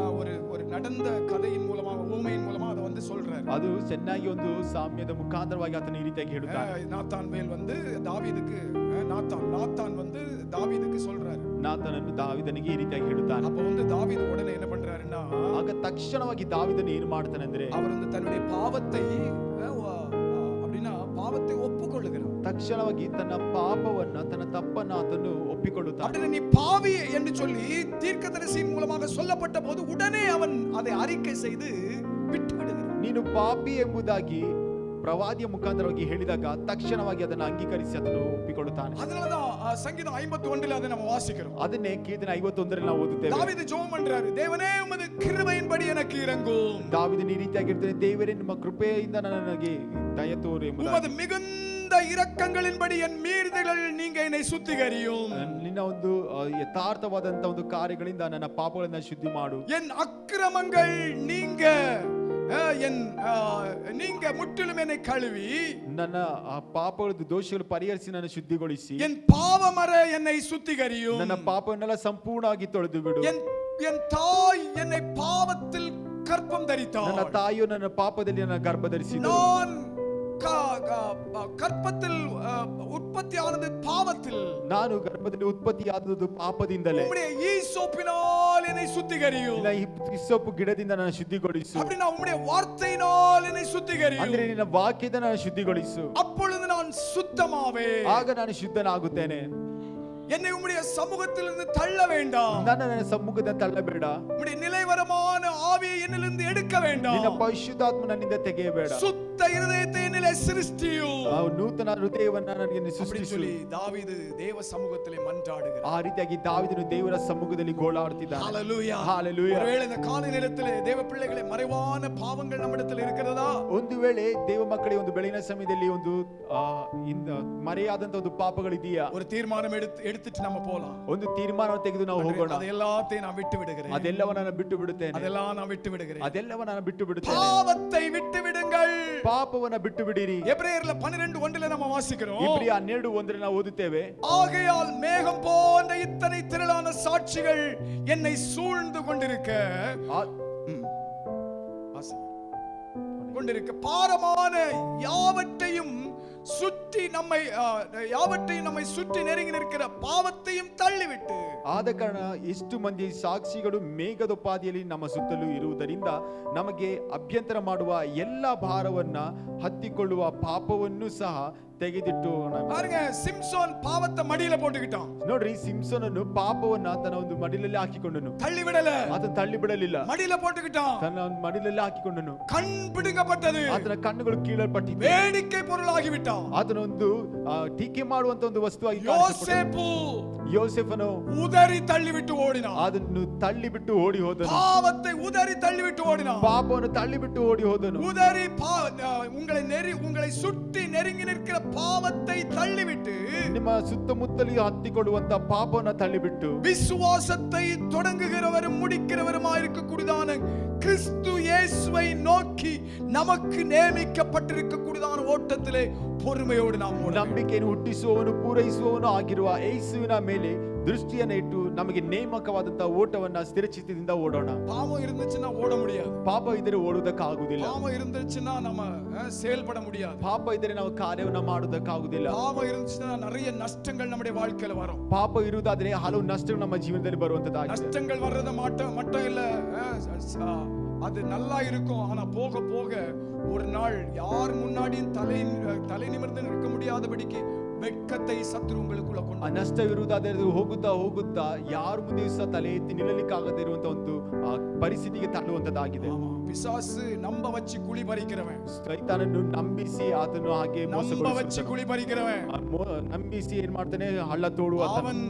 ஒரு நடந்த கதையின் மூலமா, ஊமையின் மூலமா அத வந்து சொல்றாரு. ಅದು ಚೆನ್ನಾಗಿ ಒಂದು ಸಾಮ್ಯದ ಮುಖಾಂತರವಾಗಿ ಆತನ ಈ ರೀತಿಯಾಗಿ ಹೇಳುತ್ತಾನೆ. ನಾತಾನ್ வந்து தாவீதுக்கு சொல்றாரு. ನಾತನನ್ನು ದಾವೀದನಿಗೆ ಈ ರೀತಿಯಾಗಿ ಹೇಳುತ್ತಾನೆ. அப்ப வந்து தாவீது உடனே என்ன பண்றாருன்னா, ಆಗ ತಕ್ಷಣವಾಗಿ ದಾವೀದನು ಏನು ಮಾಡ್ತಾನೆ ಅಂದ್ರೆ, அவர் வந்து தன்னுடைய பாவத்தை ஒப்புக்கொள்ளுகிறார். ತಕ್ಷಣವಾಗಿ ತನ್ನ ಪಾಪವನ್ನ, ತನ್ನ ತಪ್ಪನ್ನ ಆತನು ಒಪ್ಪಿಕೊಳ್ಳುತ್ತಾನೆ. அப்படியே நீ பாவி என்று சொல்லி தீர்க்கதரிசியின் மூலமாக சொல்லப்பட்ட போது உடனே அவன் அதை அறிக்கை செய்து விட்டு விடுகிறான். ನೀನು ಪಾಪಿ ಎಂಬುದಾಗಿ ಪ್ರವಾದಿಯ ಮುಖಾಂತರವಾಗಿ ಹೇಳಿದಾಗ ತಕ್ಷಣವಾಗಿ ಅದನ್ನು ಅಂಗೀಕರಿಸಿ ಅದನ್ನು ಒಪ್ಪಿಕೊಳ್ಳುತ್ತಾನೆ. அதனாலதான் சங்கீதம் 51ல அதை நம்ம வாசிக்கிறோம். ಅದನ್ನೇ ಕೀರ್ತನೆ 51ರಲ್ಲಿ ನಾವು ಓದುತ್ತೇವೆ. தாவீது ஜெபம் பண்றாரு, தேவனே உமது கிருபையின்படி எனக்கு இரங்கும். ದಾವೀದನು ಈ ರೀತಿಯಾಗಿ ಹೇಳ್ತಾನೆ, ದೇವರೇ ನಿಮ್ಮ ಕೃಪೆಯಿಂದ ನನಗೆ ದಯ ತೋರು ಎಂಬುದಾಗಿ. உமது மிகுந்த இரக்கங்களின்படி என் மீறுதல்கள் நீங்க என்னை சுத்திகரியும். ನಿನ್ನ ಒಂದು ಯಥಾರ್ಥವಾದಂತ ಒಂದು ಕಾರ್ಯಗಳಿಂದ ನನ್ನ ಪಾಪಗಳನ್ನ ಶುದ್ಧಿ ಮಾಡು. என் அக்கிரமங்கள் நீங்க முற்றிலும் என்னை கழுவி, ನನ್ನ ಪಾಪಗಳ ದೋಷಗಳು ಪರಿಹರಿಸಿ ನನ್ನ ಶುದ್ಧಿಗೊಳಿಸಿ, என் பாவமற என்னை சுத்திகரியும். ನನ್ನ ಪಾಪವನ್ನೆಲ್ಲ ಸಂಪೂರ್ಣವಾಗಿ ತೊಳೆದು ಬಿಡು. என் தாய் என்னை பாவத்தில் கர்ப்பம் தரித்தாள். ನನ್ನ ತಾಯಿಯು ನನ್ನ ಪಾಪದಲ್ಲಿ ನನ್ನ ಗರ್ಭ ಧರಿಸಿದಳು. நான் கர்ப்பத்தில் உற்பத்தியானது பாவத்தில், ನಾನು ಗರ್ಭದಲ್ಲಿ ಉತ್ಪತ್ತಿಯಾದದ್ದು ಪಾಪದಿಂದಲೇ. உம்முடைய ஈசோப்பினால் என்னை சுத்திகரியும். ಹಿಸ್ಸೋಪು ಗಿಡದಿಂದ ನನ್ನ ಶುದ್ಧಿಗೊಳಿಸು. அப்படினா உம்முடைய வார்த்தையினால் என்னை சுத்திகரியும். ಅಂದ್ರೆ ನಿನ್ನ ವಾಕ್ಯದಿಂದ ನನ್ನ ಶುದ್ಧಿಗೊಳಿಸು. அப்பொழுது நான் சுத்தமாவே, ಆಗ ನಾನು ಶುದ್ಧನಾಗುತ್ತೇನೆ. என்னை உம்முடைய சமூகத்திலிருந்து தள்ள வேண்டாம். ನನ್ನ ಸಮ್ಮುಖದಿಂದ ತಳ್ಳಬೇಡ. உம்முடைய நிலைவரமான ஆவியை என்னிலிருந்து எடுக்க வேண்டாம். ನಿನ್ನ ಪರಿಶುದ್ಧಾತ್ಮ ನನ್ನಿಂದ ತೆಗೆಯಬೇಡ. சுத்த இருதயத்தை என்னிலே சிருஷ்டியும். ನೂತನ ಹೃದಯವನ್ನ ನನಗೆ ಸೃಷ್ಟಿಸು. தாவೀது தேவ சமூகத்திலே மன்றாடுகிறார். ಆ ರೀತಿಯಾಗಿ ದಾವೀದನು ದೇವರ ಸಮ್ಮುಖದಲ್ಲಿ ಗೋಳಾಡುತ್ತಿದ್ದಾನೆ. ஹalleluya ஹalleluya. ஒருவேளை இந்த காலை நேரத்திலே தேவ பிள்ளைகளே மறைவான பாவங்கள் நம்மிடத்தில் இருக்கிறதா? ಒಂದು ವೇಳೆ ದೇವ ಮಕ್ಕಳೇ ಒಂದು ಬೆಳಗಿನ ಸಮಯದಲ್ಲಿ ಒಂದು ಮರೆಯಾದಂತ ಒಂದು ಪಾಪಗಳಿದೆಯಾ? ஒரு தீர்மானம் எடுத்துட்டு நம்ம போலாம். ಒಂದು ತೀರ್ಮಾನವನ್ನು ತೆಗೆದು ನಾವು ಹೋಗೋಣ. ಅದೆಲ್ಲத்தையும் ನಾನು ಬಿಟ್ಟು ಬಿಡುகிறேன். ಅದೆಲ್ಲವನ್ನ ನಾನು ಬಿಟ್ಟು ಬಿಡುತ್ತೇನೆ. ಅದೆல்லாம் ನಾನು ಬಿಟ್ಟು ಬಿಡುகிறேன். ಅದೆಲ್ಲವನ್ನ ನಾನು ಬಿಟ್ಟು ಬಿಡುತ್ತೇನೆ. பாவத்தை விட்டு விடுங்கள். ಪಾಪವನ್ನ ಬಿಟ್ಟು ಬಿಡಿರಿ. எபிரேயர்ல 12:1ல நம்ம வாசிக்கிறோம். ಇಬ್ರಿಯ 12:1ರಲ್ಲಿ ನಾವು ಓದುತ್ತೇವೆ. ஆகையால் மேகம் போன்ற இத்தனை திரளான சாட்சிகள் என்னை சூழ்ந்து கொண்டிருக்க பாரமான யாவற்றையும் சுற்றி யாவற்றையும் நம்மை சுற்றி நெருங்கி நிற்கிற பாவத்தையும் தள்ளிவிட்டு. ಆದ ಕಾರಣ ಎಷ್ಟು ಮಂದಿ ಸಾಕ್ಷಿಗಳು ಮೇಘದೋಪಾದಿಯಲ್ಲಿ ನಮ್ಮ ಸುತ್ತಲೂ ಇರುವುದರಿಂದ ನಮಗೆ ಅಭ್ಯಂತರ ಮಾಡುವ ಎಲ್ಲ ಭಾರವನ್ನ ಹತ್ತಿಕೊಳ್ಳುವ ಪಾಪವನ್ನು ಸಹ ತೆಗೆದಿಟ್ಟು பாருங்க, சிம்சோன் பாவத்தை மடியில போட்டுக்கிட்டான். ನೋಡ್ರಿ, ಸಿಂಸೋನನ್ನು ಪಾಪವನ್ನ ತನ್ನ ಒಂದು ಮಡಿಲಲ್ಲಿ ಹಾಕಿಕೊಂಡನು. தள்ளி விடல, ಅದನ್ನು ತಳ್ಳಿ ಬಿಡಲಿಲ್ಲ, மடியில போட்டுக்கிட்டான். ತನ್ನ ಒಂದು ಮಡಿಲಲ್ಲಿ ಹಾಕಿಕೊಂಡನು. கண் பிடுங்கப்பட்டது, ಆತನ ಕಣ್ಣುಗಳು ಕೀಳಲ್ಪಟ್ಟಿತು, வேடிக்கை பொருளாಗಿ ಬಿಟ್ಟಾன். ಆತನೊಂದು ಟೀಕೆ ಮಾಡುವಂತ ಒಂದು ವಸ್ತುವಾಗಿ யோசேப்பு ಯೋಸೆಫನು உதறி தள்ளிவிட்டு ஓடினான். ಅದನ್ನು ತಳ್ಳಿ ಬಿಟ್ಟು ಓಡಿ ಹೋದನು. பாவத்தை உதறி தள்ளிவிட்டு ஓடினான். ಪಾಪವನ್ನು ತಳ್ಳಿ ಬಿಟ್ಟು ಓಡಿ ಹೋದನು. உதறி உங்களை சுற்றி நெருங்கி நிற்கிற பாவத்தை தள்ளிவிட்டு, ನಿಮ್ಮ ಸುತ್ತಮುತ್ತಲಿಗೆ ಹತ್ತಿಕೊಳ್ಳುವಂತ ಪಾಪವನ್ನು ತಳ್ಳಿಬಿಟ್ಟು, விசுவாசத்தை தொடங்குகிறவரும் முடிக்கிறவருமாயிருக்கக்கூடியதான கிறிஸ்து இயேசுவை நோக்கி நமக்கு நியமிக்கப்பட்டிருக்கக்கூடியதான ஓட்டத்திலே பொறுமையோடு நாம் ನಂಬಿಕೆಯನ್ನು ಹುಟ್ಟಿಸುವವನು ಪೂರೈಸುವವನು ಆಗಿರುವ ಯೇಸುವಿನ ಮೇಲೆ ದೃಷ್ಟಿಯನ್ನು ಇಟ್ಟು ನಮಗೆ ನೇಮಕವಾದಂತಹ ಓಟವನ್ನ ಸ್ಥಿರಚಿತ್ತದಿಂದ ಓಡೋಣ. பாவம் இருந்துச்சுன்னா ஓட முடியாது. ಪಾಪ ಇದ್ದರೆ ಓಡುವುದಕ್ಕಾಗುವುದಿಲ್ಲ. பாவம் இருந்துச்சுன்னா நம்ம செயல்பட முடியாது. ಪಾಪ ಇದ್ದರೆ ನಾವು ಕಾರ್ಯವನ್ನ ಮಾಡುವುದಕ್ಕಾಗುವುದಿಲ್ಲ. பாவம் இருந்துச்சுன்னா நிறைய நஷ்டங்கள் நம்முடைய வாழ்க்கையில வரும். ಪಾಪ ಇರುವುದಾದ್ರೆ ಹಲವು ನಷ್ಟಗಳು ನಮ್ಮ ಜೀವನದಲ್ಲಿ ಬರುವಂತದ್ದಾಗಿದೆ. நஷ்டங்கள் வர்றது மட்டும் இல்ல, அது நல்லா இருக்கும். ஆனா போக போக ஒரு நாள் யார் முன்னாடியும் தலை நிமிர்ந்து நிற்க முடியாதபடிக்கு வெட்கத்தை சத்துரு உங்களுக்குள்ள கொண்டு. ನಷ್ಟ ಇರುವುದಾದ್ರೆ ಹೋಗುತ್ತಾ ಹೋಗುತ್ತಾ ಯಾರು ಮುಂದೆ ಸಹ ತಲೆ ಎತ್ತಿ ನಿಲ್ಲಲಿಕ್ಕಾಗದೇ ಇರುವಂತ ಒಂದು ಪರಿಸ್ಥಿತಿಗೆ ತಳ್ಳುವಂತದ್ದಾಗಿದೆ. பிசாசு நம்ப வச்சு குழி பறிக்கிறவன், ಸೈತಾನನ್ನು ನಂಬಿಸಿ ಆತನು ಹಾಗೆ நம்ப வச்சு குழி பறிக்கிறவன், ನಂಬಿಸಿ ಏನ್ ಮಾಡ್ತಾನೆ, ಹಳ್ಳ ತೋಡುವ. அவன்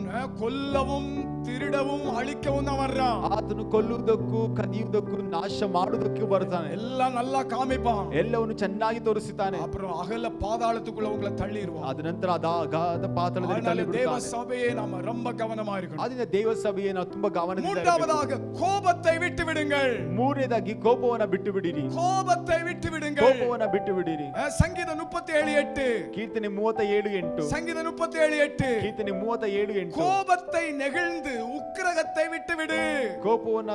கொல்லவும் திருடவும் அழிக்கவும் தான் வர்றான். ಆತನು ಕೊಲ್ಲುವುದಕ್ಕೂ ಕದಿಯುವುದಕ್ಕೂ ನಾಶ ಮಾಡುವುದಕ್ಕೂ ಬರ್ತಾನೆ. எல்லாம் நல்லா காமிப்பான், ಎಲ್ಲವನ್ನು ಚೆನ್ನಾಗಿ ತೋರಿಸುತ್ತಾನೆ. அப்புறம் அகல பாதாளத்துக்குள்ள உங்களை தள்ளிடுவான். ಅದ ನಂತರ ಅಗಾಧ ಪಾತಾಳದಲ್ಲಿ ತಳ್ಳಿಬಿಡುತ್ತಾನೆ. தேவ சபையே நாம ரொம்ப கவனமா இருக்கணும். ಅದರಿಂದ ದೇವ ಸಭೆயை ನಾವು ತುಂಬಾ ಗಮನದಿಂದ மூன்றாவதாக கோபத்தை விட்டு விடுங்கள். ಮೂರನೇದಾಗಿ ಕೋಪವನ್ನ ಬಿಟ್ಟು ಬಿಡಿರಿ. கோபத்தை விட்டு விடுங்கள். ಕೋಪವನ್ನ ಬಿಟ್ಟು ಬಿಡಿರಿ. ಸಂಗೀತ 37:8, ಕೀರ್ತನೆ 37:8, ಸಂಗೀತ 37:8, ಕೀರ್ತನೆ 37:8. கோபத்தை நெகிழ்ந்து உக்கிரகத்தை விட்டு விடு. ಕೋಪವನ್ನ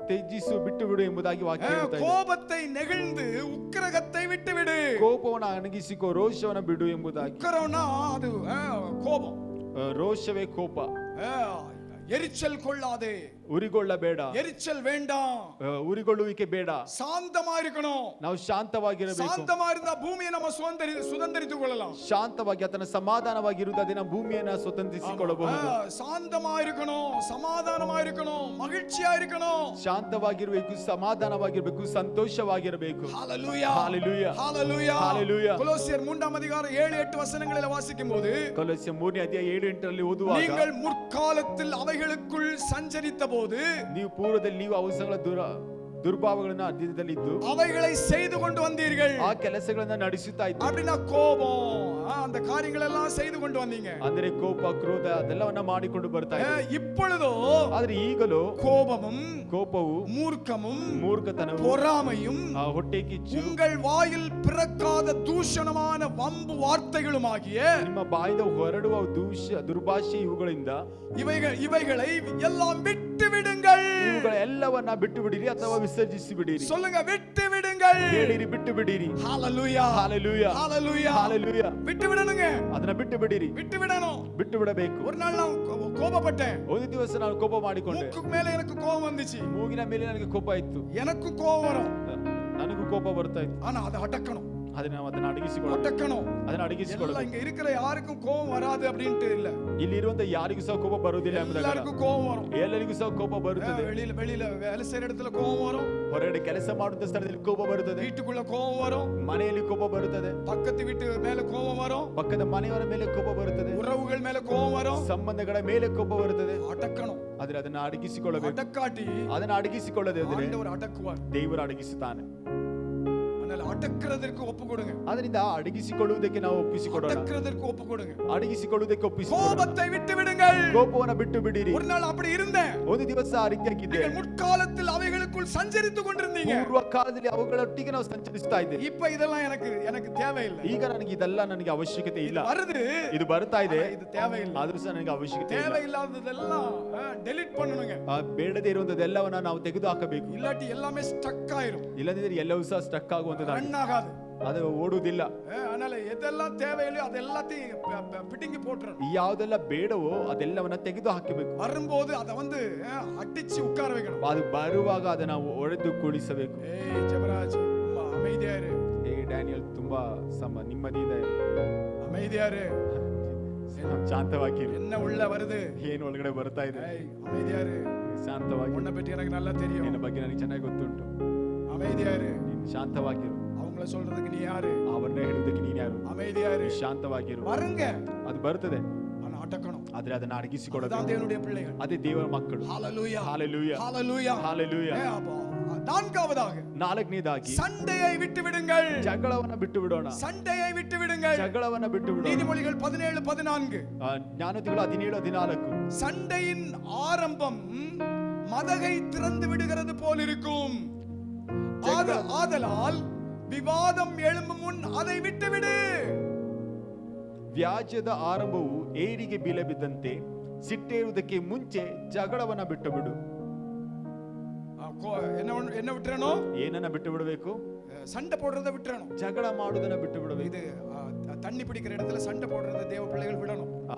ತ್ಯಜಿಸು, ಬಿಟ್ಟು ಬಿಡು ಎಂಬುದಾಗಿ ವಾಕ್ಯ ಹೇಳುತ್ತಾ ಇದೆ. கோபத்தை நெகிழ்ந்து உக்கிரகத்தை விட்டு விடு. ಕೋಪವನ್ನ ಅಣಗಿಸಿಕೋ, ರೋಷವನ್ನ ಬಿಡು ಎಂಬುದಾಗಿ. உக்கிரம்னா அது கோபம். ರೋಷವೇ ಕೋಪ. எரிச்சல் கொள்ளாதே, ಉರಿಗೊಳ್ಳಬೇಡ. எரிச்சல் வேண்டாம், ಉರಿಗೊಳ್ಳುವಿಕೆ ಬೇಡ. சாந்தமா இருக்கணும். ನಾವು ಶಾಂತವಾಗಿರಬೇಕು. சாந்தமா இருந்தா பூமியை நம்ம சுதந்தரித்துக் கொள்ளலாம். ಶಾಂತವಾಗಿ ಆತನ ಸಮಾಧಾನವಾಗಿರುವುದಾದ್ರೆ ನಾವು ಭೂಮಿಯನ್ನ ಸ್ವತಂತ್ರಿಸಿಕೊಳ್ಳಬಹುದು. சாந்தமா இருக்கணும், சமாதானமா இருக்கணும், மகிழ்ச்சியா இருக்கணும். ಶಾಂತವಾಗಿರಬೇಕು, ಸಮಾಧಾನವಾಗಿರಬೇಕು, ಸಂತೋಷವಾಗಿರಬೇಕು. ஹalleluya, ஹalleluya, ஹalleluya, ஹalleluya. கொலோசியர் 3:7-8 வசனங்களில் வாசிக்கும்போது, ಕೊಲೊಸ್ಸೆ 3:7-8 ಓದುವಾಗ, நீங்கள் முற்காலத்தில் அவைகளுக்குள் சஞ்சரித்த போது, ನೀವು ಪೂರ್ವದಲ್ಲಿ ನೀವು ಅವಸರಗಳ ದುರ್ಭಾವಗಳನ್ನ ಅಧೀನದಲ್ಲಿದ್ದು அவைகளை செய்து கொண்டு வந்தீர்கள். ಆ ಕೆಲಸಗಳನ್ನ ನಡೆಸುತ್ತಾ ಇದ್ದೀರಿ. அப்படினா கோபம், அந்த காரியங்கள் எல்லாம் செய்து கொண்டு வந்தீங்க. ಅಂದ್ರೆ ಕೋಪ, ಕ್ರೋಧ ಅದೆಲ್ಲವನ್ನ ಮಾಡಿಕೊಂಡು ಬರ್ತಾ ಇದ್ದೀರಿ. இப்பொழுதோ ಆದ್ರೆ ಈಗಲೂ கோபமும், ಕೋಪವು, மூர்க்கமும், ಮೂರ್ಖತನವು, பொறாமையும், ಹೊಟ್ಟೆ ಕಿಚ್ಚು, உங்கள் வாயில் பிறக்காத தூஷணமான வம்பு வார்த்தைகளுமாகிய ನಿಮ್ಮ ಬಾಯಿಂದ ಹೊರಡುವ ದುರ್ಭಾಷೆ ಇವುಗಳಿಂದ இவைகளை எல்லாம் விட்டு விடுங்கள். ಇವುಗಳೆಲ್ಲವನ್ನ ಬಿಟ್ಟು ಬಿಡಿರಿ ಅಥವಾ ವಿಸರ್ಜಿಸಿ ಬಿಡಿರಿ. சொல்லுங்க, விட்டு விடுங்கள். ಹೇಳಿರಿ, ಬಿಟ್ಟು ಬಿಡಿರಿ. ஹalleluya, ஹalleluya, ஹalleluya, ஹalleluya. விட்டு விடணுங்க. ಅದನ್ನ ಬಿಟ್ಟು ಬಿಡಿರಿ. விட்டு விடணும். ಬಿಟ್ಟು ಬಿಡಬೇಕು. ஒரு நாள் நான் கோபப்பட்டேன். ಒಂದು ದಿವಸ ನಾನು ಕೋಪ ಮಾಡಿಕೊಂಡೆ. மூக்கு மேல எனக்கு கோபம் வந்துச்சு. ಮೂಗಿನ ಮೇಲೆ ನನಗೆ ಕೋಪ ಇತ್ತು. எனக்கு கோபம் வரும், ನನಗೂ ಕೋಪ ಬರ್ತಾ ಇತ್ತು. ஆனா அதை அடக்கணும். ಅದನ್ನ ಅಡಗಿಸಿಕೊಳ್ಳಬೇಕು. ಅದನ್ನ ಅಡಗಿಸಿಕೊಳ್ಳಬೇಕು. இங்க இருக்கிற யாருக்கும் கோபம் வராது அப்படின்ட்டு இல்ல. ಇಲ್ಲಿ ಇರುವಂತ ಯಾರಿಗೂ ಸಹ ಕೋಪ ಬರುವುದಿಲ್ಲ ಎಂಬುದಾಗಿ எல்லாருக்கும் கோபம் வரும். ಎಲ್ಲರಿಗೂ ಸಹ ಕೋಪ ಬರುತ್ತದೆ. வெளியில வேலை செய்யற இடத்துல கோபம் வரும். ಹೊರಗಡೆ ಕೆಲಸ ಮಾಡುವಂತ ಸ್ಥಳದಲ್ಲಿ ಕೋಪ ಬರುತ್ತದೆ. வீட்டுக்குள்ள கோபம் வரும். ಮನೆಯಲ್ಲಿ ಕೋಪ ಬರುತ್ತದೆ. பக்கத்து வீட்டு மேல கோபம் வரும். ಪಕ್ಕದ ಮನೆಯವರ ಮೇಲೆ ಕೋಪ ಬರುತ್ತದೆ. உறவுகள் மேல கோபம் வரும். ಸಂಬಂಧಗಳ ಮೇಲೆ ಕೋಪ ಬರುತ್ತದೆ. அடக்கணும். ಆದ್ರೆ ಅದನ್ನ ಅಡಗಿಸಿಕೊಳ್ಳಬೇಕು. அடக்காட்டி ಅದನ್ನ ಅಡಗಿಸಿಕೊಳ್ಳದೆ ஆண்டவர் அடக்குவார். ದೇವರು ಅಡಗಿಸುತ್ತಾನೆ. அடக்கிறதற்கு ஒப்பு கொடுங்க. ಅದರಿಂದ ಅಡಗಿಸಿಕೊಳ್ಳುವುದಕ್ಕೆ ನಾವು ಒಪ್ಪಿಸಿಕೊಡೋಣ. அடக்கிறதற்கு ஒப்பு கொடுங்க. ಅಡಗಿಸಿಕೊಳ್ಳುವುದಕ್ಕೆ ಒಪ್ಪಿಸಿಕೊಡೋಣ. கோபத்தை விட்டு விடுங்கள். ಕೋಪವನ್ನು ಬಿಟ್ಟು ಬಿಡಿರಿ. ஒரு நாள் அப்படி இருந்தேன். ಒಂದು ದಿವಸ ಆ ರೀತಿಯಾಗಿದ್ದೆ. நீங்கள் முற்காலத்தில் அவைகளுக்குள் சஞ்சரித்துக் கொண்டிருந்தீங்க. ಪೂರ್ವ ಕಾಲದಲ್ಲಿ ಅವುಗಳೊಟ್ಟಿಗೆ ನಾವು ಸಂಚರಿಸ್ತಾ ಇದ್ದೇವೆ. இப்ப இதெல்லாம் எனக்கு தேவையில்லை. ಈಗ ನನಗೆ ಇದೆಲ್ಲ ನನಗೆ ಅವಶ್ಯಕತೆ ಇಲ್ಲ. வருது, ಇದು ಬರ್ತಾ ಇದೆ, இது தேவையில்லை. ಆದ್ರೂ ಸಹ ನನಗೆ ಅವಶ್ಯಕತೆ ಇಲ್ಲ. தேவையில்லாததெல்லாம் ಡೆಲೀಟ್ பண்ணனுங்க. ಬೇಡದೇ ಇರುವಂತದೆಲ್ಲವನ್ನ ನಾವು ತೆಗೆದು ಹಾಕಬೇಕು. ಇಲ್ಲಾಟಿ ಎಲ್ಲಾமே ಸ್ಟಕ್ ಆಯಿரும். ಇಲ್ಲದಿದ್ದರೆ ಎಲ್ಲವೂ ಸಹ ಸ್ಟಕ್ ಆಗುವಂತದ್ದಾಗಿದೆ. ರನ್ ಆಗಾದು. ಅದು ಓಡುವುದಿಲ್ಲ. அதனால எதெல்லாம் தேவையில்லையோ அதெல்லாத்தையும் பிடுங்கி போட்டுறணும். ಯಾವುದೆಲ್ಲ ಬೇಡವೋ ಅದೆಲ್ಲವನ್ನ ತೆಗೆದು ಹಾಕಬೇಕು. வரும்போது அதை வந்து அடிச்சு உட்கார வைக்கணும். ಅದು ಬರುವಾಗ ಅದನ್ನ ಒಡೆದು ಕುಳಿಸಬೇಕು. ஜெபராஜ் அமைதியா இரு. ಡ್ಯಾನಿಯಲ್ ತುಂಬಾ ನೆಮ್ಮದಿಯಿಂದ அமைதியா இரு. ಶಾಂತವಾಗಿರು. என்ன உள்ள வருது, ಏನು ಒಳಗಡೆ ಬರ್ತಾ ಇದೆ, அமைதியா இரு. ಶಾಂತವಾಗಿ. உன்னை பற்றி எனக்கு நல்லா தெரியும். ನಿನ್ನ ಬಗ್ಗೆ ನನಗೆ ಚೆನ್ನಾಗಿ ಗೊತ್ತುಂಟು. அமைதியா இரு. ನೀನು ಶಾಂತವಾಗಿರು. அவங்கள சொல்றதுக்கு ನೀ ಯಾರು? ಅವರನ್ನ ಹೇಳುವುದಕ್ಕೆ ನೀನು ಯಾರು? அமைதியா இரு. ಶಾಂತವಾಗಿರು. வருங்க, ಅದು ಬರ್ತದೆ, ஆனா அடக்கணும். ಆದ್ರೆ ಅದನ್ನ ಅಡಗಿಸಿಕೊಳ್ಳೋದು. அதான் தேவனுடைய பிள்ளைகள். ಅದೇ ದೇವರ ಮಕ್ಕಳು. ஹalleluya, ஹalleluya, ஹalleluya, ஹalleluya. நான்காவதாக, ನಾಲ್ಕನೇದಾಗಿ சண்டையை விட்டு விடுங்கள். ಜಗಳವನ್ನ ಬಿಟ್ಟು ಬಿಡೋಣ. சண்டையை விட்டு விடுங்கள். ಜಗಳವನ್ನ ಬಿಟ್ಟು ಬಿಡೋಣ. நீதிமொழிகள் 17:14. ಜ್ಞಾನೋಕ್ತಿಗಳು 17:14. சண்டையின் ஆரம்பம் மதகை திறந்து விடுகிறது போல் இருக்கும். ஆதலால் விவாதம் எழும்பும் முன் அதை விட்டுவிடு. ವ್ಯಾಜ್ಯದ ಆರಂಭವು ಏರಿಗೆ ಬೀಳಬಿದ್ದಂತೆ ಸಿಟ್ಟೇರುವುದಕ್ಕೆ ಮುಂಚೆ ಜಗಳವನ್ನ ಬಿಟ್ಟು ಬಿಡು. என்ன விட்டுறணும்? ಏನನ್ನ ಬಿಟ್ಟು ಬಿಡಬೇಕು? சண்டை போடுறதை விட்டுறணும். ಜಗಳ ಮಾಡುವುದನ್ನ ಬಿಟ್ಟು ಬಿಡಬೇಕು. இது தண்ணி பிடிக்கிற இடத்துல சண்டை போடுறதை தேவ பிள்ளைகள் விடணும்.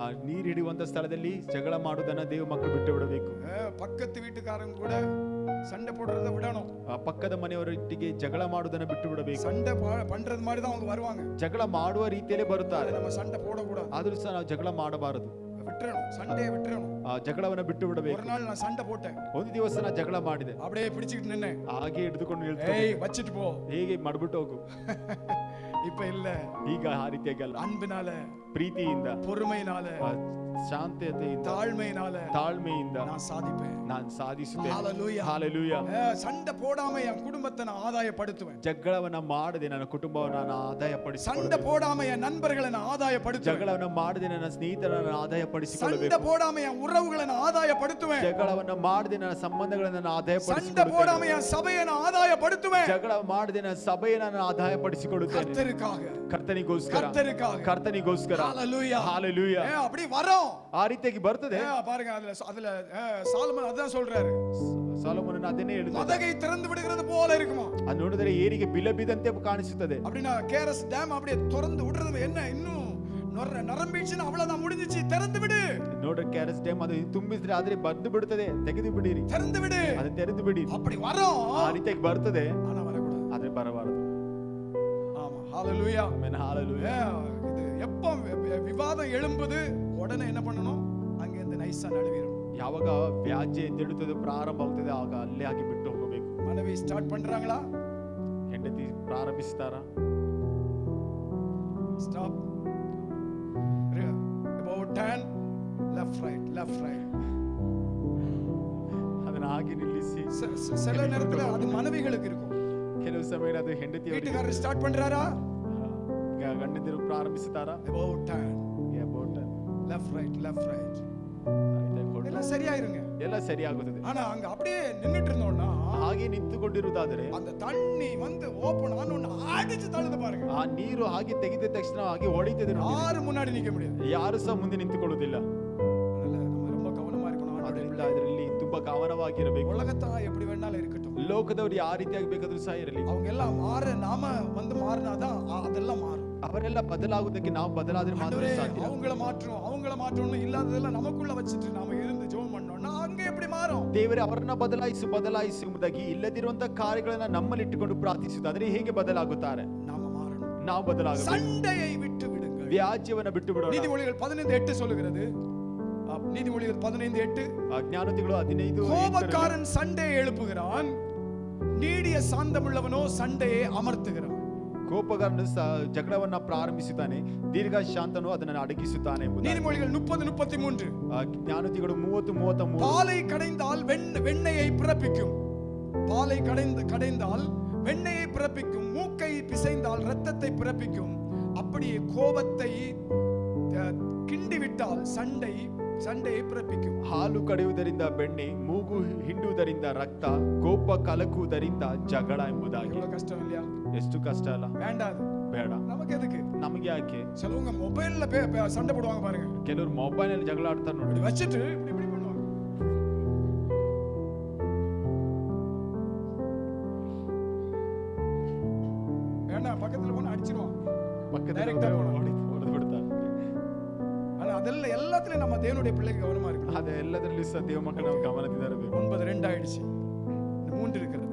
ನೀರು ಹಿಡಿಯುವಂತ ಸ್ಥಳದಲ್ಲಿ ಜಗಳ ಮಾಡುವುದನ್ನ ದೇವ ಮಕ್ಕಳು ಬಿಟ್ಟು ಬಿಡಬೇಕು. பக்கத்து வீட்டுக்காரங்க கூட சண்டை போடுறதை விடணும். ಪಕ್ಕದ ಮನೆಯವರೊಟ್ಟಿಗೆ ಜಗಳ ಮಾಡುವುದನ್ನ ಬಿಟ್ಟು ಬಿಡಬೇಕು. சண்டை பண்றது மாதிரி தான் அவங்க வருவாங்க. ಜಗಳ ಮಾಡುವ ರೀತಿಯಲ್ಲೇ ಬರುತ್ತಾರೆ. நம்ம சண்டை போடக்கூடாது. ಆದ್ರೂ ಸಹ ನಾವು ಜಗಳ ಮಾಡಬಾರದು. விட்டுறணும், சண்டையை விட்டுறணும். ಜಗಳವನ್ನ ಬಿಟ್ಟು ಬಿಡಬೇಕು. ஒரு நாள் நான் சண்டை போட்டேன். ಒಂದು ದಿವಸ ನಾನು ಜಗಳ ಮಾಡಿದೆ. அப்படியே பிடிச்சிட்டு நின்னேன். ಹಾಗೆ ಹಿಡಿದುಕೊಂಡು ನಿಲ್ತೆ. வச்சிட்டு போ, ಹೇಗೆ ಮಾಡ್ಬಿಟ್ಟು ಹೋಗು. இப்ப இல்ல. ಈಗ ಆ ರೀತಿಯಾಗಲ್ಲ. அன்பினால, ಪ್ರೀತಿಯಿಂದ, பொறுமையினால, ಶಾಂತತೆಯಿಂದ, ತಾಳ್ಮೆಯಿಂದ நான் சாதிப்பேன். ನಾನು ಸಾಧಿಸುತ್ತೇನೆ. ஹalleluya, ஹalleluya. சண்டை போடாம என் குடும்பத்தை நான் ஆதாயப்படுத்துவேன். ಜಗಳವನ್ನ ಮಾಡದೆ ನನ್ನ ಕುಟುಂಬವನ್ನು ನಾನು ಆದಾಯಪಡಿಸಿಕೊಳ್ಳಬೇಕು. சண்டை போடாம என் நண்பர்களை நான் ஆதாயப்படுத்துவேன். ಜಗಳವನ್ನ ಮಾಡದೆ ನನ್ನ ಸ್ನೇಹಿತರನ್ನು ಆದಾಯಪಡಿಸಿಕೊಳ್ಳಬೇಕು. சண்டை போடாம என் உறவுகளை நான் ஆதாயப்படுத்துவேன். ಜಗಳವನ್ನ ಮಾಡದೆ ನನ್ನ ಸಂಬಂಧಗಳನ್ನು ನಾನು ಆದಾಯಪಡಿಸಿಕೊಳ್ಳುತ್ತೇನೆ. சண்டை போடாம என் சபையை நான் ஆதாயப்படுத்துவேன். ಜಗಳ ಮಾಡದೆ ನನ್ನ ಸಭೆಯನ್ನು ನಾನು ಆದಾಯಪಡಿಸಿಕೊಳ್ಳುತ್ತೇನೆ. கர்த்தருக்காக, ಕರ್ತನಿಗೋಸ್ಕರ, ಕರ್ತನಿಗೋಸ್ಕರ. ஹalleluya, ஹalleluya. அப்படி வரோம். ಆ ರೀತಿಯಾಗಿ ಬರ್ತದೆ. பாருங்க, அதுல சாலமன் அதான் சொல்றாரு. ಸಾಲೊಮೋನನು ಅದನ್ನೇ ಹೇಳಿದ. மதகை திறந்து விடுகிறது போல இருக்குமா? ಅದು ನೋಡಿದರೆ ಏರಿಗೆ ಬಿಲಬಿದಂತೆ ಕಾಣಿಸುತ್ತದೆ. அப்படினா கேரஸ் டேம் அப்படியே திறந்து விடுறது என்ன, இன்னும் நரம்பிச்சுனா அவ்வளவுதான், முடிஞ்சிச்சு, திறந்து விடு. ನೋಡ್ರೆ கேரஸ் டேம் ಅದು ತುಂಬಿದ್ರೆ ಆದ್ರೆ ಬಂದು ಬಿಡುತ್ತದೆ, ತೆಗೆದು ಬಿಡಿರಿ. திறந்து விடு, ಅದು ತೆರೆದು ಬಿಡಿ. அப்படி வரோம். ಆ ರೀತಿಯಾಗಿ ಬರ್ತದೆ, ஆனா வரக்கூடாது. ಆದ್ರೆ ಬರಬಾರದು. ஆமா, ஹalleluya, ಆಮೆನ್, ஹalleluya. இது எப்ப விவாதம் எழும்புது உடனே என்ன பண்ணணும்? அங்க இருந்து நைஸா நழுவிரணும். ಯಾವಾಗ ವ್ಯಾಜ್ಯ ಎದ್ದೇಳುತ್ತದೆ, ಪ್ರಾರಂಭ ಆಗುತ್ತದೆ, ಆಗ ಅಲ್ಲೇ ಆಗಿ ಬಿಟ್ಟು ಹೋಗಬೇಕು. மனைவி ஸ்டார்ட் பண்றாங்களா? ಹೆಂಡತಿ ಪ್ರಾರಂಭಿಸ್ತಾರಾ? ಸ್ಟಾಪ್. about 10 left right. ಅದನ್ನ ಹಾಗೆ ನಿಲ್ಲಿಸಿ. சில நேரத்துல அது மனைவிகளுக்கு இருக்கும். ಕೆಲವು ಸಮಯ ಅದು ಹೆಂಡತಿಯವರಿಗೆ. வீட்டுக்காரர் ಸ್ಟಾರ್ಟ್ பண்றாரா? ಗಂಡಂದಿರು ಪ್ರಾರಂಭಿಸುತ್ತಾರಾ? about 10 left right. எல்லாம் சரியாயிருங்க, ಎಲ್ಲ ಸರಿಯಾಗುತ್ತದೆ. ஆனா அங்க அப்படியே நின்னுட்டு இருந்தோம்னா, ಹಾಗೆ ನಿಂತುಕೊಂಡಿರುವುದಾದರೆ அந்த தண்ணி வந்து ஓபன் ஆனோன்னு அடிச்சு தள்ளுது பாருங்க. ಆ ನೀರು ಹಾಗೆ ತೆಗೆದ ತಕ್ಷಣ ಹಾಗೆ ಹೊಡಿತದೆ. யாரும் முன்னாடி நிக்க முடியாது, ಯಾರು ಸಹ ಮುಂದೆ ನಿಂತುಕೊಳ್ಳುವುದಿಲ್ಲ. அதனால நம்ம ரொம்ப கவனமா இருக்கணும். ಅದರಿಂದ ಅದರಲ್ಲಿ ತುಂಬಾ ಗಮನವಾಗಿರಬೇಕು. உலகத்தா எப்படி வேணாலும் இருக்கட்டும், ಲೋಕದವರು ಯಾವ ರೀತಿಯಾಗಿ ಬೇಕಾದರೂ ಸಹ ಇರಲಿ, அவங்க எல்லாம் மாற, நாம வந்து மாறினாதான் அதெல்லாம் மாறும். ಅವರೆಲ್ಲ ಬದಲಾಗುವುದಕ್ಕೆ ನಾವು ಬದಲಾದ್ರೆ ಮಾತ್ರ ಸಾಧ್ಯ. அவங்கள மாற்றணும் இல்லாததெல்லாம் நமக்குள்ள வச்சிட்டு நாம இருந்து ஜெபம் பண்ணோம்னா அங்க எப்படி மாறும்? ದೇವರೇ ಅವರನ್ನ ಬದಲಾಯಿಸುವುದಾಗಿ ಇಲ್ಲದಿರುವಂತ ಕಾರ್ಯಗಳನ್ನ ನಮ್ಮಲ್ಲಿ ಇಟ್ಟುಕೊಂಡು ಪ್ರಾರ್ಥಿಸುವುದಾದ್ರೆ ಹೇಗೆ ಬದಲಾಗುತ್ತಾರೆ? ನಾವು ಬದಲಾಗಬೇಕು. சண்டையை விட்டு விடுங்கள், ವ್ಯಾಜ್ಯವನ್ನ ಬಿಟ್ಟು ಬಿಡೋಣ. நீதிமொழிகள் 15:8 சொல்லுகிறது. நீதிமொழிகள் 15:8. ಜ್ಞಾನೋಕ್ತಿಗಳು 15. கோபக்காரன் சண்டையை எழுப்புகிறான், நீடிய சாந்தமுள்ளவனோ சண்டையை அமர்த்துகிறான். ಕೋಪಗಾರನು ಜಗಳವನ್ನ ಪ್ರಾರಂಭಿಸುತ್ತಾನೆ, ದೀರ್ಘ ಶಾಂತನು ಅದನ್ನು ಅಡಗಿಸುತ್ತಾನೆ ಎಂಬುದು. நீதிமொழிகள் 30:33. ಜ್ಞಾನೋಕ್ತಿಗಳು 30:33. பாலை கடைந்தால் வெண்ணெயை பிறப்பிக்கும், பாலை கடைந்தால் வெண்ணெயை பிறப்பிக்கும், மூக்கை பிசைந்தால் இரத்தத்தை பிறப்பிக்கும். அப்படியே கோபத்தை கிண்டிவிட்டால் சண்டையை பிறப்பிக்கும். ಹಾಲು ಕಡೆಯುವುದರಿಂದ ಬೆಣ್ಣೆ, ಮೂಗು ಹಿಂಡುವುದರಿಂದ ರಕ್ತ, ಕೋಪ ಕಲಕುವುದರಿಂದ ಜಗಳ ಎಂಬುದಾಗಿ. ಕಷ್ಟ இல்லையா? ಎಷ್ಟು ಕಷ್ಟ ಅಲ್ಲ? வேண்டாது, ಬೇಡ. நமக்கு எதுக்கு? ನಮಗೆ ಯಾಕೆ? சிலவங்க மொபைல்ல சண்டை போடுவாங்க பாருங்க. ಕೆಲವರು ಮೊಬೈಲ್ ಅಲ್ಲಿ ಜಗಳ ಆಡ್ತಾರೆ ನೋಡಿ, வச்சிட்டு இப்படி பண்ணுவாங்க. வேண்டாம், பக்கத்துல போனா அடிச்சிருவான். ಪಕ್ಕದಲ್ಲಿ Direct ಆಗಿ ಹೊಡೆದು ಬಿಡ್ತಾರೆ. ஆனா அதெல்லாம் எல்லாத்துலயும் நம்ம தேவனுடைய பிள்ளைகள் கவனமா இருக்கு. ಅದೇ ಎಲ್ಲದರಲ್ಲೂ ಸಹ ದೇವ ಮಕ್ಕಳು ನಾವು ಗಮನದಿಂದ ಇರಬೇಕು. 9:2 ஆயிடுச்சு. 3 இருக்கிறது.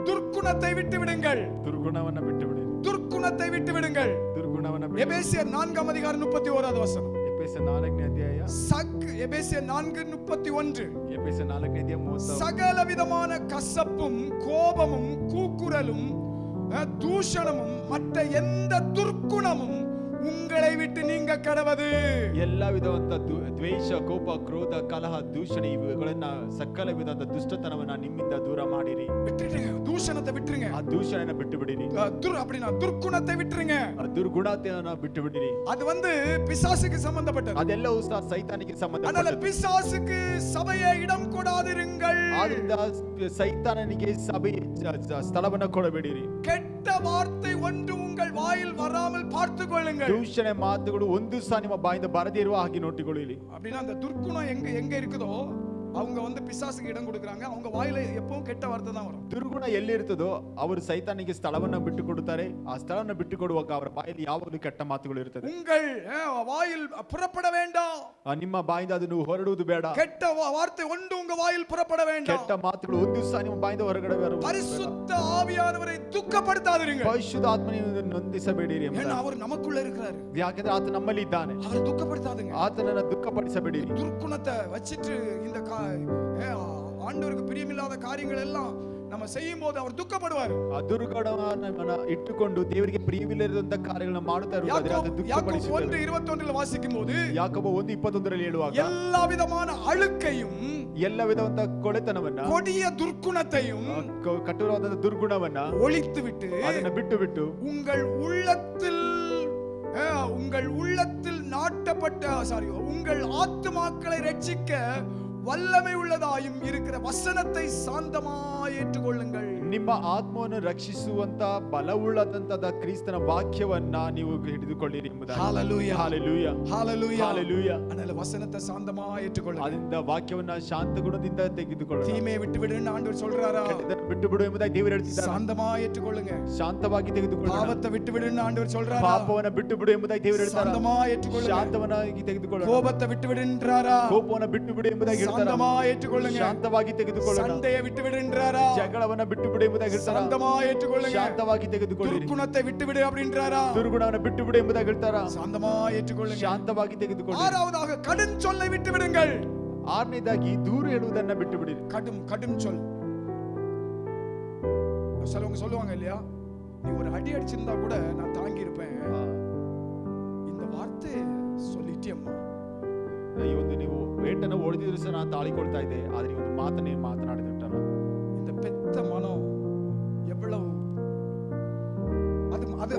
துர்க்குணத்தை விட்டு விடுங்கள். ದುರ್ಗುಣವನ್ನ ಬಿಟ್ಟು ಬಿಡಿ. துர்க்குணத்தை விட்டு விடுங்கள். ದುರ್ಗುಣವನ್ನ ಬಿಟ್ಟು. எபேசியர் 4:31 வசனம். ಎಫೆಸ 4ನೇ ಅಧ್ಯಾಯ. எபேசியர் 4:31. ಎಫೆಸ 4ನೇ ಅಧ್ಯಾಯ 30. சகல விதமான கசப்பும் கோபமும் கூக்குரலும் தூஷணமும் மற்ற எந்த துர்க்குணமும் உங்களை விட்டு நீங்க கடவது. ಎಲ್ಲ ವಿಧವಾದ ದ್ವೇಷ, ಕೋಪ, ಕ್ರೋಧ, ಕಲಹ, ದೂಷಣೆ ಇವುಗಳನ್ನ ಸಕಲ ವಿಧವಾದ ದುಷ್ಟತನವನ್ನ ನಿಮ್ಮಿಂದ ದೂರ ಮಾಡಿರಿ. விட்டுடுங்க. தூஷணத்தை விட்டுருங்க. ಆ ದೂಷಣೆನ ಬಿಟ್ಟು ಬಿಡಿರಿ. அப்படினா துர்க்குணத்தை விட்டுருங்க. ಆ ದುರ್ಗುಣತೆಯನ್ನ ಬಿಟ್ಟು ಬಿಡಿರಿ. அது பிசாசுக்கு சம்பந்தப்பட்டது. ಅದೆಲ್ಲವೂ ಸಹ ಸೈತಾನಿಗೆ அதனால ಸಂಬಂಧಪಟ್ಟದ್ದು. பிசாசுக்கு சபையை இடம் கொடாதிருங்கள். ಆದ್ರಿಂದ ಸೈತಾನನಿಗೆ ಸಭೆ ಸ್ಥಳವನ್ನ ಕೊಡಬೇಡಿರಿ. கெட்ட வார்த்தை ஒன்று உங்கள் வாயில் வராமல் பார்த்துக் கொள்ளுங்கள். ದೂಷಣೆ ಮಾತುಗಳು ಒಂದು ಸಹ ನಿಮ್ಮ ಬಾಯಿಂದ ಬರದೇ ಇರುವ ಹಾಗೆ ನೋಡಿಕೊಳ್ಳಿ. அப்படினா அந்த துர்க்குணம் எங்க இருக்குதோ அவங்க பிசாசுக்கு இடம் கொடுக்கறாங்க. அவங்க வாயில எப்பவும் கெட்ட வார்த்தை தான் வரும். ದುರ್ಗುಣ ಎಲ್ಲಿ ಇರ್ತದೋ ಅವರು ಸೈತಾನಿಗೆ ಸ್ಥಳವನ್ನ ಬಿಟ್ಟು ಕೊಡುತ್ತಾರೆ. ಆ ಸ್ಥಳವನ್ನ ಬಿಟ್ಟು ಕೊಡುವಾಗ ಅವರ ಬಾಯಲ್ಲಿ ಯಾವಾಗಲೂ ಕೆಟ್ಟ ಮಾತುಗಳು ಇರ್ತದೆ. உங்கள் வாயில் புறப்பட வேண்டாம். ನಿಮ್ಮ ಬಾಯಿಂದ ಅದನ್ನು ಹೊರಡುವುದು ಬೇಡ. கெட்ட வார்த்தை ஒன்று உங்க வாயில் புறப்பட வேண்டாம். ಕೆಟ್ಟ ಮಾತುಗಳು ಒಂದು ಸಹ ನಿಮ್ಮ ಬಾಯಿಂದ ಹೊರಗಡೆ ಬರಬಾರದು. பரிசுத்த ஆவியானவரை துக்கப்படுத்தாதீர்கள். ಪರಿಶುದ್ಧ ಆತ್ಮನಿಂದ ನೊಂದಿಸಬೇಡಿರಿ. ஏன்னா அவர் நமக்குள்ள இருக்கிறாரு. ಯಾಕಂದ್ರೆ ಆತ ನಮ್ಮಲ್ಲಿ ಇದ್ದಾನೆ. அவர் துக்கப்படுத்தாதீங்க. ಆತನನ್ನ ದುಃಖಪಡಿಸಬೇಡಿರಿ. துர்க்குணத்தை வச்சிட்டு இந்த ஆண்டவருக்கு பிரியமில்லாத காரியங்கள் எல்லாம் நம்ம செய்யும் போது அவர் துக்கப்படுவார். ಆ ದುರ್ಗುಣವನ್ನ ಇಟ್ಟುಕೊಂಡು ದೇವರಿಗೆ ಪ್ರಿಯವಿಲ್ಲದಂತ ಕಾರ್ಯಗಳನ್ನು ಮಾಡುತ್ತಾ ಇರುವುದಾದ್ರೆ ಅದು ದುಃಖಪಡಿಸುತ್ತದೆ. யாக்கோபு 1:21 வாசிக்கும் போது ಯಾಕೋಬ 1:21 ಹೇಳುವಾಗ எல்லா விதமான அழுக்கையும் ಎಲ್ಲ ವಿಧವಂತ ಕೊಳೆತನವನ್ನ கொடிய துர்க்குணத்தையும் ಕಠೋರವಾದ ದುರ್ಗುಣವನ್ನ ஒழித்து விட்டு ಅದನ್ನ ಬಿಟ್ಟು உங்கள் உள்ளத்தில் நாட்டப்பட்ட உங்கள் ஆத்துமாக்களை ரட்சிக்க வல்லமை உள்ளதாயும் இருக்கிற வசனத்தை சாந்தமாய் ஏற்றுக்கொள்ளுங்கள். ನಿಮ್ಮ ಆತ್ಮವನ್ನು ರಕ್ಷಿಸುವಂತ ಬಲವುಳ್ಳದಂತದ ಕ್ರಿಸ್ತನ ವಾಕ್ಯವನ್ನ ನೀವು ಹಿಡಿದುಕೊಳ್ಳಿರಿ ಎಂಬುದಾಗಿ. ஹalleluya ஹalleluya ஹalleluya ஹalleluya. அதனால வசனத்தை சாந்தமாய் ஏற்றுக்கொள்ளுங்கள். ಅದರಿಂದ ವಾಕ್ಯವನ್ನ ಶಾಂತ ಗುಣದಿಂದ ತೆಗೆದುಕೊಳ್ಳಿ. தீமையை விட்டு விடுன்னு ஆண்டவர் சொல்றாரா? ಕೆಟ್ಟದ್ದನ್ನು ಬಿಟ್ಟು ಬಿಡು ಎಂಬುದಾಗಿ ದೇವರು ಹೇಳ್ತಿದ್ದಾರೆ. சாந்தமாய் ஏற்றுக்கொள்ளுங்க. ಶಾಂತವಾಗಿ ತೆಗೆದುಕೊಳ್ಳಿ. பாவத்தை விட்டு விடுன்னு ஆண்டவர் சொல்றாரா? ಪಾಪವನ್ನ ಬಿಟ್ಟು ಬಿಡು ಎಂಬುದಾಗಿ ದೇವರು ಹೇಳ್ತಾರೆ. சாந்தமாய் ஏற்றுக்கொள்ளுங்க. ಶಾಂತವನ್ನಾಗಿ ತೆಗೆದುಕೊಳ್ಳಿ. கோபத்தை விட்டு விடுன்றாரா? ಕೋಪವನ್ನ ಬಿಟ್ಟು ಬಿಡು ಎಂಬುದಾಗಿ ಹೇಳ್ತಾರೆ. சாந்தமாய் ஏற்றுக்கொள்ளுங்க. ಶಾಂತವಾಗಿ ತೆಗೆದುಕೊಳ್ಳಿ. சண்டையை விட்டு விடுன்றாரா? ಜಗಳವನ್ನ ಬಿಟ್ಟು ಬಿಡು ಎಂಬುದಾಗಿ ಹೇಳ್ತಾರೆ. சாந்தமாய் ஏற்றுக்கொள்ளுங்க. ಶಾಂತವಾಗಿ ತೆಗೆದುಕೊಳ್ಳಿ. துர்க்குணத்தை விட்டு விடு அப்படின்றாரா? ದುರ್ಗುಣವನ್ನ ಬಿಟ್ಟು ಬಿಡು ಎಂಬುದಾಗಿ ಹೇಳ್ತಾರೆ. சாந்தமாய் ஏற்றுக்கொள்ளுங்க. ಶಾಂತವಾಗಿ ತೆಗೆದುಕೊಳ್ಳಿ. ஆறாவதாக கடும் சொல்லை விட்டு விடுங்கள். ಆರನೇದಾಗಿ ದೂರ ಹೇಳುವುದನ್ನ ಬಿಟ್ಟು ಬಿಡಿ. கடும் சொல். சிலவங்க சொல்லுவாங்க இல்லையா, நீ ஒரு அடி அடிச்சிருந்தா கூட நான் தாங்கி இருப்பேன், இந்த வார்த்தை சொல்லிட்டியம்மா. ಈ ಒಂದು ನೀವು ವೇಟನ್ನು ಹೊಡೆದಿದ್ರು ಸಹ ನಾನು ತಾಳಿಕೊಳ್ತಾ ಇದ್ದೆ, ಆದ್ರೆ ಈ ಒಂದು ಮಾತನ್ನ ನೀವು ಮಾತನಾಡಿಬಿಟ್ಟಲ್ಲ. இந்த பெத்த மனம் எவ்வளவு அது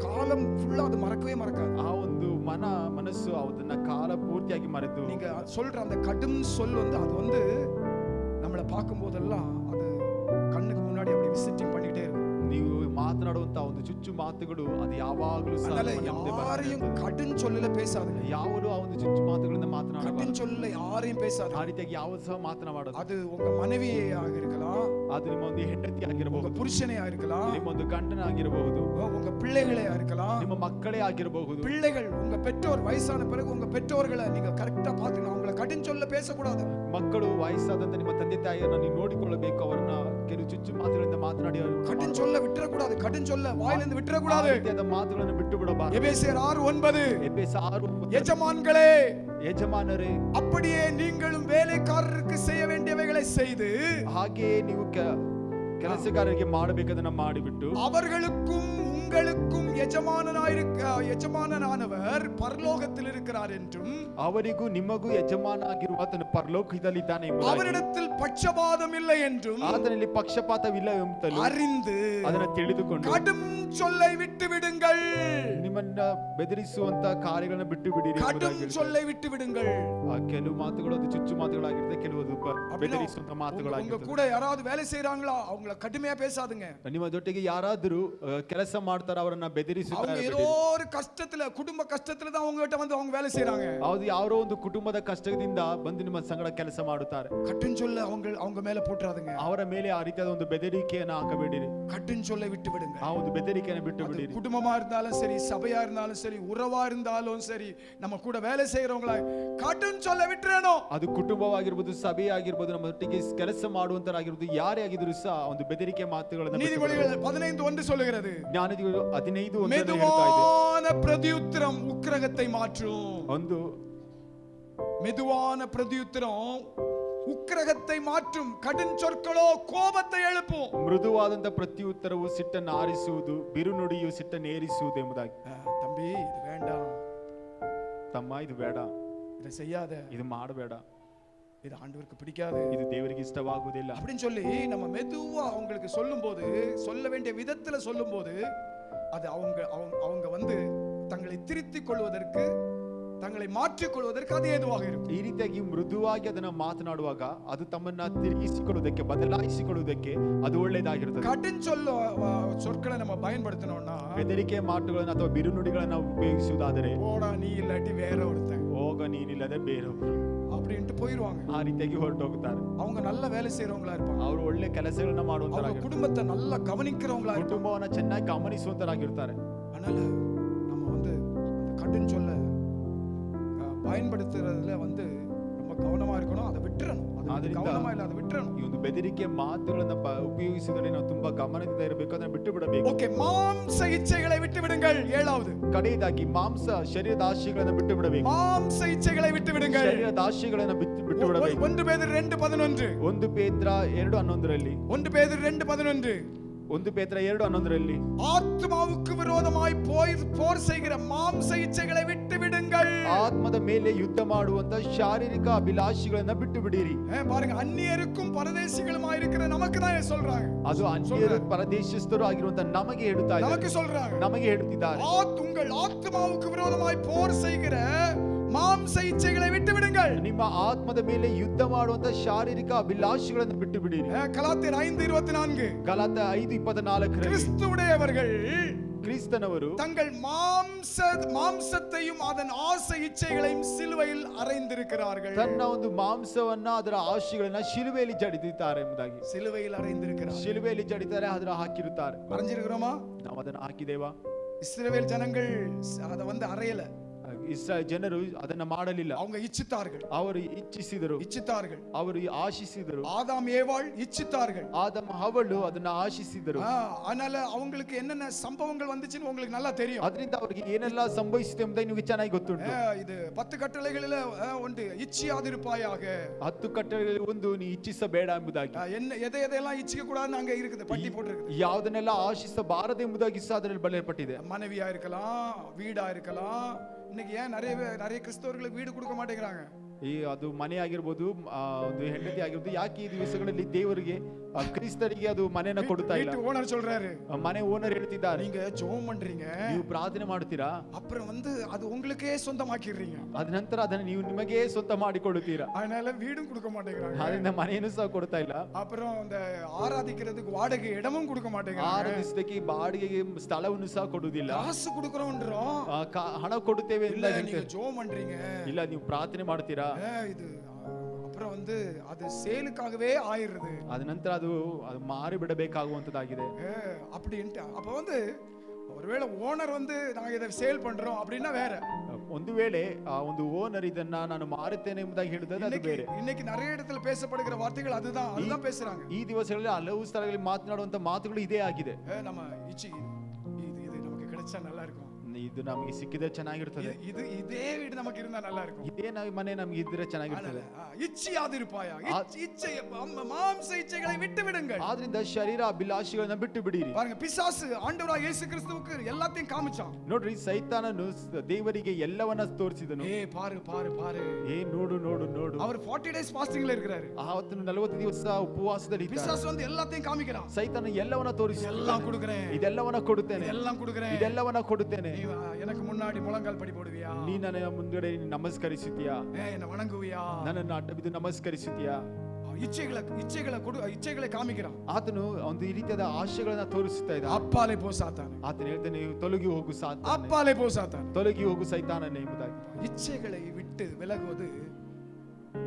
காலம் ஃபுல்லா அது மறக்கவே மறக்காது. ಆ ಒಂದು ಮನಸ್ಸು ಅದನ್ನ ಕಾಲ ಪೂರ್ತಿಯಾಗಿ ಮರೆತು நீங்க சொல்ற அந்த கடும் சொல் அது நம்மளை பார்க்கும் போதெல்லாம் அது கண்ணுக்கு முன்னாடி அப்படி விசிட்டிங் பண்ணிட்டே இருக்கும். ನೀವು ಮಾತನಾಡುವಂತ ಒಂದು ಚುಚ್ಚು ಮಾತುಗಳು ಅದು ಯಾವಾಗಲೂ யாரையும் கடும் சொல்லல பேசாதீங்க. ಯಾವುದು ಆ ಒಂದು ಚುಚ್ಚು ಮಾತುಗಳಿಂದ ಮಾತನಾಡಬಾರದು. கடும் சொல்லல யாரையும் பேசாதீங்க. ಆ ರೀತಿಯಾಗಿ ಯಾವುದು ಸಹ ಮಾತನಾಡಬಾರದು. ಅದು உங்க மனைவியே ಆಗಿರலாம், ಅದು ನಿಮ್ಮ ಒಂದು ಹೆಂಡತಿ ಆಗಿರಬಹುದು, புருஷனே ಆಗಿರலாம், ನಿಮ್ಮ ಒಂದು ಗಂಡನ ಆಗಿರಬಹುದು, உங்க பிள்ளைகளே இருக்கலாம், ನಿಮ್ಮ ಮಕ್ಕಳೇ ಆಗಿರಬಹುದು. பிள்ளைகள் உங்க பெற்றோர் வயசான பிறகு உங்க பெற்றோர்களை நீங்க கரெக்ட்டா பாத்துக்கணும். அவங்கள கடும் சொல்ல பேசக்கூடாது. ಮಕ್ಕಳು ವಯಸ್ಸಾದಂತ ನಿಮ್ಮ ತಂದೆ ತಾಯಿಯನ್ನ ನೀವು ನೋಡಿಕೊಳ್ಳಬೇಕು. ಅವರನ್ನ ಕೆಲವು ಚುಚ್ಚು ಮಾತುಗಳಿಂದ ಮಾತನಾಡಿ கடும் சொல்ல விட்டுறக்கூடாது. கடும் சொல்ல வாயிலிருந்து விட்டுறக்கூடாது. ರೀತಿಯಾದ ಮಾತುಗಳನ್ನು ಬಿಟ್ಟು ಬಿಡಬಾರದು. எபேசியர் 6:9 ಎಫೆಸ 6:9 எஜமான்களே ಯಜಮಾನರೇ அப்படியே நீங்களும் வேலைக்காரருக்கு செய்ய வேண்டியவைகளை செய்து ಹಾಗೆ ನೀವು ಕೆಲಸಗಾರರಿಗೆ ಮಾಡಬೇಕದನ್ನ ಮಾಡಿಬಿಟ್ಟು அவர்களுக்கும் உங்களுக்கும் ಯಜಮಾನನಾனவர் ಪರಲೋಕத்தில் இருக்கிறார் என்றும் ಅವರಿಗೂ ನಿಮಗೂ ಯಜಮಾನ ಆಗಿರುವ ಆತನು ಪರಲೋಕದಲ್ಲಿದ್ದಾನೆ ಎಂಬುದಾಗಿ அவரிடத்தில் பட்சபாதம் இல்லை என்றும் ಆತನಲ್ಲಿ ಪಕ್ಷಪಾತವಿಲ್ಲ ಎಂಬುದನ್ನು அறிந்து ಅದನ್ನ ತಿಳಿದುಕೊಂಡು கடும் சொல்லை விட்டு விடுங்கள். ನಿಮ್ಮನ್ನ ಬೆದರಿಸುವಂತ ಕಾರ್ಯಗಳನ್ನು ಬಿಟ್ಟು ಬಿಡಿರಿ. கடும் சொல்லை விட்டு விடுங்கள். ಕೆಲವು ಮಾತುಗಳು ಅದು ಚುಚ್ಚು ಮಾತುಗಳಾಗಿರುತ್ತೆ, ಕೆಲವು ಬೆದರಿಸುವಂತ உங்க ಮಾತುಗಳಾಗಿರುತ್ತೆ. கூட யாராவது வேலை செய்றாங்களா, அவங்கள அவங்கள கடுமையா பேசாதுங்க. ನಿಮ್ಮ ಜೊತೆಗೆ ಯಾರಾದರೂ ಕೆಲಸ ಮಾಡ್ತಾರ ಅವರನ್ನ அவங்க ಬೆದರಿಸುತ್ತಾರೆ. ஏதோ ஒரு கஷ்டத்துல, குடும்ப கஷ்டத்துல தான் உங்ககிட்ட வந்து அவங்க வேலை செய்றாங்க. ಹೌದು, ಯಾರೋ ಒಂದು ಕುಟುಂಬದ ಕಷ್ಟದಿಂದ ಬಂದು ನಿಮ್ಮ ಸಂಗಡ ಕೆಲಸ ಮಾಡುತ್ತಾರೆ. கட்டுன்னு சொல்ல அவங்க மேல போட்டுறாதுங்க. ಅವರ ಮೇಲೆ ಆ ರೀತಿಯಾದ ಒಂದು ಬೆದರಿಕೆಯನ್ನು ಹಾಕಬೇಡಿರಿ. கட்டுன்னு சொல்ல விட்டு விடுங்க. ಆ ಒಂದು ಬೆದರಿಕೆಯನ್ನು ಬಿಟ್ಟು அது ಬಿಡಿರಿ. குடும்பமா இருந்தாலும் சரி, சபையா இருந்தாலும் சரி, உறவா இருந்தாலும் சரி, நம்ம கூட வேலை செய்யறவங்களா கட்டுன்னு சொல்ல விட்டுறணும். ಅದು ಕುಟುಂಬವಾಗಿರ್ಬೋದು, ಸಭೆ ಆಗಿರ್ಬೋದು, ನಮ್ಮ ಒಟ್ಟಿಗೆ ಕೆಲಸ ಮಾಡುವಂತರಾಗಿರ್ಬೋದು, ಯಾರೇ ಆಗಿದ್ರು ಸಹ ಒಂದು ಬೆದರಿಕೆ ಮಾತುಗಳನ್ನು நீதிமொழிகள் 15:1 சொல்லுகிறது, ಜ್ಞಾನದಿಗಳು 15:1 ಹೇಳ್ತಾ ಇದೆ. மெதுவான பிரதியுத்தரம் உக்கிரகத்தை மாற்றும். ಒಂದು மெதுவான பிரதியுத்தரம் ಉಗ್ರಗத்தை மாற்றும். ಕಡಿನ್ சொற்களோ ಕೋಪத்தை எழுப்பும். ಮೃದುವಾದಂತ ಪ್ರತ್ಯುತ್ತರವು ಸಿಟ್ಟನ್ನು ಆರಿಸುವುದು, ಬಿರುನುಡಿಯು ಸಿಟ್ಟನ್ನು ಏರಿಸುವುದು ಎಂಬುದಾಗಿ. தம்பி இது வேண்டாம், ತಮ್ಮ ಇದು ಬೇಡ, இதை செய்யாத, ಇದು ಮಾಡಬೇಡ, இது ஆண்டவருக்கு பிடிக்காது, ಇದು ದೇವರಿಗೆ ಇಷ್ಟವಾಗುವುದಿಲ್ಲ அப்படின்னு சொல்லி நம்ம மெதுவா அவங்களுக்கு சொல்லும்போது, சொல்ல வேண்டிய விதத்துல சொல்லும்போது, அது அவங்க வந்து தங்களை திருத்திக் கொள்வதற்கு, தங்களை மாற்றிக் கொள்வதற்கு அது ஏதுவாக இருக்கும். ಈ ರೀತಿಯಾಗಿ ಮೃದುವಾಗಿ ಅದನ್ನ ಮಾತನಾಡುವಾಗ ಅದು ತಮ್ಮನ್ನ ತಿರುಗಿಸಿಕೊಳ್ಳುವುದಕ್ಕೆ, ಬದಲಾಯಿಸಿಕೊಳ್ಳುವುದಕ್ಕೆ ಅದು ಒಳ್ಳೆಯದಾಗಿರುತ್ತದೆ. கடின் சொற்களை நம்ம பயன்படுத்தினோம்னா, ಬೆದರಿಕೆ ಮಾತುಗಳನ್ನು ಅಥವಾ ಬಿರುನುಡಿಗಳನ್ನು ಉಪಯೋಗಿಸುವುದಾದರೆ, போடா நீ இல்லாட்டி வேற ஒருத்தன், ಹೋಗ ನೀನಿಲ್ಲದೆ ಬೇರೊಬ್ರು அப்படின்ட்டு போயிடுவாங்க. ಆ ರೀತಿಯಾಗಿ ಹೊರಟು ಹೋಗ್ತಾರೆ. அவங்க நல்ல வேலை செய்யறவங்களா இருப்பாங்க. ಅವರು ಒಳ್ಳೆ ಕೆಲಸಗಳನ್ನ அவங்க ಮಾಡುವಂತರಾಗಿರ್ತಾರೆ. குடும்பத்தை நல்லா கவனிக்கிறவங்களா இருப்பாங்க. ಕುಟುಂಬವನ್ನ ಚೆನ್ನಾಗಿ ಗಮನಿಸುವಂತರಾಗಿರ್ತಾರೆ. அதனால நம்ம வந்து அந்த கடின் சொல்ல பயன்படுத்துறதுல வந்து ரொம்ப கவனமா இருக்கணும். அதை விட்டுறணும். அது கவனமா இல்ல, அதை விட்டுறணும். ಈ ಒಂದು ಬೆದರಿಕೆ ಮಾತುಗಳನ್ನ ಉಪಯೋಗಿಸಿದರೆ ನಾವು ತುಂಬಾ ಗಮನದಿಂದ ಇರಬೇಕು, ಅದನ್ನ ಬಿಟ್ಟು ಬಿಡಬೇಕು. ಓಕೆ, ಮಾಂಸ ಇಚ್ಛೆகளை விட்டு விடுங்கள். ஏழாவது, ಕಡೆಯದಾಗಿ ಮಾಂಸ ಶರೀರದ ಆಶೆಗಳನ್ನು ಬಿಟ್ಟು ಬಿಡಬೇಕು. ಮಾಂಸ ಇಚ್ಛೆகளை விட்டு விடுங்கள். ಶರೀರದ ಆಶೆಗಳನ್ನು ಬಿಟ್ಟು ಬಿಡಬೇಕು. 1 பேதுரு 2:11, 1 ಪೇತ್ರ 2:11ರಲ್ಲಿ, 1 பேதுரு 2:11, 1 ಪೇತ್ರ 2:11ರಲ್ಲಿ, ஆத்மாவுக்கு விரோதமாய் போர் செய்கிற மாம்ச இச்சைகளை விட்டு விடுங்கள். ಆತ್ಮದ ಮೇಲೆ ಯುದ್ಧ ಮಾಡುವಂತ ಶಾರೀರಿಕ ಅಭಿಲಾಷೆಗಳನ್ನ ಬಿಟ್ಟು ಬಿಡಿರಿ. பாருங்க, அந்நியருக்கும் பரதேசிகளுமாய் இருக்கிற நமக்கு தான் சொல்றாங்க. ಅದು ಅನ್ಯರು ಪರದೇಶಸ್ಥರು ಆಗಿರುವಂತ ನಮಗೆ ಹೇಳುತ್ತಾ ಇದ್ದಾರೆ, நமக்கு சொல்றாங்க, ನಮಗೆ ಹೇಳುತ್ತಿದ್ದಾರೆ. உங்கள் ஆத்மாவுக்கு விரோதமாய் போர் செய்கிற மாம்ச இச்சைகளை விட்டு விடுங்கள். ನಿಮ್ಮ ಆತ್ಮದ ಮೇಲೆ ಯುದ್ಧ ಮಾಡುವಂತ ಶಾರೀರಿಕ ಅಭಿಲಾಷೆಗಳನ್ನು ಬಿಟ್ಟು ಬಿಡಿರಿ. கலாத்தியர் 5:24, ಗಲಾತ್ಯ 5:24ರಲ್ಲಿ, கிறிஸ்துவுடையவர்கள், ಕ್ರಿಸ್ತನವರು தங்கள் மாம்சத்தையும் அதன் ஆசை இச்சைகளையும் சிலுவையில் அறைந்திருக்கிறார்கள். ತನ್ನ ಒಂದು ಮಾಂಸವನ್ನ ಅದರ ಆಶೆಗಳನ್ನ ಶಿಲುಬೆಯಲ್ಲಿ ಜಡಿದಿದ್ದಾರೆ ಎಂಬುದಾಗಿ. சிலுவையில் அறைந்திருக்கிறார்கள். ಶಿಲುಬೆಯಲ್ಲಿ ಜಡಿತಾರೆ, ಅದರ ಹಾಕಿರುತ್ತಾರೆ. அறைஞ்சிருக்கிறோமா? ನಾವು ಅದನ್ನ ಹಾಕಿದೇವಾ? இஸ்ரவேல் ஜனங்கள் அதை வந்து அறையல. ಇಸ್ರಾಯೇಲ್ ಜನರು ಅದನ್ನ ಮಾಡಲಿಲ್ಲ. அவங்க இச்சித்தார்கள், ಅವರು ಇಚ್ಛಿಸಿದರು, ಅವರು ಆಶಿಸಿದರು. ஆதாம் ஏவாள் இச்சித்தார்கள், ಆದಮ ಹವಳು ಅದನ್ನ ಆಶಿಸಿದರು. அதனால அவங்களுக்கு என்னென்ன சம்பவங்கள் வந்துச்சுன்னு உங்களுக்கு நல்லா தெரியும். ಅದರಿಂದ ಅವರಿಗೆ ಏನೆಲ್ಲ ಸಂಭವಿಸಿದೆ ಎಂಬುದಾಗಿ ನಿಮಗೆ ಚೆನ್ನಾಗಿ ಗೊತ್ತುಂಟು. இது 10 ಕಟ್ಟಳೆகளில் ಒಂದು இச்சியாதிருப்பாயாக, 10 ಕಟ್ಟಳೆಗಳಲ್ಲಿ ಒಂದು ನೀ ಇಚ್ಛಿಸಬೇಡ ಎಂಬುದಾಗಿ. எதையெல்லாம் இச்சிக்க கூடாதுன்னு அங்க இருக்குது, பட்டி போட்டிருக்கு. ಯಾವುದನ್ನೆಲ್ಲ ಆಶಿಸಬಾರದು ಎಂಬುದಾಗಿ ಸಹ ಅದರಲ್ಲಿ ಬರೆಯಲ್ಪಟ್ಟಿದೆ. மனைவியா இருக்கலாம், வீடா இருக்கலாம். இன்னைக்கு ஏன் நிறைய கிறிஸ்தவர்களுக்கு வீடு கொடுக்க மாட்டேங்கிறாங்க? ಅದು ಮನೆ ಆಗಿರ್ಬೋದು, ಒಂದು ಹೆಂಡತಿ ಆಗಿರ್ಬೋದು, ಯಾಕೆ ಈ ದಿವಸಗಳಲ್ಲಿ ದೇವರಿಗೆ ಕ್ರಿಸ್ತರಿಗೆ ಅದು ಮನೆಯನ್ನ ಕೊಡ್ತಾ ಇಲ್ಲ? ಓನರ್ சொல்றாரு, ಮನೆ ಓನರ್ ಹೇಳ್ತಿದ್ದಾರೆ, நீங்க ஜெபம் பண்றீங்க, ನೀವು ಪ್ರಾರ್ಥನೆ ಮಾಡ್ತೀರಾ, அப்புறம் வந்து அது உங்களுக்கே சொந்தமாக்கிடுறீங்க, ಅದ ನಂತರ ಅದನ್ನ ನೀವು ನಿಮಗೆ ಸ್ವಂತ ಮಾಡಿಕೊಳ್ಳುತ್ತೀರಾ. அதனால வீடும் கொடுக்க மாட்டேங்கிறாங்க, ಅದರಿಂದ ಮನೆಯನ್ನು ಸಹ ಕೊಡ್ತಾ ಇಲ್ಲ. அப்புறம் இந்த ஆராதிக்கிறதுக்கு வாடகை இடமும் கொடுக்க மாட்டேங்கிறாங்க, ಆರಾಧಿಸಲಿಕ್ಕೆ ಬಾಡಿಗೆಗೆ ಸ್ಥಳವನ್ನು ಸಹ ಕೊಡುವುದಿಲ್ಲ. காசು கொடுக்கறோம்ன்றோம், ಹಣ ಕೊಡುತ್ತೇವೆ இல்ல நீங்க ஜெபம் பண்றீங்க, ಇಲ್ಲ ನೀವು ಪ್ರಾರ್ಥನೆ ಮಾಡ್ತೀರಾ, இது அப்புறம் வந்து அது சேலுக்காகவே ஆயிருது, ಅದ ನಂತರ ಅದು ಮಾರಿ ಬಿಡಬೇಕಾಗುವಂತದ್ದಾಗಿದೆ அப்படின்ட்டு. அப்ப வந்து ஒருவேளை ஓனர் வந்து நாங்க இதை சேல் பண்றோம் அப்படின்னா வேற. ಒಂದು ವೇಳೆ ಆ ಒಂದು ಓನರ್ ಇದನ್ನ ನಾನು ಮಾರುತ್ತೇನೆ ಎಂಬುದಾಗಿ ಹೇಳಿದ್ರೆ ಅದು ಬೇರೆ. இன்னைக்கு நிறைய இடத்துல பேசப்படுகிற வார்த்தைகள் அதுதான் பேசுறாங்க. ಈ ದಿವಸಗಳಲ್ಲಿ ಹಲವು ಸ್ಥಳಗಳಲ್ಲಿ ಮಾತನಾಡುವಂತ ಮಾತುಗಳು ಇದೇ ಆಗಿದೆ. நம்ம இது நமக்கு கிடைச்சா நல்லா இருக்கும், ಇದು ನಮಗೆ ಸಿಕ್ಕಿದ್ರೆ ಚೆನ್ನಾಗಿರ್ತದೆ, இதே வீடு நமக்கு இருந்தா நல்லா இருக்கும், ಇದೇ ಮನೆ ನಮಗೆ ಇದ್ರೆ ಚೆನ್ನಾಗಿರ್ತದೆ. இச்சையாதிருப்பாயா, மாம்ச இச்சைகளை விட்டு விடுங்கள். ಆದ್ರಿಂದ ಶರೀರ ಅಭಿಲಾಷೆಗಳನ್ನ ಬಿಟ್ಟು ಬಿಡಿರಿ. பாருங்க, பிசாசு ஆண்டவராகிய இயேசு கிறிஸ்துவுக்கு எல்லாத்தையும் காமிச்சான். ನೋಡ್ರಿ, ಸೈತಾನನು ದೇವರಿಗೆ ಎಲ್ಲವನ್ನ ತೋರಿಸಿದನು. பாரு ನೋಡು ನೋಡು ನೋಡು, அவர் 40 days fastingல இருக்கிறாரு. ಆವತ್ತು 40 ದಿವಸ ಉಪವಾಸದಲ್ಲಿ ಇದ್ದಾನೆ. பிசாசு வந்து எல்லாத்தையும் காமிக்கிறான். ಸೈತಾನ ಎಲ್ಲವನ್ನ ತೋರಿಸಿ, எல்லாம் கொடுக்கிறேன், ಇದೆಲ್ಲವನ್ನ ಕೊಡುತ್ತೇನೆ, எல்லாம் கொடுக்கிறேன், ಇದೆಲ್ಲವನ್ನ ಕೊಡುತ್ತೇನೆ, எனக்கு முன்னாடி முழங்கால் படி போடுவியா, ನೀ ನನ್ನ ಮುಂದೆ ನಮಸ್ಕರಿಸುತ್ತೀಯಾ, என்ன வணங்குவியா, ನನ್ನನ್ನು ಅಡ್ಡ ಬಿದ್ದು ನಮಸ್ಕರಿಸುತ್ತೀಯಾ. ಇಚ್ಛೆಗಳ ಕಾಮಿಕ್கிறான். ಆತನು ಒಂದು ಈ ರೀತಿಯಾದ ಆಶೆಗಳನ್ನ ತೋರಿಸ್ತಾ ಇದ್ದ. ಅಪ್ಪಾಲೆ ಪೋ ಸಾತಾನೆ. ಆತನು ಹೇಳ್ತಾನೆ, ನೀವು ತೊಲಗಿ ಹೋಗು ಸಾತಾನೆ, ಅಪ್ಪಾಲೆ ಪೋ ಸಾತಾನೆ, ತೊಲಗಿ ಹೋಗು ಸೈತಾನನೇ ಎಂಬುದಾಗಿ. இச்சைகளை விட்டு விலகுவது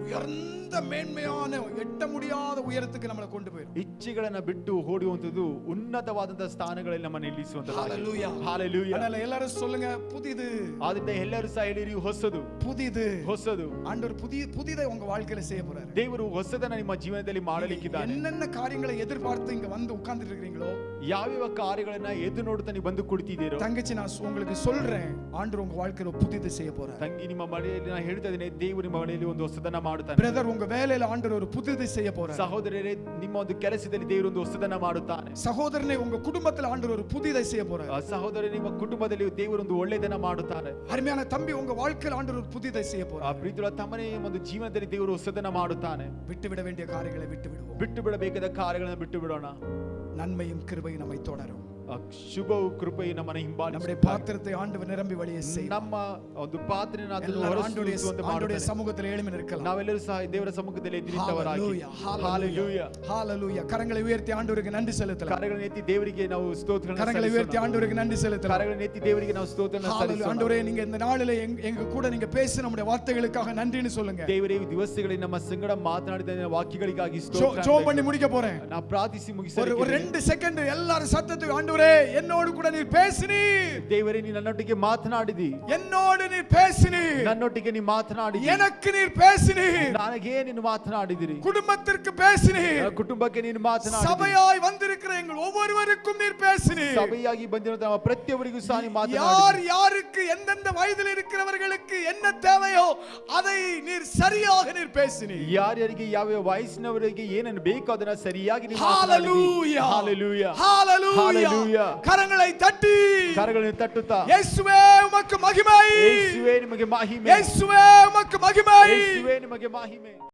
உயர்ந்த மேன்மையான எட்ட முடியாத உயரத்துக்கு நம்மளை கொண்டு போயிடும். ಇಚ್ಛೆಗಳನ್ನ ಬಿಟ್ಟು ಓಡುವಂತದ್ದು ಉನ್ನತವಾದಂತಹ ಸ್ಥಾನಗಳಲ್ಲಿ ನಮ್ಮನ್ನು ನಿಲ್ಲಿಸುವಂತದ್ದು. ஹalleluya, ஹalleluya. அதனால எல்லாரும் சொல்லுங்க, புதிது. ಆದ್ರಿಂದ ಎಲ್ಲರೂ ಸಹ ಹೇಳಿರಿ, ಹೊಸದು, புதிது, ಹೊಸದು. ஆண்டவர் புதிதை உங்க வாழ்க்கையில செய்ய போறாரு. ದೇವರು ಹೊಸದನ್ನ ನಿಮ್ಮ ಜೀವನದಲ್ಲಿ ಮಾಡಲಿಕ್ಕಿದ್ದಾನೆ. என்னென்ன காரியங்களை எதிர்பார்த்து இங்க வந்து உட்கார்ந்துட்டு இருக்கீங்களோ, ಯಾವ್ಯಾವ ಕಾರ್ಯಗಳನ್ನ ಎದುರು ನೋಡುತ್ತಾ ನೀವು ಬಂದು ಕುಳಿತಿದ್ದೀರೋ, தங்கச்சி நான் உங்களுக்கு சொல்றேன், ஆண்டவர் உங்க வாழ்க்கையில புதிது செய்ய போறாரு. ತಂಗಿ, ನಿಮ್ಮ ಮನೆಯಲ್ಲಿ ನಾನು ಹೇಳ್ತಾ ಇದ್ದೇನೆ, ದೇವರು ನಿಮ್ಮ ಮನೆಯಲ್ಲಿ ಒಂದು ಹೊಸದನ್ನ ಮಾಡುತ್ತಾನೆ. பிரதர், உங்க வேலையில ஆண்டவர் ஒரு புதிது செய்ய போறாரு. ಸಹೋದರರೇ, ನಿಮ್ಮ ಒಂದು ಕೆಲಸದಲ್ಲಿ ದೇವರು ಒಂದು ಹೊಸದನ್ನ ಮಾಡುತ್ತಾನೆ. சகோதரனே, உங்க குடும்பத்துல ஆண்டவர் ஒரு புதிதை செய்ய போறாரு. ಸಹೋದರ, ನಿಮ್ಮ ಕುಟುಂಬದಲ್ಲಿ ದೇವರು ಒಂದು ಒಳ್ಳೆಯದನ್ನ ಮಾಡುತ್ತಾನೆ. அருமையான தம்பி, உங்க வாழ்க்கையில ஆண்டவர் ஒரு புதிதை செய்ய போறாரு. ಪ್ರೀತಿಯ ತಮ್ಮನೇ, ಒಂದು ಜೀವನದಲ್ಲಿ ದೇವರು ಹೊಸದನ್ನ ಮಾಡುತ್ತಾನೆ. விட்டு விட வேண்டிய காரியங்களை விட்டு விடுவோம். ಬಿಟ್ಟು ಬಿಡಬೇಕಾದ ಕಾರ್ಯಗಳನ್ನು ಬಿಟ್ಟು ಬಿಡೋಣ. நன்மையும் கிருபையும் நம்மை தொடரும். ಶುಭವು ಕೃಪೆಯು ನಮ್ಮನ್ನು ಹಿಂಬಾಲಿಸುತ್ತದೆ. நம்முடைய பாத்திரத்தை ஆண்டவர் நிரம்பಿ வழியே செய்யும். ನಮ್ಮ ಒಂದು ಪಾತ್ರೆಯನ್ನು ಆತನು ಹೊರಸೂಸುವಂತೆ ಆಂಡವರ ಸಮ್ಮುಖದಲ್ಲಿ ಏಳುಮೆ ನಿಲ್ಲலாம். ನಾವೆಲ್ಲರೂ ಸಹ ದೇವರ ಸಮ್ಮುಖದಲ್ಲಿ ಎದ್ದು ನಿಂತವರಾಗಿ. Hallelujah, hallelujah. ಕರங்களை ಉಯರ್ತಿ ಆಂಡವರಿಗೆ ನன்றಿ ಸಲ್ಲಿಸலாம். ಕರಗಳನ್ನು ಎತ್ತಿ ದೇವರಿಗೆ ನಾವು ಸ್ತೋತ್ರಗಳನ್ನು ಕರங்களை ಉಯರ್ತಿ ಆಂಡವರಿಗೆ ನன்றಿ ಸಲ್ಲಿಸலாம். ಕರಗಳನ್ನು ಎತ್ತಿ ದೇವರಿಗೆ ನಾವು ಸ್ತೋತ್ರಗಳನ್ನು ಸಲ್ಲಿಸೋಣ. ஆண்டவரே, நீங்க இந்த நாளிலே எங்க கூட நீங்க பேசி நம்முடைய வார்த்தைகளுக்காக நன்றின்னு சொல்லுங்க. ದೇವರೇ, ಈ ದಿವಸಗಳಲ್ಲಿ ನಮ್ಮ ಸಂಗಡ ಮಾತನಾಡಿದ ವಾಕ್ಯಗಳಿಗಾಗಿ ಸ್ತೋತ್ರ. ஜெபம் பண்ணி முடிக்க போறேன். ನಾನು ಪ್ರಾರ್ಥಿಸಿ ಮುಗಿಸಲಿಕ್ಕೆ ஒரு 2 செகண்ட் எல்லாரும் சத்தத்துக்கு, ஆண்டவரே என்னோடு கூட நீர் பேசினீர். ದೇವರೇ, ನೀ ನನ್ನೊಟ್ಟಿಗೆ ಮಾತನಾಡಿದಿ. என்னோடு நீர் பேசினீர். ನನ್ನೊಟ್ಟಿಗೆ ನೀ ಮಾತನಾಡಿದಿ. எனக்கு ನೀರ್ பேசினீர். ನನಗೆ ನೀನು ಮಾತನಾಡಿದಿರಿ. குடும்பத்திற்கு பேசினீர். ಕುಟುಂಬಕ್ಕೆ ನೀನು ಮಾತನಾಡಿದಿ. சபையாய் வந்திருக்கிற எங்கள் ஒவ்வொருவருக்கும் நீர் பேசினீர். ಸಭೆಯಾಗಿ ಬಂದಿರುವ ನಮ್ಮ ಪ್ರತಿಯೊಬ್ಬರಿಗೂ ಸಹ ನೀ ಮಾತನಾಡಿದಿ. யார் யாருக்கு எந்தெந்த வயதில் இருக்கிறவர்களுக்கு என்ன தேவையோ அதை நீர் சரியாக நீர் பேசினீர். ಯಾರ್ಯಾರಿಗೆ ಯಾವ ವಯಸ್ಸಿನವರಿಗೆ ಏನನ್ನು ಬೇಕೋ ಅದನ್ನ ಸರಿಯಾಗಿ ನೀನು ಮಾತನಾಡಿದಿ. ಹalleluya, ஹalleluya. கரங்களை தட்டி, ಕರಗಳನ್ನು ತಟ್ಟುತ್ತಾ, ಯೇಸುವೇ ಉಮக்கு மகிமை, ಯೇಸುವೇ ನಿಮಗೆ ಮಹಿಮೆ, ಯೇಸುವೇ ಉಮக்கு மகிமை, ಯೇಸುವೇ ನಿಮಗೆ ಮಹಿಮೆ.